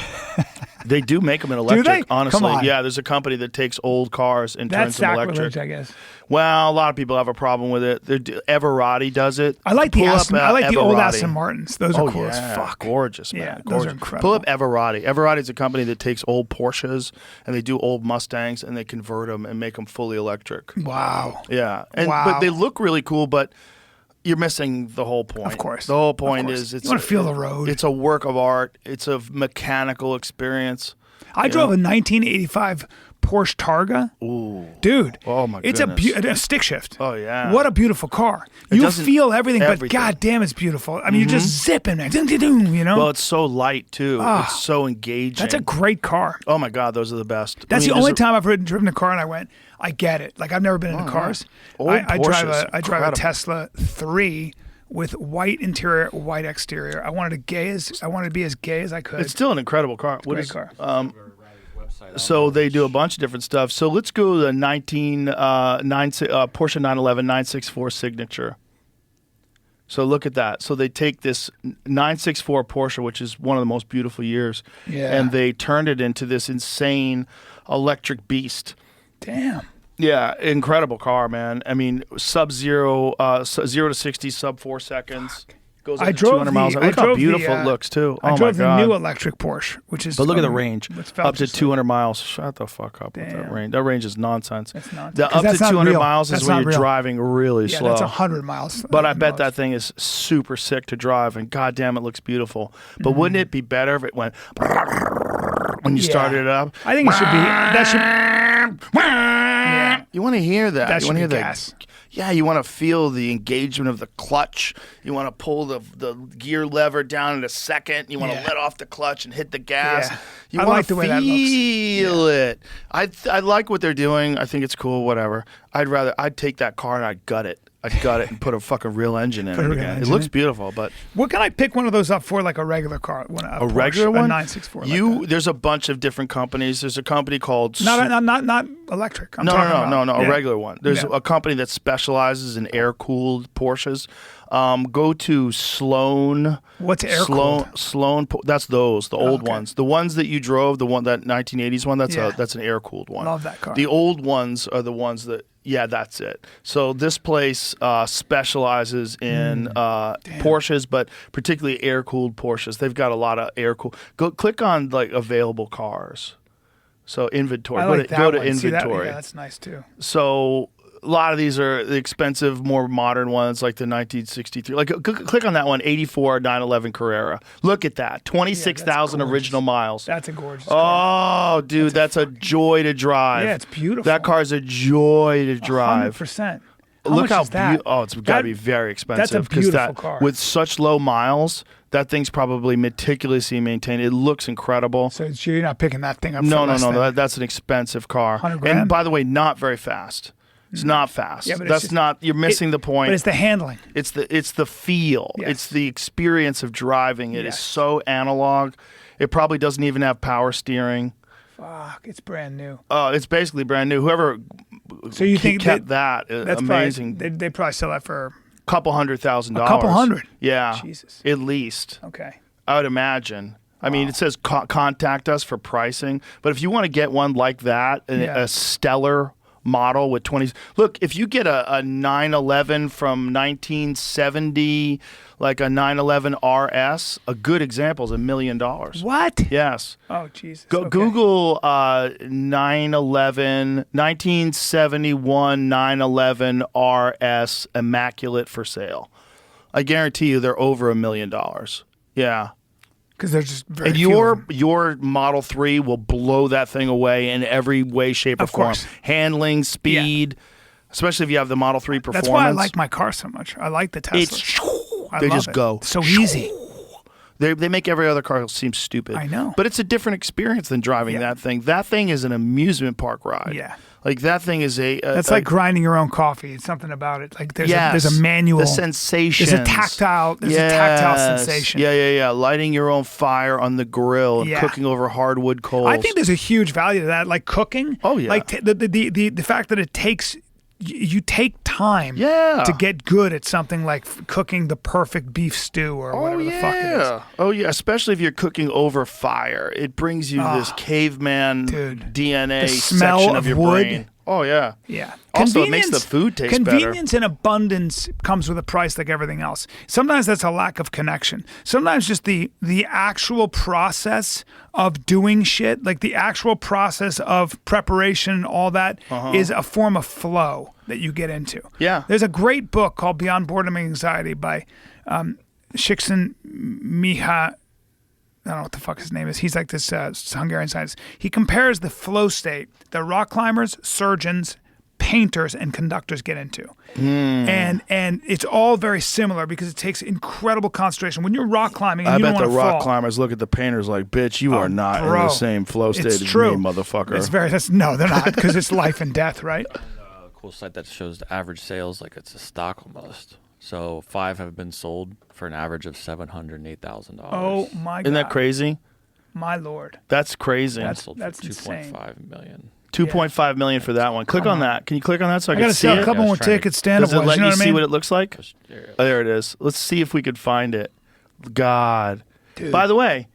They do make them in electric. they? Honestly, Come on. yeah. There's a company that takes old cars and That's turns them sacrilege, electric. I guess. Well, a lot of people have a problem with it. Everati does it. I like the Pull up, Aston. I like the old Everati. Aston Martins. Those are cool yeah. as fuck. Gorgeous, man. Yeah, those gorgeous. are incredible. Pull up Everati. Everati is a company that takes old Porsches and they do old Mustangs and they convert them and make them fully electric. Wow. Yeah, and Wow. but they look really cool, but you're missing the whole point. Of course. The whole Of point course. is it's You wanna feel the road. It's a work of art. It's a mechanical experience. I drove a 1985 Porsche Targa. Ooh. Dude. Oh, my It's goodness. a stick shift. Oh, yeah. What a beautiful car. It You doesn't- feel everything, but everything. god damn, it's beautiful. I mean, you're just zipping, man. Ding, ding, ding, you know? Well, it's so light too. Ah. It's so engaging. That's a great car. Oh my God, those are the best. That's I mean, the only there's a- time I've driven a car and I went, I get it. Like, I've never been into cars. Old I drive Porsches, a incredible. Tesla 3 with white interior, white exterior. I wanted to be as gay as I could. It's still an incredible car. What great is- car. So they do a bunch of different stuff. So let's go to the Porsche 911 964 Signature. So look at that. So they take this 964 Porsche, which is one of the most beautiful years, Yeah. and they turned it into this insane electric beast. Damn. Yeah, incredible car, man. I mean, sub-zero, 0 to 60, sub 4 seconds. Goes up I to drove 200 miles. Look how beautiful it looks too. I Oh drove my god! the new electric Porsche, which is. But look at the range. It's felt Up to just 200 miles. Shut the fuck up with that Damn. range. That range is nonsense. It's nonsense. The 'Cause up to that's not 200 real. miles That's is when not you're real. driving really Yeah, slow. that's 100 miles. But I at bet most. that thing is super sick to drive, and goddamn, it looks beautiful. But wouldn't it be better if it went when you Yeah. started it up? I think it should be. That should. Yeah. You want to hear that? That you should want to be hear gas. Yeah, you want to feel the engagement of the clutch. You want to pull the gear lever down in a second. You want to Yeah. let off the clutch and hit the gas. Yeah. You I want like to the way that looks. feel it. I like what they're doing. I think it's cool. Whatever. I'd take that car and I'd gut it. I'd gut it and put a fucking real engine in Put it a real again. It engine looks in. beautiful, but What can I pick one of those up for, like a regular car? A Porsche, regular one, a 964. Like that. there's a bunch of different companies. There's a company called Not electric. I'm No, talking about, a yeah. regular one. There's Yeah. a company that specializes in air-cooled Porsches. Go to Sloan. What's air-cooled? Sloan. That's those, the old okay. ones. The ones that you drove, that 1980s one. That's Yeah. that's an air-cooled one. Love that car. The old ones are the ones that. Yeah, that's it. So this place specializes in Porsches, but particularly air-cooled Porsches. They've got a lot of air-cooled. Go click on like available cars. So inventory. I like that go to one. See that? inventory. Yeah, that's nice too. So a lot of these are the expensive, more modern ones, like the 1963. Like click on that one, 84 911 Carrera. Look at that, 26,000 gorgeous. original miles. That's a gorgeous car. Oh, dude, that's a joy to drive. Yeah, it's beautiful. That car is a joy to drive. 100%. Look much how is that? Oh, it's got to That- be very expensive. That's a 'cause beautiful car. With such low miles, that thing's probably meticulously maintained. It looks incredible. So you're not picking that thing up No, for no, less no. than- That's an expensive car. 100 And grand? by the way, not very fast. It's not fast. Yeah, but it's That's just- not. You're missing the point. But it's the handling. It's the feel. Yes. It's the experience of driving. It is Yes. so analog. It probably doesn't even have power steering. Fuck, it's brand new. It's basically brand new. Whoever So you think kept that that's amazing. Probably, they probably sell that for Couple $100,000. A couple hundred? Yeah. Jesus. At least. okay. I would imagine. I mean, it says contact us for pricing, but if you want to get one like that, Yeah. a stellar model with 20. Look, if you get a 911 from 1970, like a 911 RS, a good example is $1 million. What? Yes. Oh Jesus. Go Okay. Google 1971 911 RS immaculate for sale. I guarantee you they're over $1 million. Yeah. Because they're just very And few of them. your Model 3 will blow that thing away in every way, shape, or Of form. course. Handling, speed, especially if you have the Model 3 performance. That's why I like my car so much. I like the Tesla. It's I they love just it. go. It's so easy. They make every other car seem stupid. I know. But it's a different experience than driving Yeah. that thing. That thing is an amusement park ride. Yeah. Like that thing is That's like grinding your own coffee. It's something about it. Like there's yes, a manual. The sensation. There's a tactile sensation. Yeah. Lighting your own fire on the grill and Yeah. cooking over hardwood coals. I think there's a huge value to that. Like cooking. Oh, yeah. Like the fact that it takes you take time Yeah. to get good at something like cooking the perfect beef stew or whatever the fuck it is. Oh yeah, especially if you're cooking over fire. It brings you this caveman dude. DNA The smell section of your wood. brain. Oh yeah. Yeah. Also, it makes the food taste better. Convenience and abundance comes with a price like everything else. Sometimes that's a lack of connection. Sometimes just the actual process of doing shit, like the actual process of preparation, all that is a form of flow that you get into. Yeah. There's a great book called Beyond Boredom and Anxiety by Csikszentmihalyi. I don't know what the fuck his name is. He's like this Hungarian scientist. He compares the flow state that rock climbers, surgeons, painters, and conductors get into. And it's all very similar because it takes incredible concentration. When you're rock climbing and I you bet don't the want to fall. rock climbers look at the painters like, bitch, you are not in bro, the same flow state it's as true. me, motherfucker. No, they're not because it's life and death, right? A cool site that shows the average sales like it's a stock almost. So 5 have been sold for an average of $708,000. Oh my God. Isn't that crazy? My Lord. That's crazy. That's- sold that's for insane. 2.5 million. 2.5 million for that one. Click on that. Can you click on that so I I can gotta see sell a it? couple Yeah, I more was trying to- tickets stand Does it up. let You know you what I see mean? what it looks like? Oh, there it is. Let's see if we could find it. God. Dude. By the way,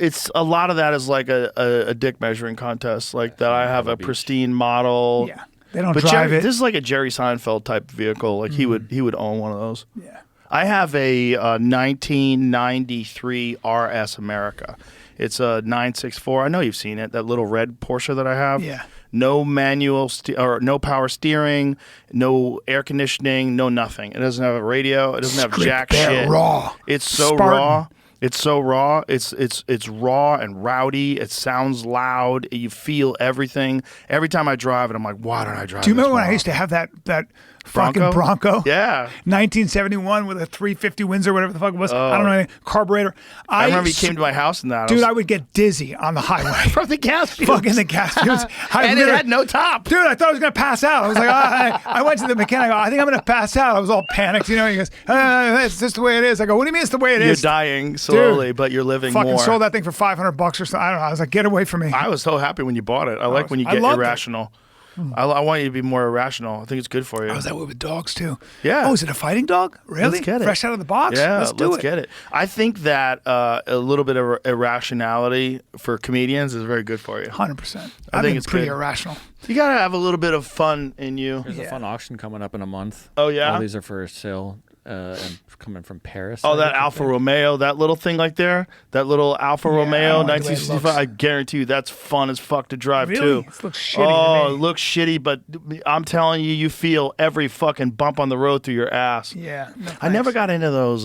it's a lot of that is like a dick measuring contest. Like that I have a pristine model. Yeah. They don't But drive Jerry, it. this is like a Jerry Seinfeld type vehicle. Like he would own one of those. Yeah. I have a 1993 RS America. It's a 964. I know you've seen it. That little red Porsche that I have. Yeah. No manual or no power steering, no air conditioning, no nothing. It doesn't have a radio. It doesn't have jack shit. Raw. It's so Spartan. raw. It's so raw. It's raw and rowdy. It sounds loud. You feel everything. Every time I drive it, I'm like, why don't I drive? Do you remember this when I more? used to have that fucking Bronco? Yeah. 1971 with a 350 Windsor, whatever the fuck it was. I don't know, carburetor. I remember you came to my house in that. Dude, I would get dizzy on the highway. from the gas fumes. Fucking the gas fumes. And it had no top. Dude, I thought I was going to pass out. I was like, I went to the mechanic. I think I'm going to pass out. I was all panicked. You know, he goes, it's just the way it is. I go, what do you mean it's the way it is? You're dying slowly, Dude, but you're living fucking more. sold that thing for $500 or something. I don't know. I was like, get away from me. I was so happy when you bought it. I like when you I get loved it. irrational. I want you to be more irrational. I think it's good for you. I was that way with dogs too. Yeah. Oh, is it a fighting dog? Really? Let's get it. Fresh out of the box? Yeah, let's do it. get it. I think that a little bit of irrationality for comedians is very good for you. 100%. I think it's pretty good. irrational. You gotta have a little bit of fun in you. There's a fun auction coming up in a month. Oh, yeah? All these are for sale and coming from Paris. Oh, I that think. Alfa Romeo, that little thing like there, that little Alfa Romeo I like the way it 1965. looks. I guarantee you that's fun as fuck to drive Really? too. It looks shitty Oh, to it me. looks shitty, but I'm telling you, you feel every fucking bump on the road through your ass. Yeah. No, I never thanks. got into those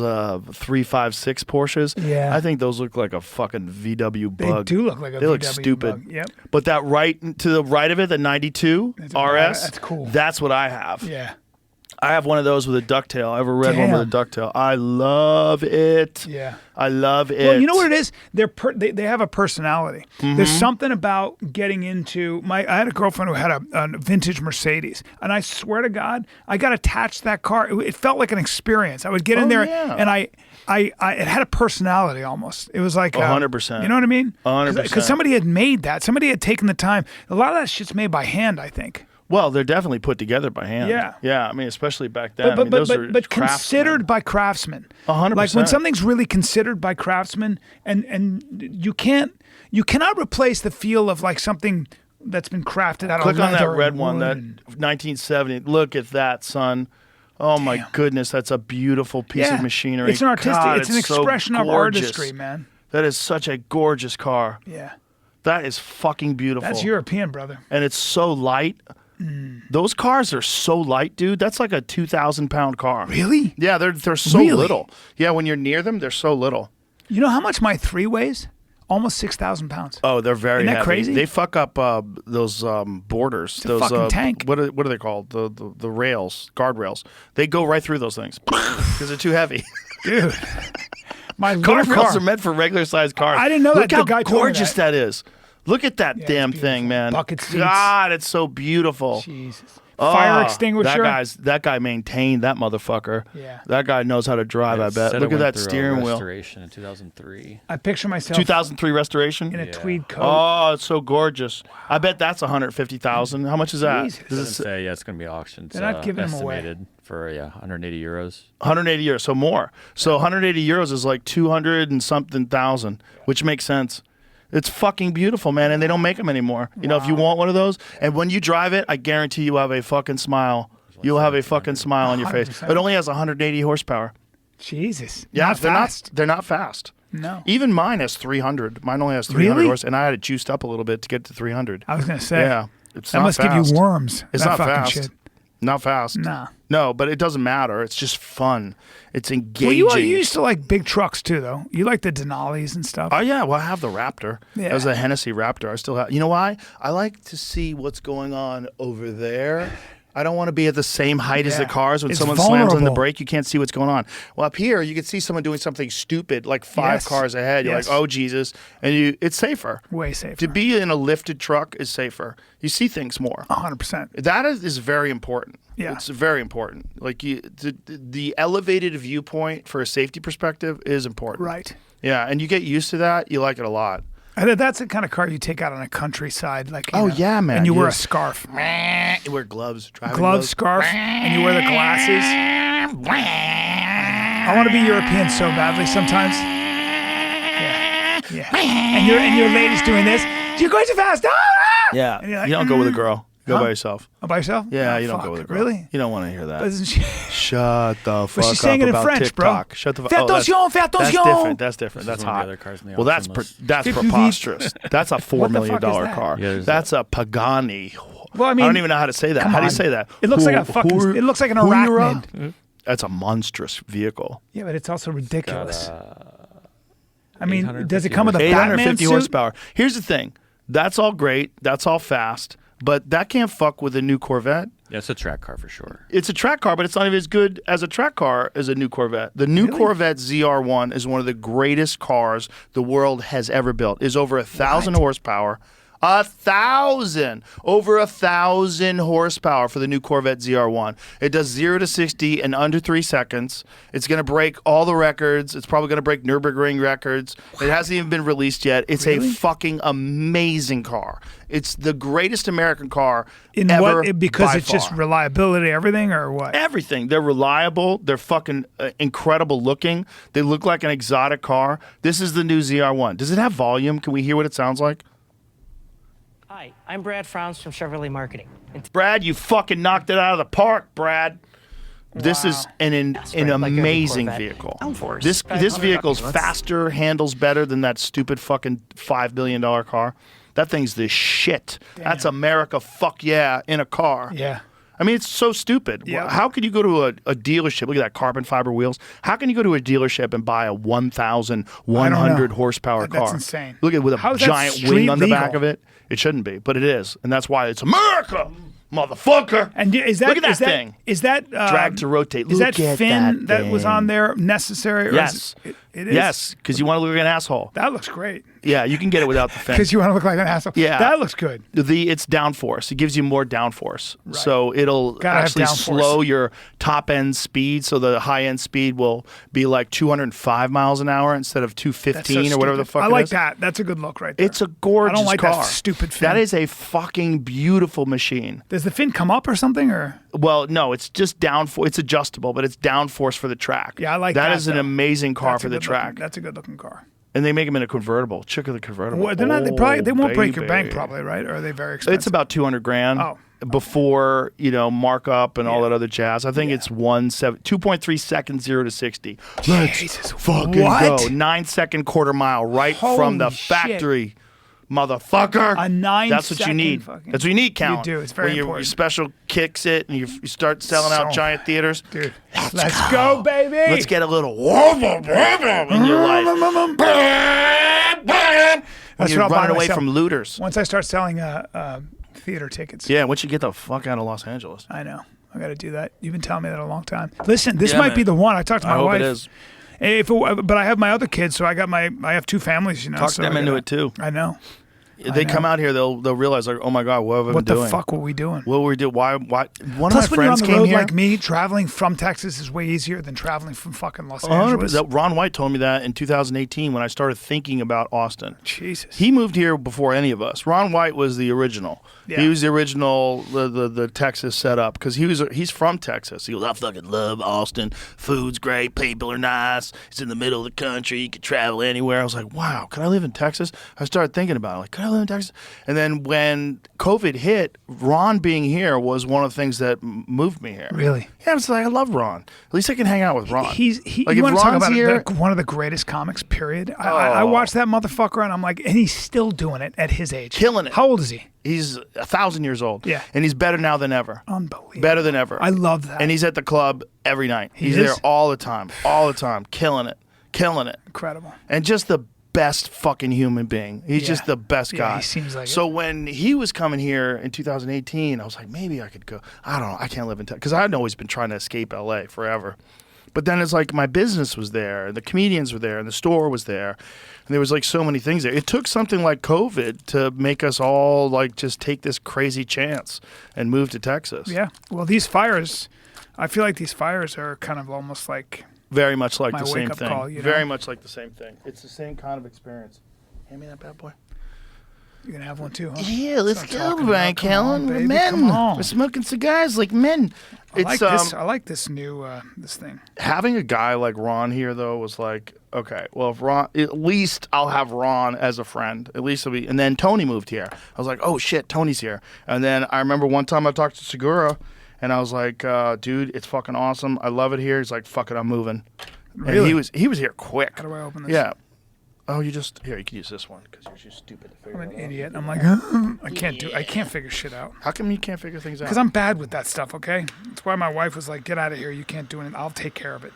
356 Porsches. Yeah. I think those look like a fucking VW They bug. do look like a They look VW stupid. bug. Yep. But that right to the right of it, the 92 RS, that's cool. That's what I have. Yeah. I have one of those with a ducktail. I have a red one with a ducktail. I love it. Yeah. I love it. Well, you know what it is? They have a personality. Mm-hmm. There's something about getting into I had a girlfriend who had a vintage Mercedes, and I swear to God, I got attached to that car. It felt like an experience. I would get in there, yeah. and I it had a personality almost. It was like 100%. You know what I mean? 100%. Because somebody had made that. Somebody had taken the time. A lot of that shit's made by hand, I think. Well, they're definitely put together by hand. Yeah. Yeah. I mean, especially back then. But those are but craftsmen. considered by craftsmen. 100%. Like when something's really considered by craftsmen, and you cannot replace the feel of like something that's been crafted out Click of on that leather red and one, wood that and- 1970. Look at that, son. Oh my goodness, that's a beautiful piece of machinery. It's an artistic. God, it's an so expression of gorgeous. artistry, man. That is such a gorgeous car. Yeah, That is fucking beautiful. that's European, brother. And it's so light. Those cars are so light, dude. That's like a 2,000-pound car. Really? Yeah, they're so Really? little. Yeah, when you're near them, they're so little. You know how much my 3 weighs? Almost 6,000 pounds. Oh, they're very Isn't that heavy. crazy? They fuck up those borders. a those fucking tank. What are they called? The rails, guardrails. They go right through those things because they're too heavy. Dude, my little Guardrails car. are meant for regular sized cars. I didn't know Look that. how The guy told me gorgeous that. that is. Look at that it's damn beautiful. thing, man. Bucket seats. God, it's so beautiful. Jesus. Oh, Fire extinguisher. That guy maintained that motherfucker. Yeah. That guy knows how to drive, I bet. Said Look it at went that through a steering wheel. restoration in 2003. I picture myself 2003 restoration? in a tweed coat. Oh, it's so gorgeous. I bet that's 150,000. How much is that? Jesus. Does it Doesn't say, it's going to be auctioned. They're not giving them away. estimated for 180 euros. 180 euros, so more. So 180 euros is like 200 and something thousand, which makes sense. It's fucking beautiful, man, and they don't make them anymore. You know, if you want one of those, and when you drive it, I guarantee you have a fucking smile. You'll have a fucking smile on your face. 100%. It only has 180 horsepower. Jesus. Yeah, Not fast. They're not fast. No. Even mine has 300. Mine only has 300 Really? horse, and I had it juiced up a little bit to get to 300. I was going to say. Yeah, it's That not must fast. give you worms. It's that not fucking fast. Shit. Not fast. Nah. No, but it doesn't matter. It's just fun. It's engaging. Well, you used to like big trucks too, though. You like the Denali's and stuff. Oh yeah, well I have the Raptor. Yeah. That was a Hennessy Raptor. I still have. You know why? I like to see what's going on over there. I don't want to be at the same height as the Yeah. cars. When It's someone slams on the vulnerable. brake, you can't see what's going on. Well, up here, you can see someone doing something stupid, like 5 Yes. cars ahead. You're Yes. like, oh Jesus, and it's safer. Way safer. To be in a lifted truck is safer. You see things more. 100%. That is very important. Yeah. It's very important. Like the elevated viewpoint for a safety perspective is important. Right. Yeah, and you get used to that. You like it a lot. And that's the kind of car you take out on a countryside. Like, you Oh, know, yeah, man, And you wear a yes. scarf. You wear gloves, driving Gloves, scarf, and you wear the glasses. I want to be European so badly sometimes. Yeah. And your lady's doing this. You're going too fast. Ah! Yeah, And you're like, you don't go with a girl. Go Huh? by yourself. Oh, by yourself? Yeah, Oh, you don't fuck. go with a girl. Really? You don't want to hear that. Doesn't she? Shut the fuck But she's up saying it in about French, bro. TikTok. Shut the fuck Fais up. attention, fais That's attention. different. That's different. This That's is one of hot. the other cars in the Well, that's auction list. that's Fais plus vite. preposterous. That's a $4 What the million fuck is that? car. Yeah, there's That's a Pagani. Well, I mean, I don't even know how to say that. come How do you on. say that? It looks like a fucking. It looks like an arachnid. That's a monstrous vehicle. Yeah, but it's also ridiculous. I 850 mean, does it come with a Batman 850 suit? horsepower. Here's the thing. That's all great. That's all fast. But that can't fuck with a new Corvette. Yeah, it's a track car for sure. It's a track car, but it's not even as good as a track car as a new Corvette. The new Corvette ZR1 is one of the greatest cars the world has ever built. It's over 1,000 horsepower. 1,000! Over 1,000 horsepower for the new Corvette ZR1. It does 0 to 60 in under 3 seconds. It's going to break all the records. It's probably going to break Nürburgring records. It hasn't even been released yet. It's a fucking amazing car. It's the greatest American car In ever what? Because by it's just far. reliability, everything, or what? Everything. They're reliable. They're fucking incredible looking. They look like an exotic car. This is the new ZR1. Does it have volume? Can we hear what it sounds like? Hi, I'm Brad Frowns from Chevrolet Marketing. And Brad, you fucking knocked it out of the park, Brad. This is an right, like every amazing Corvette. vehicle. Downforce. This vehicle's faster, handles better than that stupid fucking $5 billion car. That thing's the shit. That's America, fuck yeah, in a car. Yeah. I mean, it's so stupid. Yeah. How can you go to a dealership? Look at that carbon fiber wheels. How can you go to a dealership and buy a 1,100 know. horsepower car? That's insane. Look at with How a is that giant street wing on the back legal? of it. It shouldn't be, but it is, and that's why it's America, motherfucker. And is that Look at that is that, thing. Is that Drag to rotate. Is Look that at fin that was thing. on there necessary? Or Yes. it is. Yes, because you want to look like an asshole. That looks great. Yeah, you can get it without the fin. Because you want to look like an asshole. Yeah. That looks good. It's downforce. It gives you more downforce. So it'll Gotta have actually downforce. slow your top end speed. So the high end speed will be like 205 miles an hour instead of That's so 215 or whatever the stupid. fuck I it like is. that. That's a good look right there. It's a gorgeous I don't like car. that stupid fin. That is a fucking beautiful machine. Does the fin come up or something? Or Well, no, it's just downforce. It's adjustable, but it's downforce for the track. yeah, I like that. That is an though. amazing car That's a for the good looking- track. That's a good looking car. And they make them in a convertible. Check out the convertible. Well, they're not. They won't break your bank baby. probably, right? Or are they very expensive? It's about 200 grand Oh. before, markup and all Yeah. that other jazz. I think it's 2.3 seconds 0 to 60. Let's Jesus, fucking what? go. 9-second quarter mile right Holy from the shit. factory. Motherfucker. A 9 That's what you second need. fucking- That's what you need, Callen. do. It's very when you important. special kicks it and you start selling out So- giant theaters. Dude, let's go, baby. Let's get a little in your life. That's When you're what I'll buy running away myself. from looters. Once I start selling theater tickets. Yeah, once you get the fuck out of Los Angeles. I know. I got to do that. You've been telling me that a long time. Listen, this Yeah, might man. be the one. I talked to my I hope wife. it is. But I have my other kids, so I have 2 families. Talk so them I into gotta- it too. I know. They come out here, they'll realize like, oh my god, what have I been What the doing? fuck were we doing? What were we doing? Why? One Plus, of my when you're on friends the came road here. like me, traveling from Texas is way easier than traveling from fucking Los 100%. Angeles. Ron White told me that in 2018 when I started thinking about Austin. Jesus. He moved here before any of us. Ron White was the original. Yeah. He was the original, the Texas setup because he's from Texas. He goes, I fucking love Austin. Food's great, people are nice. It's in the middle of the country. You can travel anywhere. I was like, wow, could I live in Texas? I started thinking about it. Like, could I live in Texas? And then when COVID hit, Ron being here was one of the things that moved me here. Really? Yeah, I was like, I love Ron. At least I can hang out with Ron. Like, like you if want to talk Ron's about here, one of the greatest comics, period. I watched that motherfucker and I'm like, and he's still doing it at his age. Killing it. How old is he? he's 1,000 years old. Yeah. And he's better now than ever. Unbelievable. Better than ever. I love that. And he's at the club every night. He's is? there all the time. All the time. Killing it. Killing it. Incredible. And just the best fucking human being. He's Yeah. just the best Yeah, guy. he seems like so when he was coming here in 2018, I was like, maybe I could go. I don't know. I can't live in Texas. Because I'd always been trying to escape LA forever. But then it's like my business was there, and the comedians were there, and the store was there. And there was like so many things there. It took something like COVID to make us all like just take this crazy chance and move to Texas. Yeah. Well, these fires, I feel like these fires are kind of almost like Very much like My the same wake-up thing. call, you know? Very much like the same thing. It's the same kind of experience. Hand me that bad boy. You gonna have one too, huh? Yeah, let's That's what go, I'm talking Bryan about. Come on, Callen. We're baby, men. come on. We're smoking cigars like men. I like this new this thing. Having a guy like Ron here though was like, okay, well if Ron, at least I'll have Ron as a friend. At least it'll be. And then Tony moved here. I was like, oh shit, Tony's here. And then I remember one time I talked to Segura, and I was like, dude, it's fucking awesome. I love it here. He's like, fuck it, I'm moving. Really? And he was here quick. How do I open this? Yeah. Oh, you can use this one because you're too stupid to figure I'm it an out. idiot. I'm like, I can't figure shit out. How come you can't figure things out? Because I'm bad with that stuff, okay? That's why my wife was like, get out of here. You can't do anything. I'll take care of it.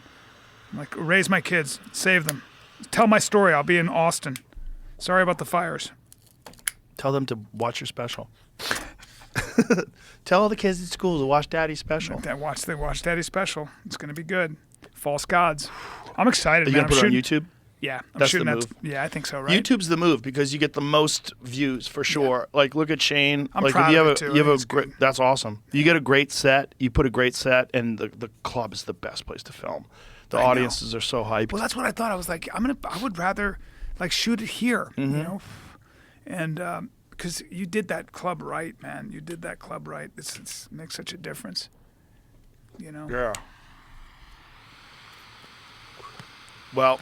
I'm like, raise my kids. Save them. Tell my story. I'll be in Austin. Sorry about the fires. Tell them to watch your special. Tell all the kids at school to watch Daddy's special. They watch Daddy's special. It's going to be good. False Gods. I'm excited, Are you man. gonna put I'm it on shooting- YouTube? Yeah. I'm That's shooting the that. move. Yeah, I think so, right? YouTube's the move because you get the most views for sure. Like, look at Shane. I'm like, proud if you of have it, too. you have I a think it's great. good. That's awesome. You get a great set. You put a great set, and the club is the best place to film. The I know. audiences are so hyped. Well, that's what I thought. I was like, I would rather like shoot it here, you know, and because you did that club right, man. You did that club right. It makes such a difference, you know. Yeah. Well,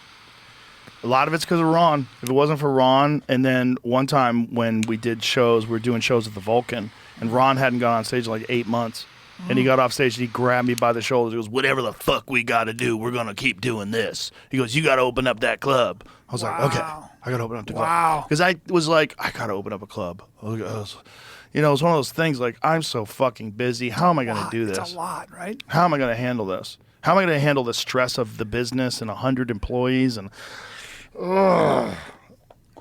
a lot of it's because of Ron. If it wasn't for Ron, and then one time when we did shows, we were doing shows at the Vulcan, and Ron hadn't gone on stage in like 8 months. And he got off stage and he grabbed me by the shoulders. He goes, whatever the fuck we got to do, we're going to keep doing this. He goes, you got to open up that club. I was like, okay, I got to open up the club. Wow. Because I was like, I got to open up a club. You know, it's one of those things like, I'm so fucking busy. How am I going to do this? It's a lot, right? How am I going to handle this? How am I going to handle the stress of the business and 100 employees? And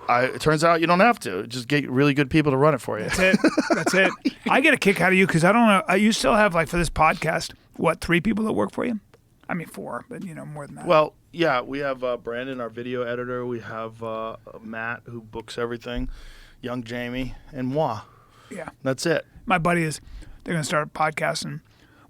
it turns out you don't have to. Just get really good people to run it for you. That's it. That's it. I get a kick out of you because I don't know. You still have like for this podcast, what, 3 people that work for you? I mean 4, but you know more than that. Well, yeah, we have Brandon, our video editor. We have Matt, who books everything. Young Jamie, and moi. Yeah. That's it. My buddy they're gonna start a podcast and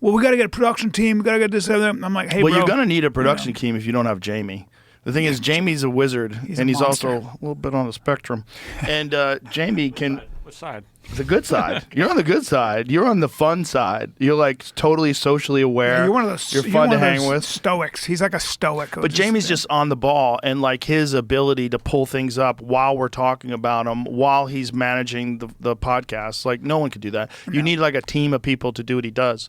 well, we got to get a production team. We got to get this. I'm like, hey, Well, bro. you're going to need a production team if you don't have Jamie. The thing is, Jamie's a wizard, He's and a he's monster. also a little bit on the spectrum. And Jamie can... Which side? The good side. You're on the good side. You're on the fun side. You're like totally socially aware. Yeah, you're one of those. You're you're fun one to of hang those with. Stoics. He's like a stoic. But Jamie's just on the ball, and like his ability to pull things up while we're talking about him, while he's managing the podcast, like no one could do that. You need like a team of people to do what he does.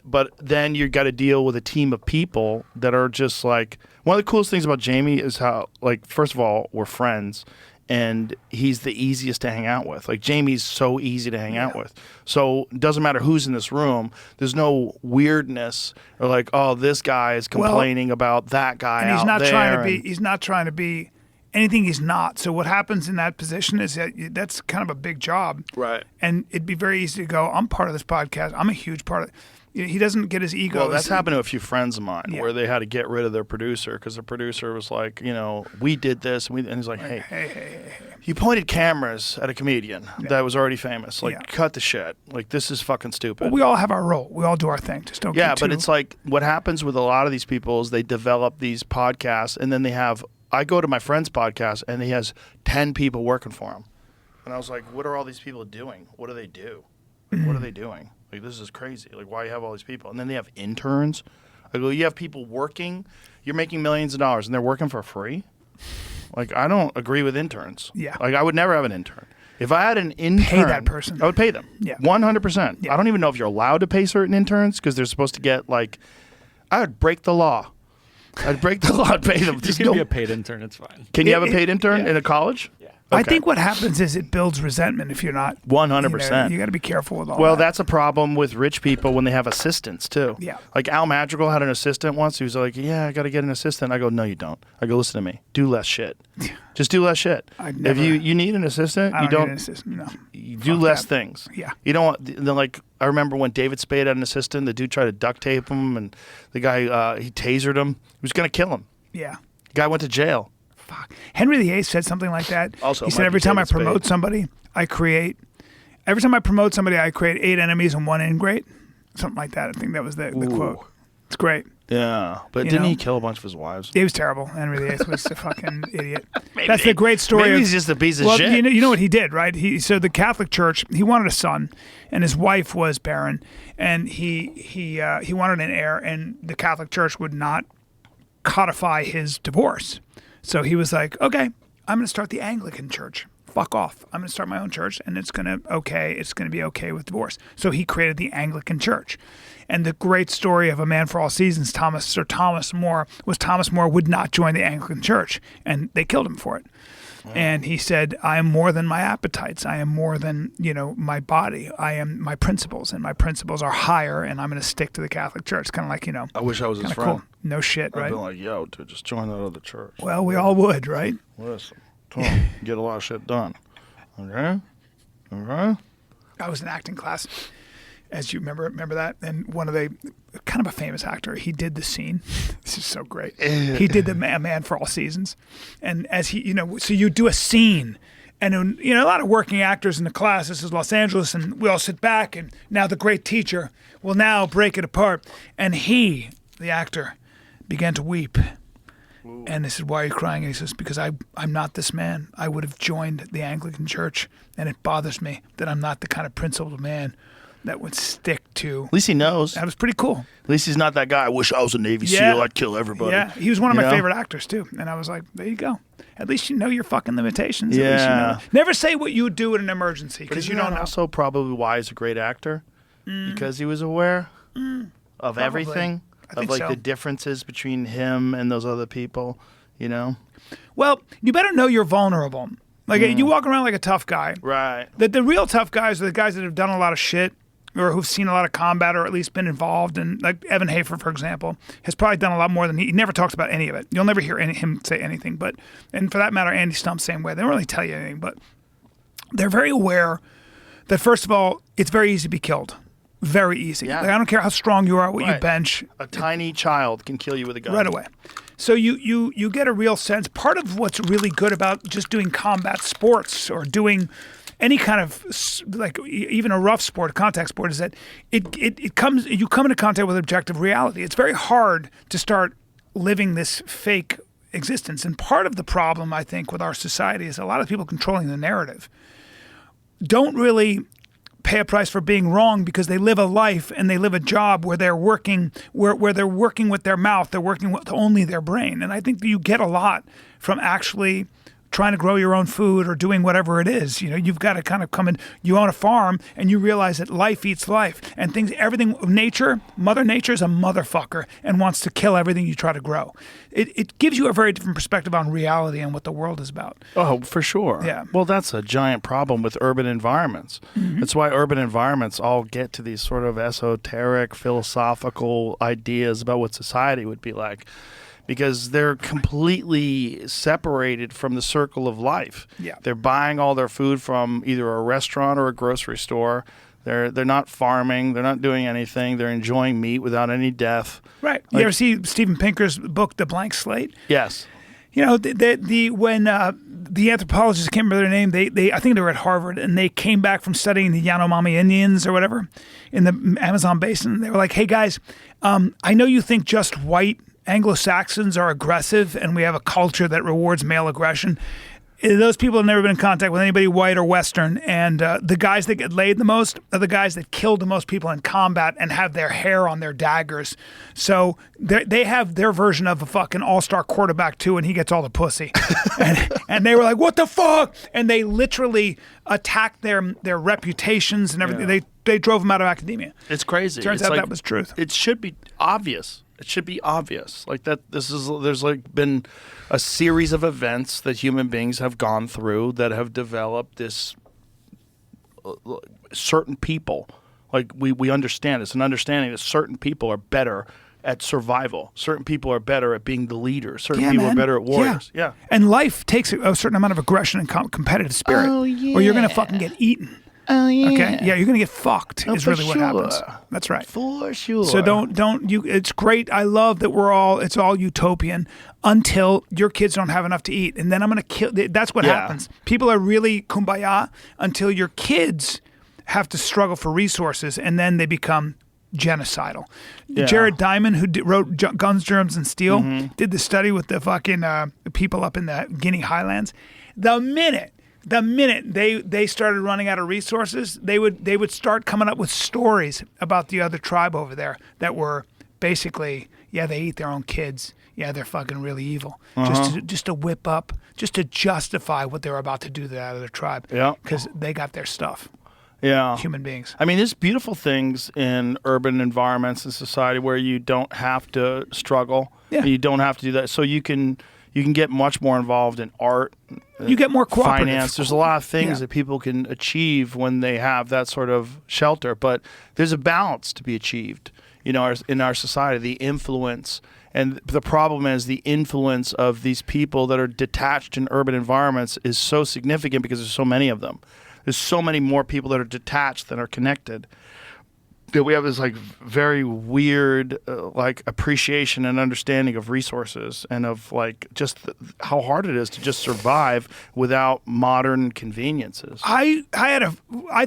But then you got to deal with a team of people that are just like, one of the coolest things about Jamie is how, like, first of all, we're friends, and he's the easiest to hang out with. Like, Jamie's so easy to hang out with. So it doesn't matter who's in this room. There's no weirdness or like, oh, this guy is complaining about that guy and he's out not there. trying to be. He's not trying to be anything he's not. So what happens in that position is that's kind of a big job. Right. And it'd be very easy to go, I'm part of this podcast. I'm a huge part of it. He doesn't get his ego. Well, that's happened to a few friends of mine Yeah. where they had to get rid of their producer because the producer was like, you know, we did this. And he's like, hey, you pointed cameras at a comedian that was already famous. Like, cut the shit. Like, this is fucking stupid. Well, we all have our role. We all do our thing. Just don't Yeah, get but too- it's like what happens with a lot of these people is they develop these podcasts and then they have. I go to my friend's podcast and he has 10 people working for him, and I was like, "What are all these people doing? What do they do? Like, what are they doing? Like, this is crazy. Like, why you have all these people?" And then they have interns. I go, "You have people working. You're making millions of dollars, and they're working for free. Like, I don't agree with interns. Yeah. Like, I would never have an intern." If I had an intern, Pay that person. I would pay them. Yeah. 100%. Yeah. I don't even know if you're allowed to pay certain interns because they're supposed to get like. I would break the law. I'd break the law and pay them. You Just can go. be a paid intern. It's fine. Can you have a paid intern in a college? Yeah. I Okay. think what happens is it builds resentment if you're not 100%. You got to be careful with all Well, that. that's a problem with rich people when they have assistants too. Yeah. Like Al Madrigal had an assistant once. He was like, "Yeah, I got to get an assistant." I go, "No, you don't." I go, "Listen to me. Do less shit. Just do less shit. I'd If never- you need an assistant, I you don't don't. need an assistant, no. You do Fuck less that. things. Yeah. You don't want. Then like I remember when David Spade had an assistant. The dude tried to duct tape him, and the guy he tasered him. He was gonna kill him. Yeah. The guy went to jail. Fuck. Henry VIII said something like that. Also, he it said might every be time I David Spade. promote somebody, I create 8 enemies and 1 ingrate. Something like that. I think that was the quote. It's great. Yeah, but You didn't know? he kill a bunch of his wives? He was terrible. Henry VIII was a fucking idiot. Maybe That's the great story. Maybe of- he's just a piece of well, shit. You know what he did, right? So the Catholic Church, he wanted a son, and his wife was barren, and he wanted an heir, and the Catholic Church would not codify his divorce. So he was like, okay, I'm going to start the Anglican Church. Fuck off. I'm going to start my own church, and it's going to be okay with divorce. So he created the Anglican Church. And the great story of A Man for All Seasons, Sir Thomas More, was Thomas More would not join the Anglican Church, and they killed him for it. And he said, I am more than my appetites. I am more than, my body. I am my principles, and my principles are higher, and I'm going to stick to the Catholic Church. Kind of like, I wish I was his kind of friend. cool. No shit, I'd right? be like, yo, dude, just join that other church. Well, we all would, right? Listen, come on, get a lot of shit done. Okay? All right? I was in acting class, as you remember that, and one of the kind of a famous actor, he did the scene. This is so great. He did the Man for All Seasons, and as he, so you do a scene, and a lot of working actors in the class. This is Los Angeles, and we all sit back, and now the great teacher will now break it apart, and he, the actor, began to weep. And they said, why are you crying? And he says, because I'm not this man. I would have joined the Anglican Church, and it bothers me that I'm not the kind of principled man that would stick to. At least he knows. That was pretty cool. At least he's not that guy. I wish I was a Navy SEAL. I'd kill everybody. Yeah, he was one of You my know? favorite actors, too. And I was like, there you go. At least you know your fucking limitations. At least you Yeah. know. Never say what you would do in an emergency, because you don't know. Also, probably why he's a great actor, because he was aware of everything, I of think like so. the differences between him and those other people. Well, you better know you're vulnerable. Like, you walk around like a tough guy. Right. The real tough guys are the guys that have done a lot of shit, or who've seen a lot of combat, or at least been involved. And like Evan Hafer, for example, has probably done a lot more than he never talks about any of it. You'll never hear him say anything. And for that matter, Andy Stump's same way. They don't really tell you anything, but they're very aware that, first of all, it's very easy to be killed. Very easy. Yeah. Like, I don't care how strong you are, what you Right. bench. A tiny child can kill you with a gun. Right away. So you get a real sense. Part of what's really good about just doing combat sports or doing any kind of even a rough sport, contact sport, is that you come into contact with objective reality. It's very hard to start living this fake existence. And part of the problem, I think, with our society is a lot of people controlling the narrative don't really pay a price for being wrong, because they live a life and they live a job where they're working where they're working with their mouth, they're working with only their brain. And I think that you get a lot from actually trying to grow your own food or doing whatever it is. You've got to kind of come in, you own a farm, and you realize that life eats life, and Mother Nature is a motherfucker and wants to kill everything you try to grow. It gives you a very different perspective on reality and what the world is about. Oh, for sure. Yeah. Well, that's a giant problem with urban environments. That's why urban environments all get to these sort of esoteric, philosophical ideas about what society would be like, because they're completely separated from the circle of life. Yeah. They're buying all their food from either a restaurant or a grocery store. They're not farming. They're not doing anything. They're enjoying meat without any death. Right. You ever see Steven Pinker's book, The Blank Slate? Yes. When the anthropologists, I can't remember their name, I think they were at Harvard, and they came back from studying the Yanomami Indians or whatever in the Amazon basin. They were like, hey guys, I know you think just white Anglo-Saxons are aggressive and we have a culture that rewards male aggression. Those people have never been in contact with anybody white or Western, and the guys that get laid the most are the guys that killed the most people in combat and have their hair on their daggers. So they have their version of a fucking all-star quarterback too, and he gets all the pussy. and they were like, what the fuck? And they literally attacked their reputations and everything. Yeah. They drove them out of academia. It's crazy. Turns It's out like, that was truth. It should be obvious. It should be obvious. Like that. There's like been a series of events that human beings have gone through that have developed this certain people. Like we understand. It's an understanding that certain people are better at survival. Certain people are better at being the leader. Certain people are better at warriors. Yeah. And life takes a certain amount of aggression and competitive spirit, or you're going to fucking get eaten. Oh yeah. Okay. Yeah, you're gonna get fucked. Is for really what happens. sure. That's right. For sure. So don't you? It's great. I love that it's all utopian until your kids don't have enough to eat, and then I'm gonna kill. That's what Yeah. happens. People are really kumbaya until your kids have to struggle for resources, and then they become genocidal. Yeah. Jared Diamond, who wrote Guns, Germs, and Steel, Mm-hmm. did the study with the fucking people up in the Guinea Highlands. The minute they started running out of resources, they would start coming up with stories about the other tribe over there that were basically, yeah, they eat their own kids. Yeah, they're fucking really evil. Just to whip up, just to justify what they were about to do to that other tribe. Yeah. Because they got their stuff. Yeah. Human beings. I mean, there's beautiful things in urban environments and society where you don't have to struggle. Yeah. And you don't have to do that. So you can get much more involved in art. You get more cooperative. Finance. There's a lot of things Yeah. that people can achieve when they have that sort of shelter. But there's a balance to be achieved, in our society, the influence. And the problem is the influence of these people that are detached in urban environments is so significant because there's so many of them. There's so many more people that are detached than are connected. That we have this like very weird like appreciation and understanding of resources and of like just how hard it is to just survive without modern conveniences. I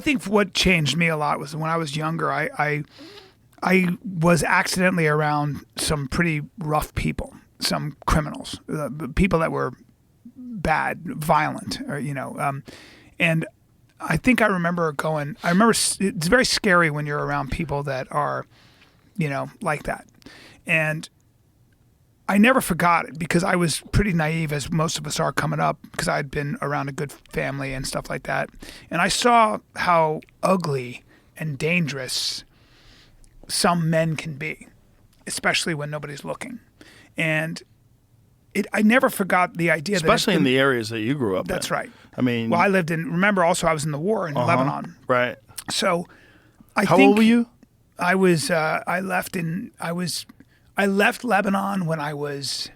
think what changed me a lot was when I was younger. I was accidentally around some pretty rough people, some criminals, people that were bad, violent, or and I think I remember it's very scary when you're around people that are, like that. And I never forgot it because I was pretty naive, as most of us are coming up, because I'd been around a good family and stuff like that. And I saw how ugly and dangerous some men can be, especially when nobody's looking. And I never forgot the idea Especially that in the areas that you grew up in. That's right. I mean, well, I was in the war in Lebanon. Right. So How old were you? I left Lebanon when I was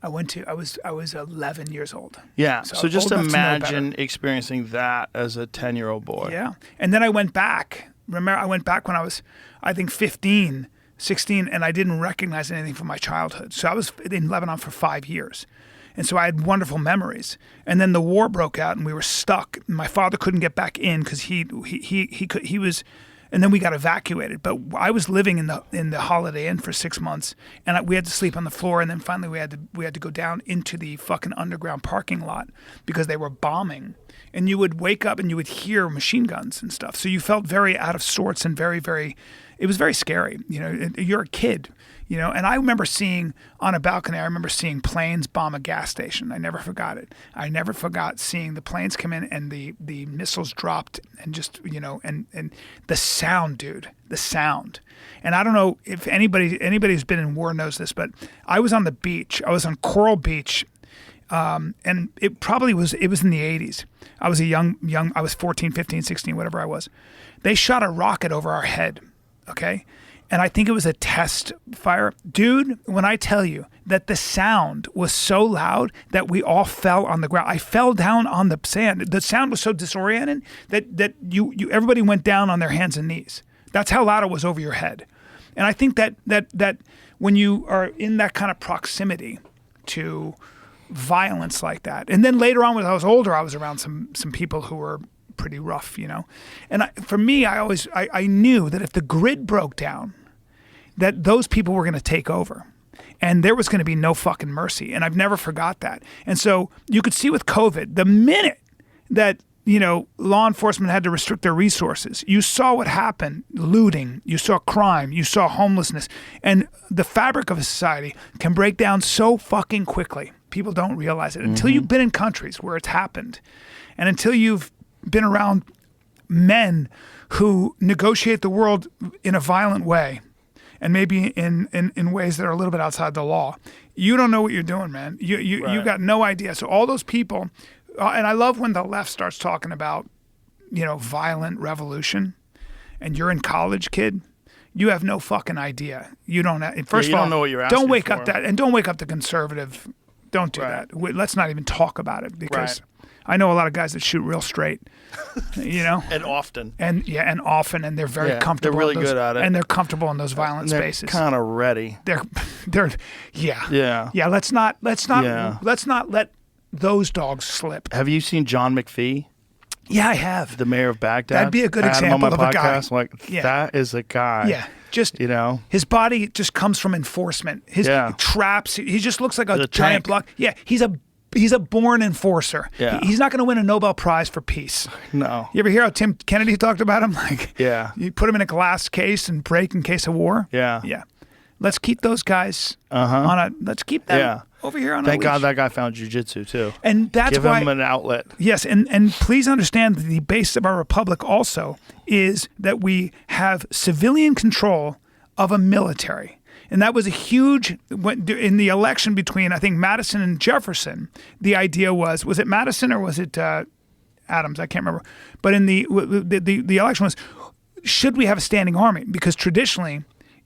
11 years old. Yeah. So just old enough to know imagine better. experiencing that as a 10-year-old boy. Yeah. And then I went back. Remember, I went back when I was, I think, 15, 16, and I didn't recognize anything from my childhood. So I was in Lebanon for 5 years. And so I had wonderful memories. And then the war broke out and we were stuck. My father couldn't get back in because he was, and then we got evacuated. But I was living in the Holiday Inn for 6 months, and we had to sleep on the floor. And then finally we had to go down into the fucking underground parking lot because they were bombing. And you would wake up and you would hear machine guns and stuff. So you felt very out of sorts and very, very, it was very scary. You're a kid. And I remember seeing on a balcony, planes bomb a gas station. I never forgot it. I never forgot seeing the planes come in and the missiles dropped and just, and the sound, dude, the sound. And I don't know if anybody who's been in war knows this, but I was on the beach. I was on Coral Beach. And it was in the 80s. I was I was 14, 15, 16, whatever I was. They shot a rocket over our head. Okay. And I think it was a test fire. Dude, when I tell you that the sound was so loud that we all fell on the ground. I fell down on the sand. The sound was so disoriented that you everybody went down on their hands and knees. That's how loud it was over your head. And I think that when you are in that kind of proximity to violence like that. And then later on when I was older, I was around some people who were pretty rough, And for me, I knew that if the grid broke down, that those people were going to take over. And there was going to be no fucking mercy. And I've never forgot that. And so you could see with COVID, the minute that, law enforcement had to restrict their resources, you saw what happened, looting, you saw crime, you saw homelessness. And the fabric of a society can break down so fucking quickly. People don't realize it until you've been in countries where it's happened. And until you've been around men who negotiate the world in a violent way and maybe in ways that are a little bit outside the law, you don't know what you're doing, man. You got no idea. So all those people, and I love when the left starts talking about, violent revolution, and you're in college, kid. You have no fucking idea. You don't. First you of all, don't know what you're asking don't wake for. up that, and don't wake up the conservative. Don't do that. Let's not even talk about it because I know a lot of guys that shoot real straight, And often. and often, and they're very comfortable. They're really in those, good at it. and they're comfortable in those violent And they're spaces. kind of ready. They're Yeah. Let's not Yeah. let those dogs slip. Have you seen John McPhee? Yeah, I have. The mayor of Baghdad. That'd be a good I had him on example my of a guy. podcast. I'm like, Yeah. that is a guy. Yeah, just You know? his body just comes from enforcement. His Yeah. traps. He just looks like a He's a giant tank. block. Yeah, he's a born enforcer. Yeah. He's not going to win a Nobel Prize for peace. No. You ever hear how Tim Kennedy talked about him? Like, Yeah. you put him in a glass case and break in case of war. Yeah. Yeah. Let's keep those guys on a. Let's keep them Yeah. over here on Thank a God leash. that guy found jujitsu too. And that's Give why. him an outlet. Yes, and please understand that the basis of our republic also is that we have civilian control of a military. And that was a huge, in the election between, I think, Madison and Jefferson, the idea was it Madison or was it Adams? I can't remember. But in the election was, should we have a standing army? Because traditionally,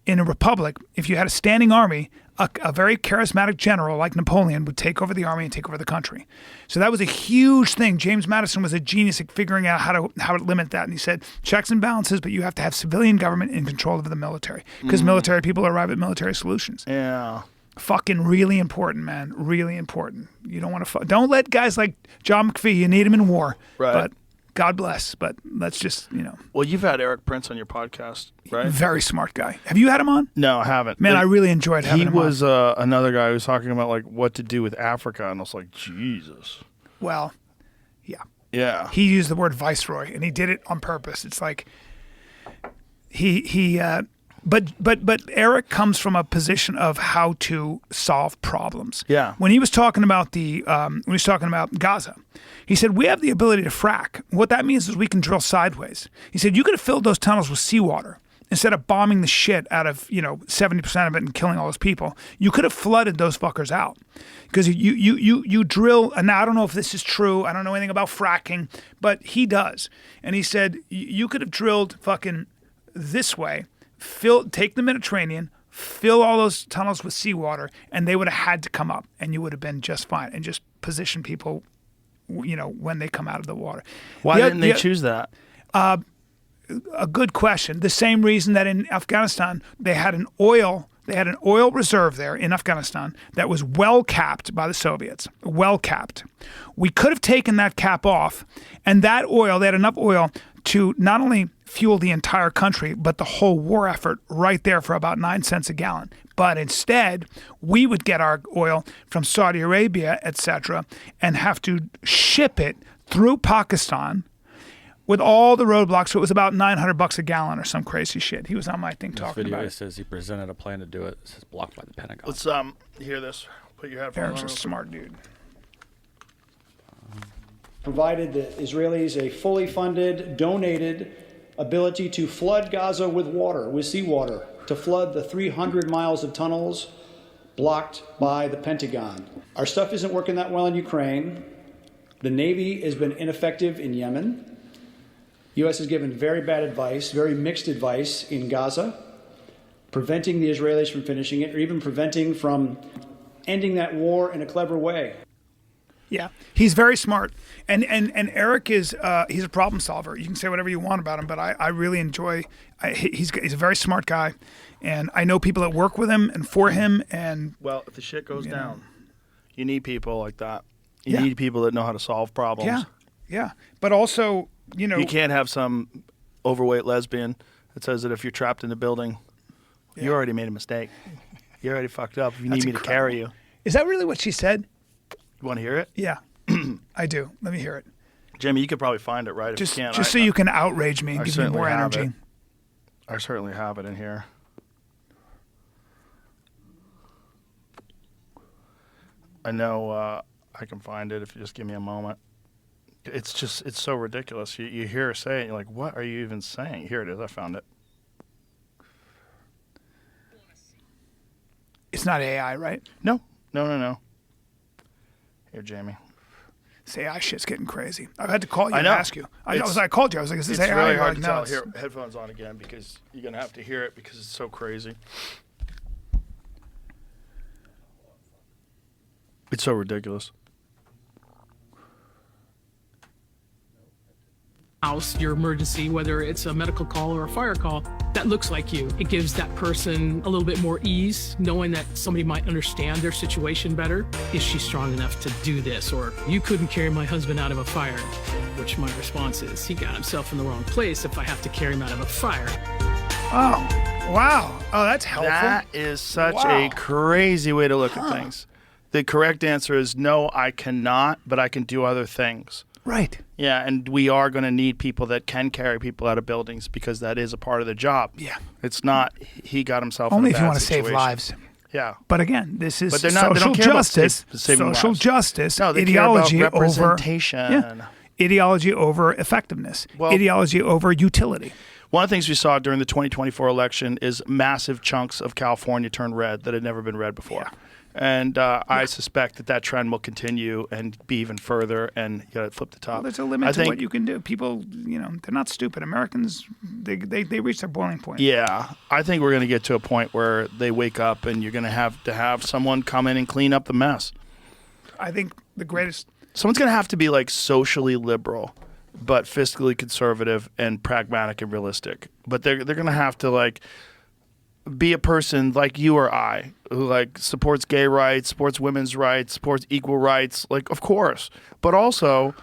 in a republic, if you had a standing army, a very charismatic general like Napoleon would take over the army and take over the country. So that was a huge thing. James Madison was a genius at figuring out how to limit that. And he said, checks and balances, but you have to have civilian government in control of the military because military people arrive at military solutions. Yeah. Fucking really important, man. Really important. You don't want to. Don't let guys like John McPhee. You need him in war. Right. But God bless. But let's just, Well, you've had Eric Prince on your podcast, right? very smart guy. Have you had him on? No, I haven't. Man, I really enjoyed having He him on. was another guy who was talking about like what to do with Africa, and I was like, Jesus. Well, yeah. Yeah. He used the word viceroy, and he did it on purpose. It's like but Eric comes from a position of how to solve problems. Yeah. When he was talking about Gaza, he said we have the ability to frack. What that means is we can drill sideways. He said you could have filled those tunnels with seawater instead of bombing the shit out of 70% of it and killing all those people. You could have flooded those fuckers out because you drill. And now I don't know if this is true. I don't know anything about fracking, but he does. And he said you could have drilled fucking this way. Take the Mediterranean, fill all those tunnels with seawater, and they would have had to come up, and you would have been just fine. And just position people, when they come out of the water. Why didn't they choose that? A good question. The same reason that in Afghanistan they had an oil reserve there in Afghanistan that was well capped by the Soviets. Well capped. We could have taken that cap off, and that oil, they had enough oil to not only fuel the entire country, but the whole war effort right there for about 9 cents a gallon. But instead, we would get our oil from Saudi Arabia, etc., and have to ship it through Pakistan with all the roadblocks. So it was about $900 a gallon or some crazy shit. He was on my thing This talking video about it it. says he presented a plan to do it. It says blocked by the Pentagon. Let's hear this. Put your headphones Eric's a on. smart dude. Provided the Israelis a fully funded, donated ability to flood Gaza with water, with seawater, to flood the 300 miles of tunnels blocked by the Pentagon. Our stuff isn't working that well in Ukraine. The Navy has been ineffective in Yemen. U.S. has given very bad advice, very mixed advice in Gaza, preventing the Israelis from finishing it, or even preventing from ending that war in a clever way. Yeah, he's very smart, and Eric is he's a problem solver. You can say whatever you want about him, but I really enjoy. He's a very smart guy, and I know people that work with him and for him. And Well, if the shit goes down, you need people like that. You Yeah. need people that know how to solve problems. yeah, but also You can't have some overweight lesbian that says that if you're trapped in the building, you already made a mistake. You already fucked up. If you That's need me to carry you. Is that really what she said? You want to hear it? Yeah, I do. Let me hear it. Jimmy, you could probably find it, right? If Just you can't, so you can outrage me and I give me certainly more have energy. it. I certainly have it in here. I know I can find it if you just give me a moment. It's so ridiculous. You hear her say it, and you're like, what are you even saying? Here it is. I found it. It's not AI, right? No. Here, Jamie. This AI shit's getting crazy. I've had to call you I and know. ask you. I called you. I was like, is this It's AI? really You're hard like, to no, tell. it's- Here, headphones on again because you're going to have to hear it because it's so crazy. It's so ridiculous. house, your emergency, whether it's a medical call or a fire call, that looks like you. It gives that person a little bit more ease, knowing that somebody might understand their situation better. Is she strong enough to do this? Or you couldn't carry my husband out of a fire, which my response is, he got himself in the wrong place if I have to carry him out of a fire. Oh, wow. Oh, that's helpful. That is such a crazy way to look at things. The correct answer is no, I cannot, but I can do other things. Right. Yeah, and we are going to need people that can carry people out of buildings because that is a part of the job. Yeah. It's not he got himself Only in a if you bad want to save situation. lives. Yeah. But again, this is But they're not, they social don't care justice. about saving Social lives. justice. No, they ideology care about over representation. ideology over effectiveness. Well- Ideology over utility. One of the things we saw during the 2024 election is massive chunks of California turn red that had never been red before. Yeah. And I suspect that trend will continue and be even further, and you got to flip the top. Well, there's a limit to what you can do. People, they're not stupid. Americans, they reach their boiling point. Yeah, I think we're going to get to a point where they wake up and you're going to have someone come in and clean up the mess. I think the greatest... Someone's going to have to be like socially liberal, but fiscally conservative and pragmatic and realistic. But they're going to have to like be a person like you or I who like supports gay rights, supports women's rights, supports equal rights. Like, of course, but also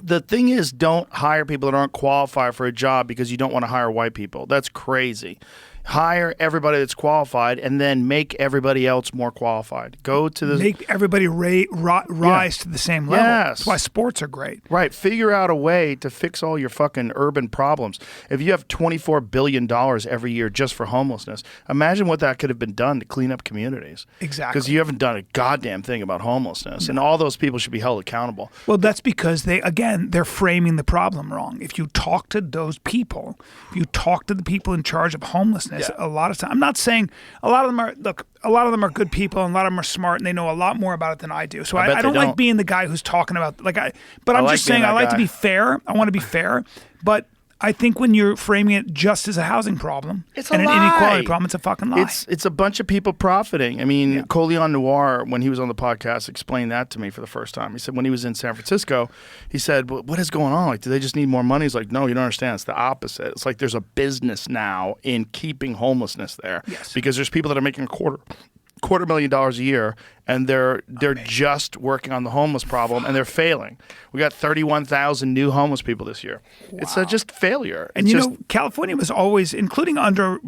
the thing is, don't hire people that aren't qualified for a job because you don't want to hire white people. That's crazy. Hire everybody that's qualified and then make everybody else more qualified. Go to the... Make everybody rise to the same level. Yes. That's why sports are great. Right. Figure out a way to fix all your fucking urban problems. If you have $24 billion every year just for homelessness, imagine what that could have been done to clean up communities. Exactly. Because you haven't done a goddamn thing about homelessness. And all those people should be held accountable. Well, that's because they're framing the problem wrong. If you talk to those people, if you talk to the people in charge of homelessness, a lot of time, I'm not saying a lot of them are good people and a lot of them are smart and they know a lot more about it than I do. So I don't like being the guy who's talking about but I'm just saying I like to be fair. I want to be fair, but I think when you're framing it just as a housing problem It's and a an lie. inequality problem, it's a fucking lie. It's a bunch of people profiting. I mean, Coleon Noir, when he was on the podcast, explained that to me for the first time. He said when he was in San Francisco, he said, well, what is going on? Like, do they just need more money? He's like, no, you don't understand. It's the opposite. It's like there's a business now in keeping homelessness there. Yes. Because there's people that are making $250,000 a year, and they're just working on the homeless problem, and they're failing. We got 31,000 new homeless people this year. Wow. It's just failure. And California was always, including under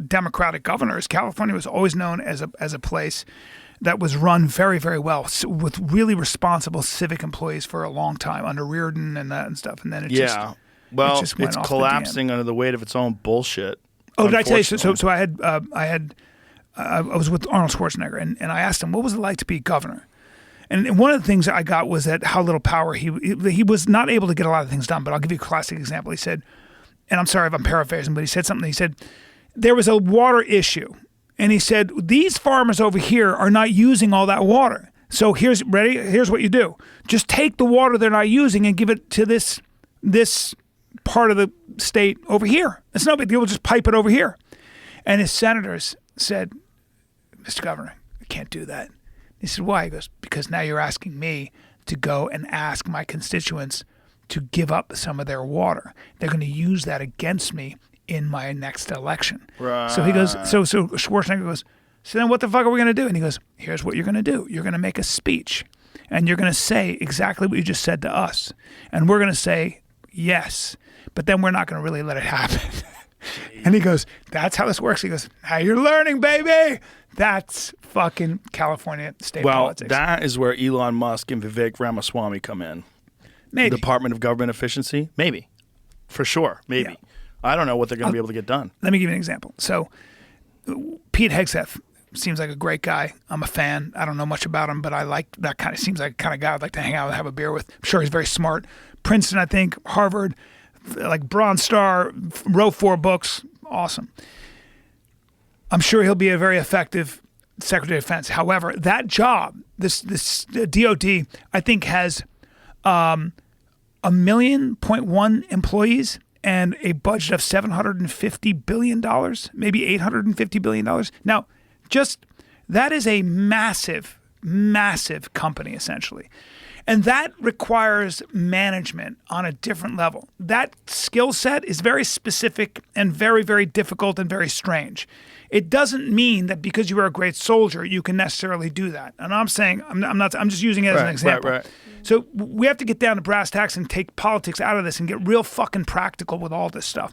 Democratic governors, California was always known as a place that was run very, very well with really responsible civic employees for a long time under Reardon and stuff. And then it just went it's off collapsing under the weight of its own bullshit. Oh, did I tell you? So I was with Arnold Schwarzenegger, and I asked him, what was it like to be governor? And one of the things I got was that how little power he was not able to get a lot of things done. But I'll give you a classic example. He said, and I'm sorry if I'm paraphrasing, but he said something. He said, there was a water issue. And he said, these farmers over here are not using all that water. So here's what you do. Just take the water they're not using and give it to this part of the state over here. It's no big deal. We'll just pipe it over here. And his senators said, Mr. Governor, I can't do that. He said, why? He goes, because now you're asking me to go and ask my constituents to give up some of their water. They're going to use that against me in my next election. Right. So he goes, so Schwarzenegger goes, so then what the fuck are we going to do? And he goes, here's what you're going to do. You're going to make a speech, and you're going to say exactly what you just said to us. And we're going to say yes, but then we're not going to really let it happen. And he goes, that's how this works. He goes, how you're learning, baby. That's fucking California state politics. Well, that is where Elon Musk and Vivek Ramaswamy come in. Maybe. Department of Government Efficiency? Maybe. For sure. Maybe. Yeah. I don't know what they're going to be able to get done. Let me give you an example. So Pete Hegseth seems like a great guy. I'm a fan. I don't know much about him, but I like that kind of, seems like the kind of guy I'd like to hang out and have a beer with. I'm sure he's very smart. Princeton, I think, Harvard, like Bronze Star, wrote 4 books. Awesome. I'm sure he'll be a very effective Secretary of Defense. However, that job, this DOD, I think has 1.1 million employees and a budget of $750 billion, maybe $850 billion. Now, just that is a massive, massive company, essentially. And that requires management on a different level. That skill set is very specific and very, very difficult and very strange. It doesn't mean that because you are a great soldier, you can necessarily do that. And I'm saying, I'm just using it as an example. Right. So we have to get down to brass tacks and take politics out of this and get real fucking practical with all this stuff.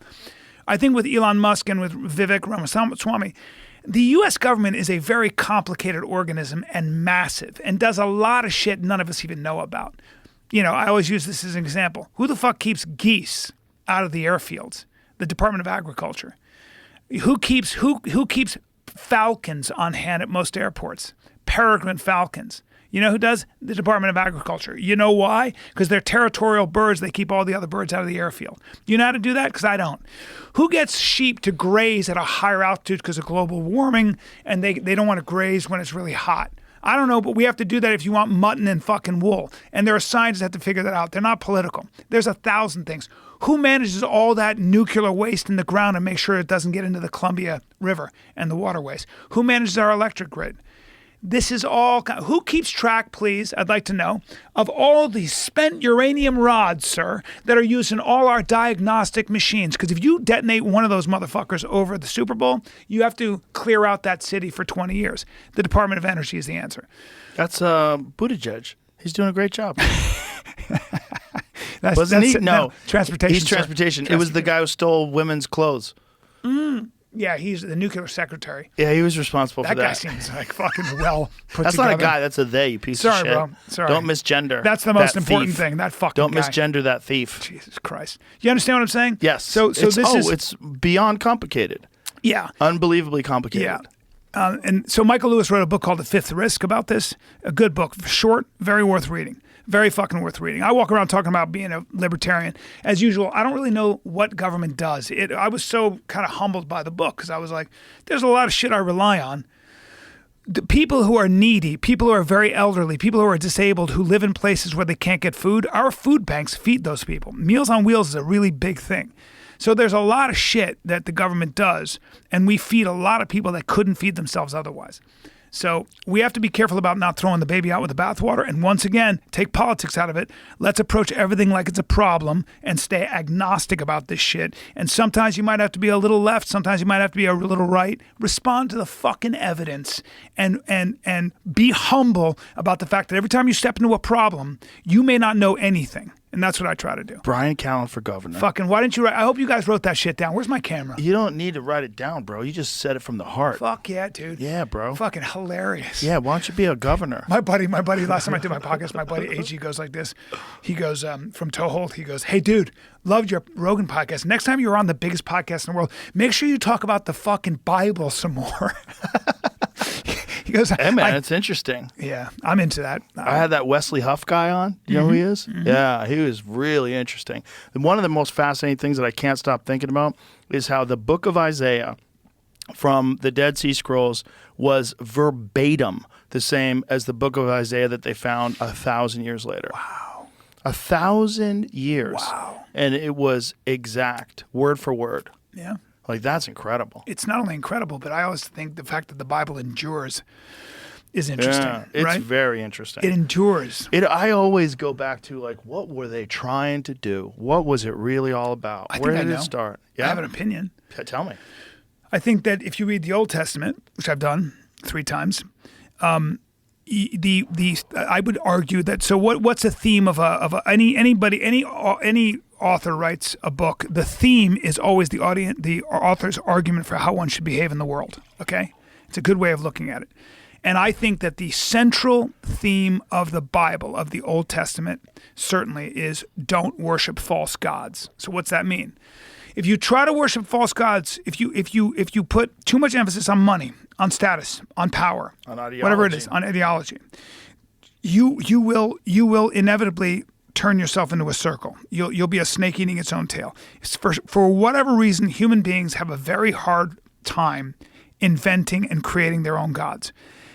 I think with Elon Musk and with Vivek Ramaswamy, the U.S. government is a very complicated organism and massive and does a lot of shit none of us even know about. You know, I always use this as an example. Who the fuck keeps geese out of the airfields? The Department of Agriculture. Who keeps falcons on hand at most airports? Peregrine falcons. You know who does? The Department of Agriculture. You know why? Because they're territorial birds. They keep all the other birds out of the airfield. You know how to do that? Because I don't. Who gets sheep to graze at a higher altitude because of global warming and they don't want to graze when it's really hot? I don't know, but we have to do that if you want mutton and fucking wool. And there are scientists that have to figure that out. They're not political. There's 1,000 things. Who manages all that nuclear waste in the ground and make sure it doesn't get into the Columbia River and the waterways? Who manages our electric grid? This is all. Who keeps track, please, I'd like to know, of all these spent uranium rods, sir, that are used in all our diagnostic machines? Because if you detonate one of those motherfuckers over the Super Bowl, you have to clear out that city for 20 years. The Department of Energy is the answer. That's Buttigieg. He's doing a great job. Wasn't he? No. Transportation. He's transportation. It was the guy who stole women's clothes. Yeah, he's the nuclear secretary. Yeah, he was responsible for that. That guy seems like fucking well put That's together. not a guy. That's a they, you piece of shit. Bro. Sorry. Don't misgender. That's the most that important thief. thing. That fucking Don't guy. misgender that thief. Jesus Christ. You understand what I'm saying? Yes. So it's beyond complicated. Yeah. Unbelievably complicated. Yeah. And so Michael Lewis wrote a book called The Fifth Risk about this. A good book. Short, very worth reading. Very fucking worth reading. I walk around talking about being a libertarian. As usual, I don't really know what government does. I was so kind of humbled by the book because I was like, there's a lot of shit I rely on. The people who are needy, people who are very elderly, people who are disabled, who live in places where they can't get food, our food banks feed those people. Meals on Wheels is a really big thing. So there's a lot of shit that the government does, and we feed a lot of people that couldn't feed themselves otherwise. So we have to be careful about not throwing the baby out with the bathwater. And once again, take politics out of it. Let's approach everything like it's a problem and stay agnostic about this shit. And sometimes you might have to be a little left. Sometimes you might have to be a little right. Respond to the fucking evidence and be humble about the fact that every time you step into a problem, you may not know anything. And that's what I try to do. Bryan Callen for governor. Fucking, why didn't you write? I hope you guys wrote that shit down. Where's my camera? You don't need to write it down, bro. You just said it from the heart. Fuck yeah, dude. Yeah, bro. Fucking hilarious. Yeah, why don't you be a governor? My buddy, last time I did my podcast, my buddy AG goes like this. He goes, from Toehold, he goes, hey, dude, loved your Rogan podcast. Next time you're on the biggest podcast in the world, make sure you talk about the fucking Bible some more. He goes, hey, man, it's interesting. Yeah, I'm into that. I had that Wesley Huff guy on. Do you know who he is? Mm-hmm. Yeah, he was really interesting. And one of the most fascinating things that I can't stop thinking about is how the book of Isaiah from the Dead Sea Scrolls was verbatim the same as the book of Isaiah that they found 1,000 years later. Wow. 1,000 years. Wow. And it was exact, word for word. Yeah. Like, that's incredible. It's not only incredible, but I always think the fact that the Bible endures is interesting. Yeah, it's right? very interesting. It endures. I always go back to, like, what were they trying to do? What was it really all about? Where did it start? Yeah. I have an opinion. Tell me. I think that if you read the Old Testament, which I've done 3 times, I would argue that. So what's the theme of any author writes a book? The theme is always the author's argument for how one should behave in the world. Okay, it's a good way of looking at it. And I think that the central theme of the Bible, of the Old Testament, certainly is don't worship false gods. So what's that mean? If you try to worship false gods, if you put too much emphasis on money, on status, on power, on ideology, whatever it is, on ideology, you will inevitably turn yourself into a circle. You'll be a snake eating its own tail. For whatever reason, human beings have a very hard time inventing and creating their own gods,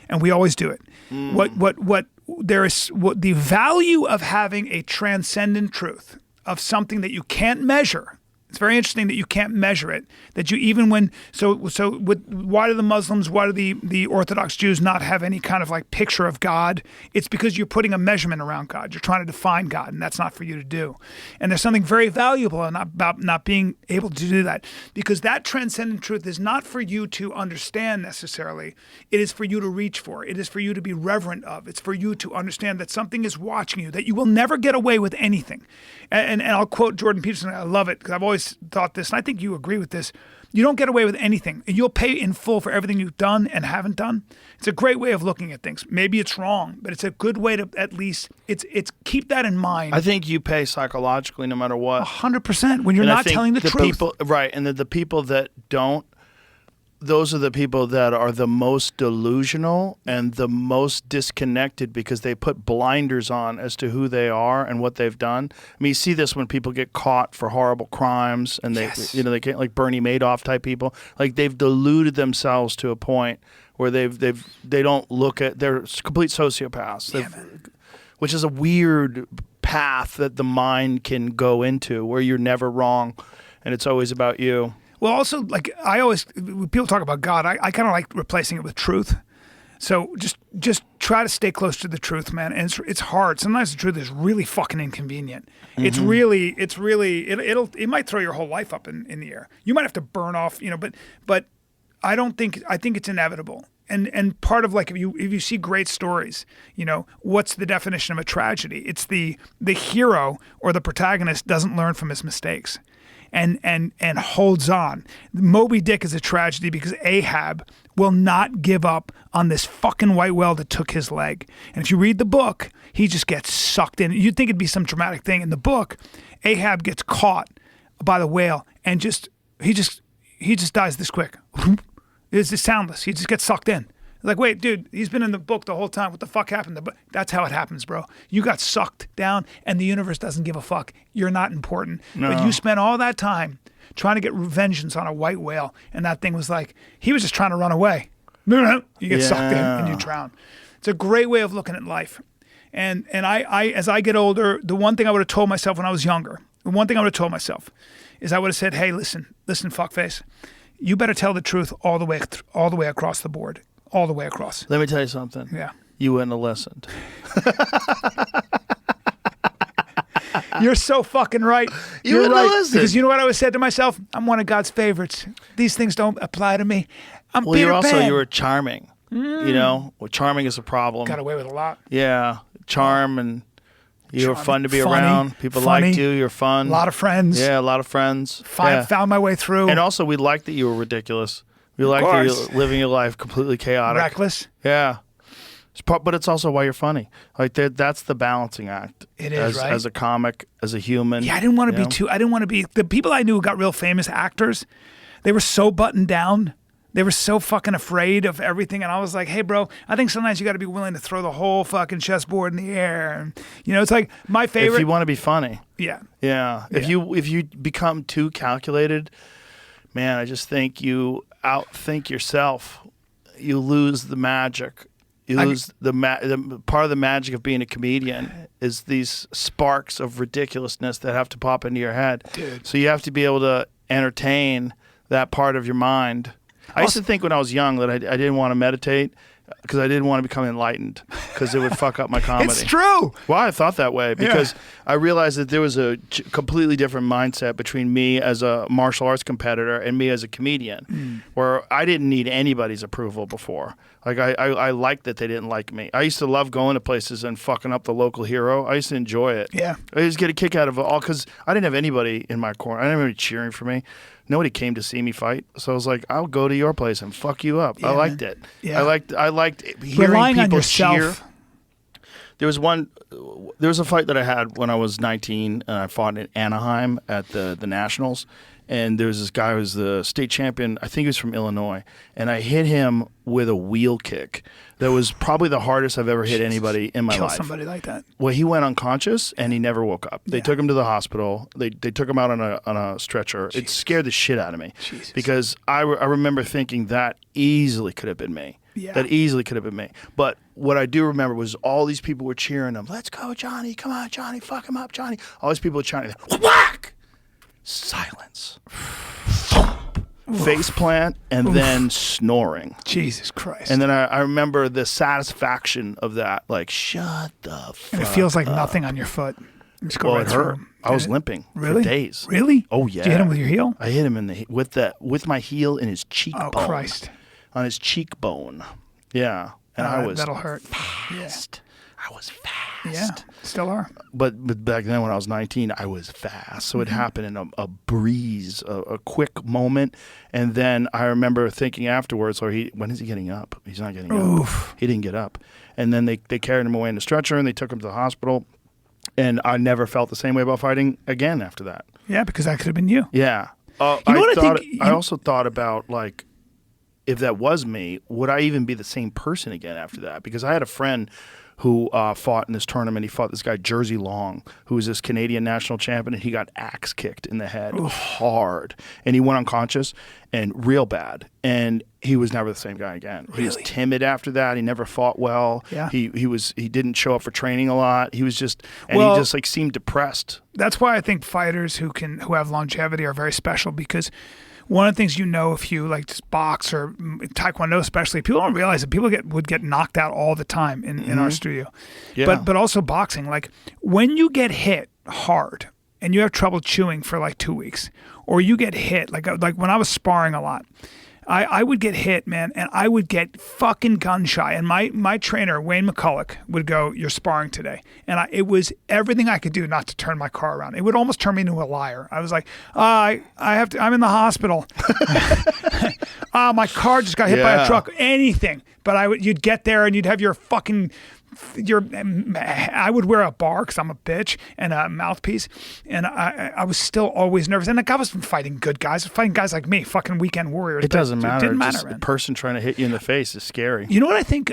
and we always do it. The value of having a transcendent truth, of something that you can't measure, It's very interesting that you can't measure it. That you even when why do the Muslims, why do the Orthodox Jews not have any kind of like picture of God? It's because you're putting a measurement around God. You're trying to define God, and that's not for you to do. And there's something very valuable about not being able to do that, because that transcendent truth is not for you to understand necessarily. It is for you to reach for. It is for you to be reverent of. It's for you to understand that something is watching you, that you will never get away with anything. And I'll quote Jordan Peterson. I love it because I've always thought this, and I think you agree with this. You don't get away with anything. You'll pay in full for everything you've done and haven't done. It's a great way of looking at things. Maybe it's wrong, but it's a good way to at least it's keep that in mind. I think you pay psychologically no matter what. 100% when you're not telling the truth. People, right, and the people that don't, those are the people that are the most delusional and the most disconnected because they put blinders on as to who they are and what they've done. I mean, you see this when people get caught for horrible crimes and they, they can't, like Bernie Madoff type people, like they've deluded themselves to a point where they don't look at, they're complete sociopaths. Yeah, man. Which is a weird path that the mind can go into where you're never wrong and it's always about you. Well, also, like when people talk about God, I kind of like replacing it with truth. So just try to stay close to the truth, man. And it's hard. Sometimes the truth is really fucking inconvenient. Mm-hmm. It might throw your whole life up in the air. You might have to burn off, but I think it's inevitable. And part of like if you see great stories, what's the definition of a tragedy? It's the hero or the protagonist doesn't learn from his mistakes. And holds on. Moby Dick is a tragedy because Ahab will not give up on this fucking white whale that took his leg. And if you read the book, he just gets sucked in. You'd think it'd be some dramatic thing. In the book, Ahab gets caught by the whale and he just dies this quick. It's just soundless. He just gets sucked in. Like, wait, dude, he's been in the book the whole time. What the fuck happened? That's how it happens, bro. You got sucked down, and the universe doesn't give a fuck. You're not important. No. But you spent all that time trying to get vengeance on a white whale, and that thing was like, he was just trying to run away. No. You get sucked in, and you drown. It's a great way of looking at life. And I, as I get older, the one thing I would have told myself when I was younger, is I would have said, hey, listen, fuckface, you better tell the truth all the way across the board. All the way across. Let me tell you something. Yeah. You wouldn't have listened. You're so fucking right. You're right. Because you know what I always said to myself? I'm one of God's favorites. These things don't apply to me. I'm Peter Pan. You were charming. Well, charming is a problem. Got away with a lot. Yeah. Charm and you were fun to be around. People liked you. You're fun. A lot of friends. Yeah, a lot of friends. Found my way through. And also, we liked that you were ridiculous. We like that you're living your life completely chaotic. Reckless. Yeah. But it's also why you're funny. Like that's the balancing act. It is, right? As a comic, as a human. Yeah, I didn't want to be the people I knew who got real famous actors, they were so buttoned down. They were so fucking afraid of everything. And I was like, hey, bro, I think sometimes you got to be willing to throw the whole fucking chessboard in the air. And, it's like my favorite. If you want to be funny. Yeah. Yeah. If you become too calculated, man, I just think you outthink yourself. You lose the magic. You lose the part of the magic of being a comedian is these sparks of ridiculousness that have to pop into your head. Dude. So you have to be able to entertain that part of your mind. I used to think when I was young that I didn't want to meditate because I didn't want to become enlightened because it would fuck up my comedy. It's true. Well, I thought that way because I realized that there was a completely different mindset between me as a martial arts competitor and me as a comedian, where I didn't need anybody's approval before. Like I liked that they didn't like me. I used to love going to places and fucking up the local hero. I used to enjoy it. Yeah. I used to get a kick out of it all because I didn't have anybody in my corner. I didn't have anybody cheering for me. Nobody came to see me fight, so I was like, "I'll go to your place and fuck you up." Yeah, I liked it. Yeah. I liked hearing Relying people on yourself. cheer. There was a fight that I had when I was 19, and I fought in Anaheim at the Nationals, and there was this guy who was the state champion. I think he was from Illinois, and I hit him with a wheel kick. That was probably the hardest I've ever hit anybody in my life. Kill somebody like that. Well, he went unconscious and he never woke up. They took him to the hospital. They took him out on a stretcher. Jesus. It scared the shit out of me. Jesus. Because I remember thinking that easily could have been me. Yeah. That easily could have been me. But what I do remember was all these people were cheering him. Let's go, Johnny. Come on, Johnny. Fuck him up, Johnny. All these people were chanting, whack! silence. Face plant and then snoring. Jesus Christ. And then I remember the satisfaction of that. Like, shut the fuck And it feels like up. nothing on your foot. Just go Well, right it hurt. through. I was Did it? limping Really? for days. Really? Oh yeah. Did you hit him with your heel? I hit him in the with my heel in his cheekbone. Oh, Christ. On his cheekbone. Yeah. And I was That'll hurt. fast. I was fast. Yeah, still are. But back then when I was 19, I was fast. So it Mm-hmm. happened in a breeze, a quick moment. And then I remember thinking afterwards, when is he getting up? He's not getting up. He didn't get up. And then they carried him away in a stretcher and they took him to the hospital. And I never felt the same way about fighting again after that. Yeah, because that could have been you. Yeah. You know what I think? I also thought about, like, if that was me, would I even be the same person again after that? Because I had a friend who fought in this tournament. He fought this guy, Jersey Long, who was this Canadian national champion, and he got axe kicked in the head hard. And he went unconscious and real bad. And he was never the same guy again. He was timid after that. He never fought well. Yeah. He didn't show up for training a lot. He was just, and Well, he just like seemed depressed. That's why I think fighters who have longevity are very special, because one of the things if you like just box or taekwondo especially, people don't realize that people would get knocked out all the time in our studio. Yeah. But also boxing, like when you get hit hard and you have trouble chewing for like 2 weeks, or you get hit like when I was sparring a lot, I would get hit, man, and I would get fucking gun shy. And my trainer, Wayne McCulloch, would go, "You're sparring today." And it was everything I could do not to turn my car around. It would almost turn me into a liar. I was like, I have to, I'm in the hospital. My car just got hit by a truck. Anything. But you'd get there and you'd have I would wear a bar because I'm a bitch and a mouthpiece, and I was still always nervous. And I wasn't fighting good guys, fighting guys like me, fucking weekend warriors. It doesn't matter. It didn't matter, Just man. the person trying to hit you in the face is scary. You know what I think?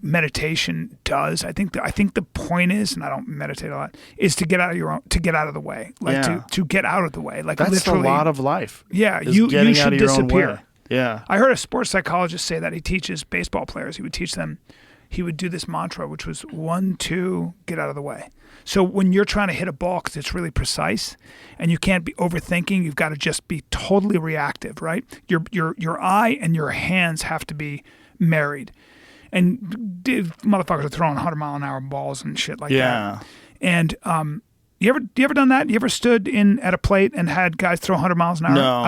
Meditation does. I think the point is, and I don't meditate a lot, is to get out of the way, like to get out of the way, like That's literally. a lot of life. Yeah, is you getting should out of your own disappear. way. Yeah. I heard a sports psychologist say that he teaches baseball players. He would teach them. He would do this mantra, which was 1, 2, get out of the way. So when you're trying to hit a ball, because it's really precise, and you can't be overthinking, you've got to just be totally reactive, right? Your eye and your hands have to be married. And motherfuckers are throwing 100-mile-an-hour balls and shit like that. And you ever done that? You ever stood at a plate and had guys throw 100 miles an hour? No.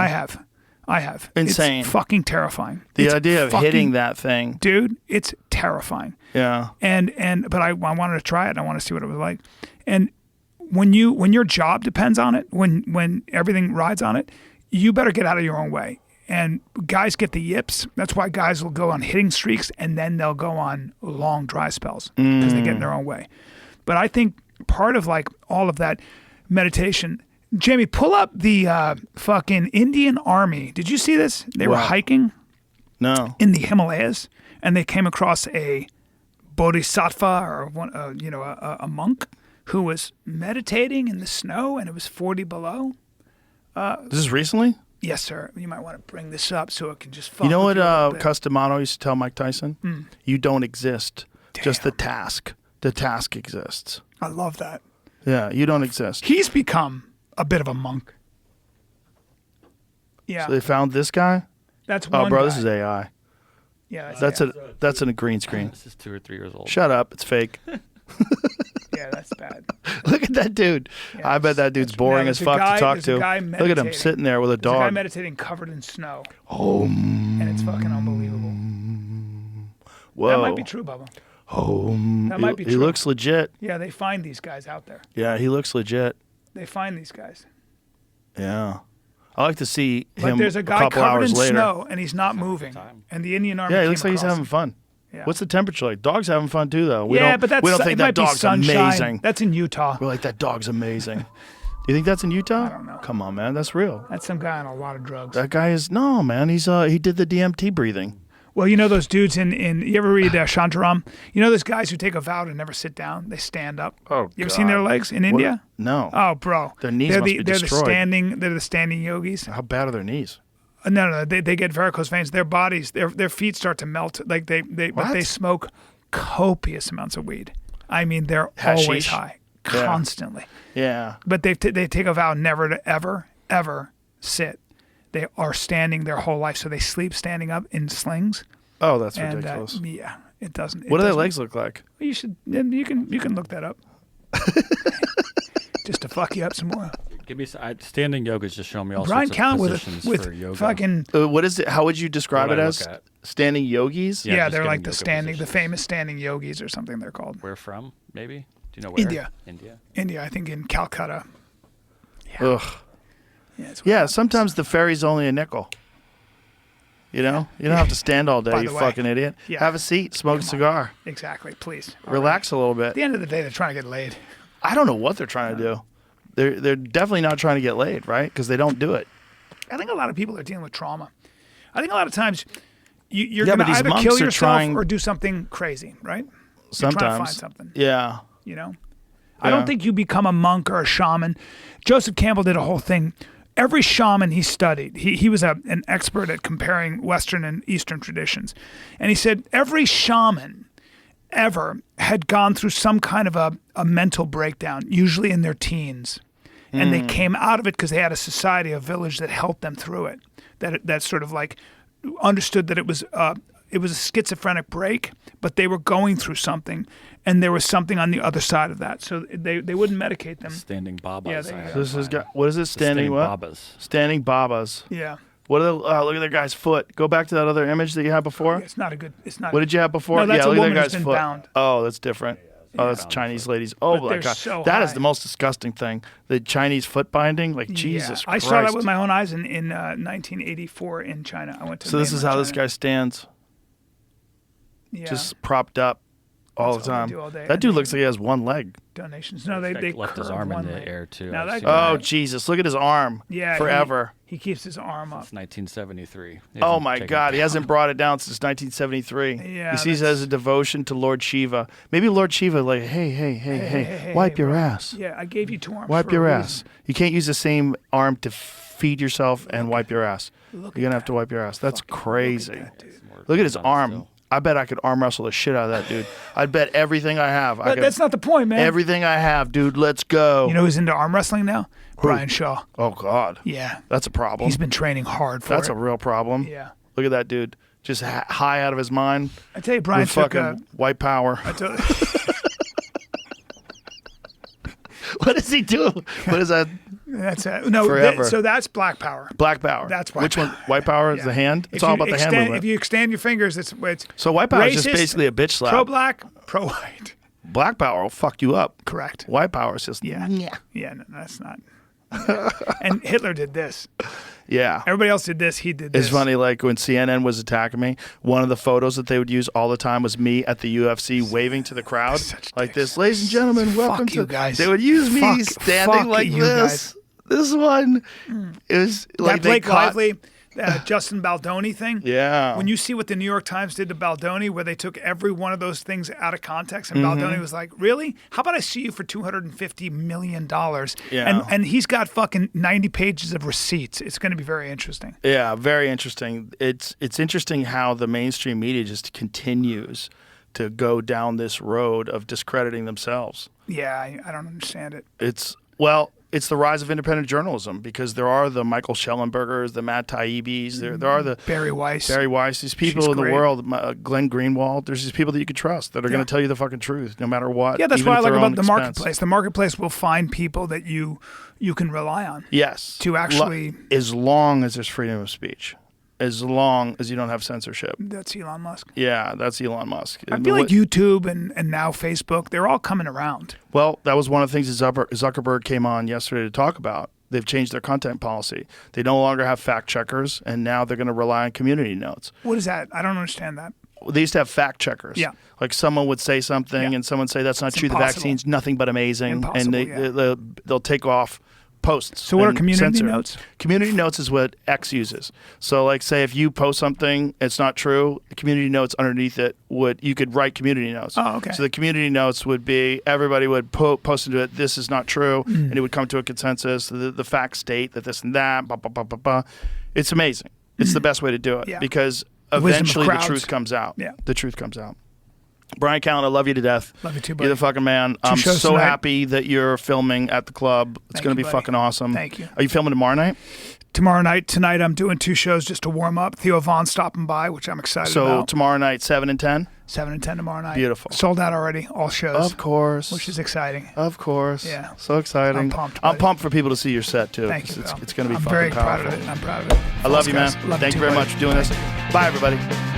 I have. Insane. It's fucking terrifying. The It's idea of fucking- hitting that thing. Dude, it's terrifying. Yeah. But I wanted to try it. And I want to see what it was like. And when your job depends on it, when everything rides on it, you better get out of your own way. And guys get the yips. That's why guys will go on hitting streaks and then they'll go on long dry spells because they get in their own way. But I think part of like all of that meditation. Jamie, pull up the fucking Indian Army. Did you see this? They were hiking No. in the Himalayas, and they came across a bodhisattva or a monk who was meditating in the snow, and it was 40 below. This is recently? Yes, sir. You might want to bring this up so it can just fuck You know with what you a little bit. Customano used to tell Mike Tyson? You don't exist. Just the task. The task exists. I love that. Yeah, you don't exist. He's become a bit of a monk. Yeah, So they found this guy? that's one Oh, bro, guy. this is AI. Yeah, That's a green screen. This is 2 or 3 years old. Shut up. It's fake. yeah, that's bad. Look at that dude. Yeah, I bet that dude's boring as there's a fuck guy- to talk there's to. a guy Look at him meditating. sitting there with a There's a guy dog. meditating covered in snow, Oh, and it's fucking unbelievable. whoa. That might be true, Bubba. That might be He true. looks legit. Yeah, they find these guys out there. Yeah, he looks legit. They find these guys. Yeah. I like to see But him there's a a guy couple covered hours in later. snow, and he's not moving. And the Indian Army Yeah, he came looks like he's across having him. fun. Yeah. What's the temperature like? Dog's having fun too, though. We Yeah, don't, but that's we don't it think might that be dog's sunshine. amazing. That's in Utah. We're like, that dog's amazing. Do you think that's in Utah? I don't know. Come on, man. That's real. That's some guy on a lot of drugs. That guy is, no, man. He did the DMT breathing. Well, you know those dudes in you ever read Shantaram? You know those guys who take a vow to never sit down? They stand up. Oh, You ever seen their legs in India? No. Oh, bro. Their knees they're must be destroyed. They're the standing yogis. How bad are their knees? No. They get varicose veins. Their bodies, their feet start to melt. Like but they smoke copious amounts of weed. I mean, they're always Hashish? high, Yeah. constantly. Yeah. But they take a vow never to ever, ever sit. They are standing their whole life, so they sleep standing up in slings. Oh, that's And ridiculous. yeah, it doesn't. What do their legs look like? You should. You can look that up. Just to fuck you up some more. Give me standing yoga's just showing me all Bryan sorts Callen of with positions for yoga. fucking. What is it? How would you describe What it I as? look at. Standing yogis? Yeah, Yeah, just they're like getting yoga the positions. famous standing yogis or something they're called. Where from? Maybe. Do you know where? India. India. India, I think in Calcutta. Ugh. Yeah, it's Yeah, sometimes the ferry's only a nickel. You know? You don't have to stand all day, By you the way. fucking idiot. Yeah. Have a seat, smoke a cigar. Exactly. Please. All Relax a little right. At bit. the end of the day, they're trying to get laid. I don't know what they're trying to do. They're definitely not trying to get laid, right? Because they don't do it. I think a lot of people are dealing with trauma. I think a lot of times you're Yeah, going but to these either monks kill are yourself trying- or do something crazy, right? Sometimes. You're trying to find something. Yeah. You know, I don't think you become a monk or a shaman. Joseph Campbell did a whole thing. Every shaman he studied, he was an expert at comparing Western and Eastern traditions. And he said every shaman ever had gone through some kind of a mental breakdown, usually in their teens. And they came out of it because they had a society, a village that helped them through it. That sort of like understood that it was a schizophrenic break, but they were going through something, and there was something on the other side of that. So they wouldn't medicate them. Standing babas. Yeah, there you I go. have This is mine. what is it? Standing what? babas. Standing babas. Yeah, What are the, look at that guy's foot. Go back to that other image that you had before. it's not a good. It's not. What did you have before? No, that's yeah, a look at woman that who's guy's been foot. bound. Oh, that's different. Oh, that's Chinese ladies. Oh But my they're god, so that is high. the most disgusting thing. The Chinese foot binding, like Jesus I Christ. saw that with my own eyes in 1984 in China. I went to. So this is mainland how this China. guy stands, Yeah. just propped up all That's the all they time. do all day. That dude looks like he has one leg. donations. No, they Guy left his curve arm in one the leg. air too. Now I've that seen guy- Oh Jesus, look at his arm. Yeah, forever. He keeps his arm up. It's 1973. He Oh hasn't my taken God, it he down. hasn't brought it down since 1973. Yeah, he sees it that's- as a devotion to Lord Shiva. Maybe Lord Shiva, like, hey, wipe your bro. ass. Yeah, I gave you two arms. Wipe for a your reason. ass. You can't use the same arm to feed yourself and wipe your ass. Look You're at gonna have to that. wipe your ass. That's crazy. that, dude. Look at his Done arm. still. I bet I could arm wrestle the shit out of that dude. I'd bet everything I have. I But could, that's not the point, man. everything I have, dude. Let's go. You know who's into arm wrestling now? Bryan Shaw. Oh God. Yeah. That's a problem. He's been training hard for That's it. a real problem. Yeah. Look at that dude. Just high out of his mind. I tell you, Bryan With took fucking white power. What does he do? What is that? That's it. No, Forever. so that's black power. Black power. That's white Which power. one? White power is Yeah. the hand. If It's all you about the hand extend- movement. If you extend your fingers, it's So white power is just racist, basically a bitch slap. pro-black, pro-white. Black power will fuck you up. Correct. White power is just Yeah. yeah. Yeah, no, that's not. And Hitler did this. Yeah. Everybody else did this. He did this. It's funny, like when CNN was attacking me, one of the photos that they would use all the time was me at the UFC waving to the crowd Such like dicks. this. Ladies and gentlemen, welcome Fuck you to. guys. They would use me Fuck standing like you this. This one, it was like that they Blake caught. Lively, Justin Baldoni thing. Yeah. When you see what the New York Times did to Baldoni, where they took every one of those things out of context, and Mm-hmm. Baldoni was like, "Really? How about I sue you for $250 million?" Yeah. And he's got fucking 90 pages of receipts. It's going to be very interesting. Yeah, very interesting. It's interesting how the mainstream media just continues to go down this road of discrediting themselves. Yeah, I don't understand it. It's the rise of independent journalism because there are the Michael Schellenbergers, the Matt Taibbis, there are the Barry Weiss. these people She's in the great. world, Glenn Greenwald. There's these people that you can trust that are going to tell you the fucking truth no matter what. Yeah, that's even what I at like their about own the expense. marketplace. The marketplace will find people that you can rely on. Yes. To actually- as long as there's freedom of speech, as long as you don't have censorship. That's Elon Musk. Yeah, that's Elon Musk. I feel like YouTube and now Facebook, they're all coming around. Well, that was one of the things that Zuckerberg came on yesterday to talk about. They've changed their content policy. They no longer have fact checkers, and now they're going to rely on community notes. What is that? I don't understand that. They used to have fact checkers. Yeah. Like someone would say something, Yeah. and someone would say that's not It's true. impossible. The vaccine's nothing but amazing, Impossible, and yeah. they'll take off posts. So what are and community censor. notes? Community notes is what X uses. So like say if you post something, it's not true, community notes underneath it you could write community notes. Oh, okay. So the community notes would be everybody would post into it, this is not true, and it would come to a consensus. The facts state that this and that, blah, blah, blah, blah, blah. It's amazing. It's the best way to do it Yeah. because The wisdom of eventually the crowds. truth comes out. Yeah. The truth comes out. Bryan Callen, I love you to death. Love you too, buddy. You're the fucking man. I'm shows so tonight. happy that you're filming at the club. It's Thank going to you, be buddy. fucking awesome. Thank you. Are you filming tomorrow night? Tomorrow night, tonight, I'm doing 2 shows just to warm up. Theo Vaughn's stopping by, which I'm excited So about. tomorrow night, 7 and 10? 7 and 10 tomorrow night. Beautiful. Sold out already, all shows. Of course. Which is exciting. Of course. Yeah. So exciting. I'm pumped, I'm buddy. pumped for people to see your set, too. Thank you, It's, pal. it's going to be I'm fucking very powerful. proud of it. I'm proud of it. I love you, man. Guys, love Thank you too, very buddy. much for doing this. Bye, everybody.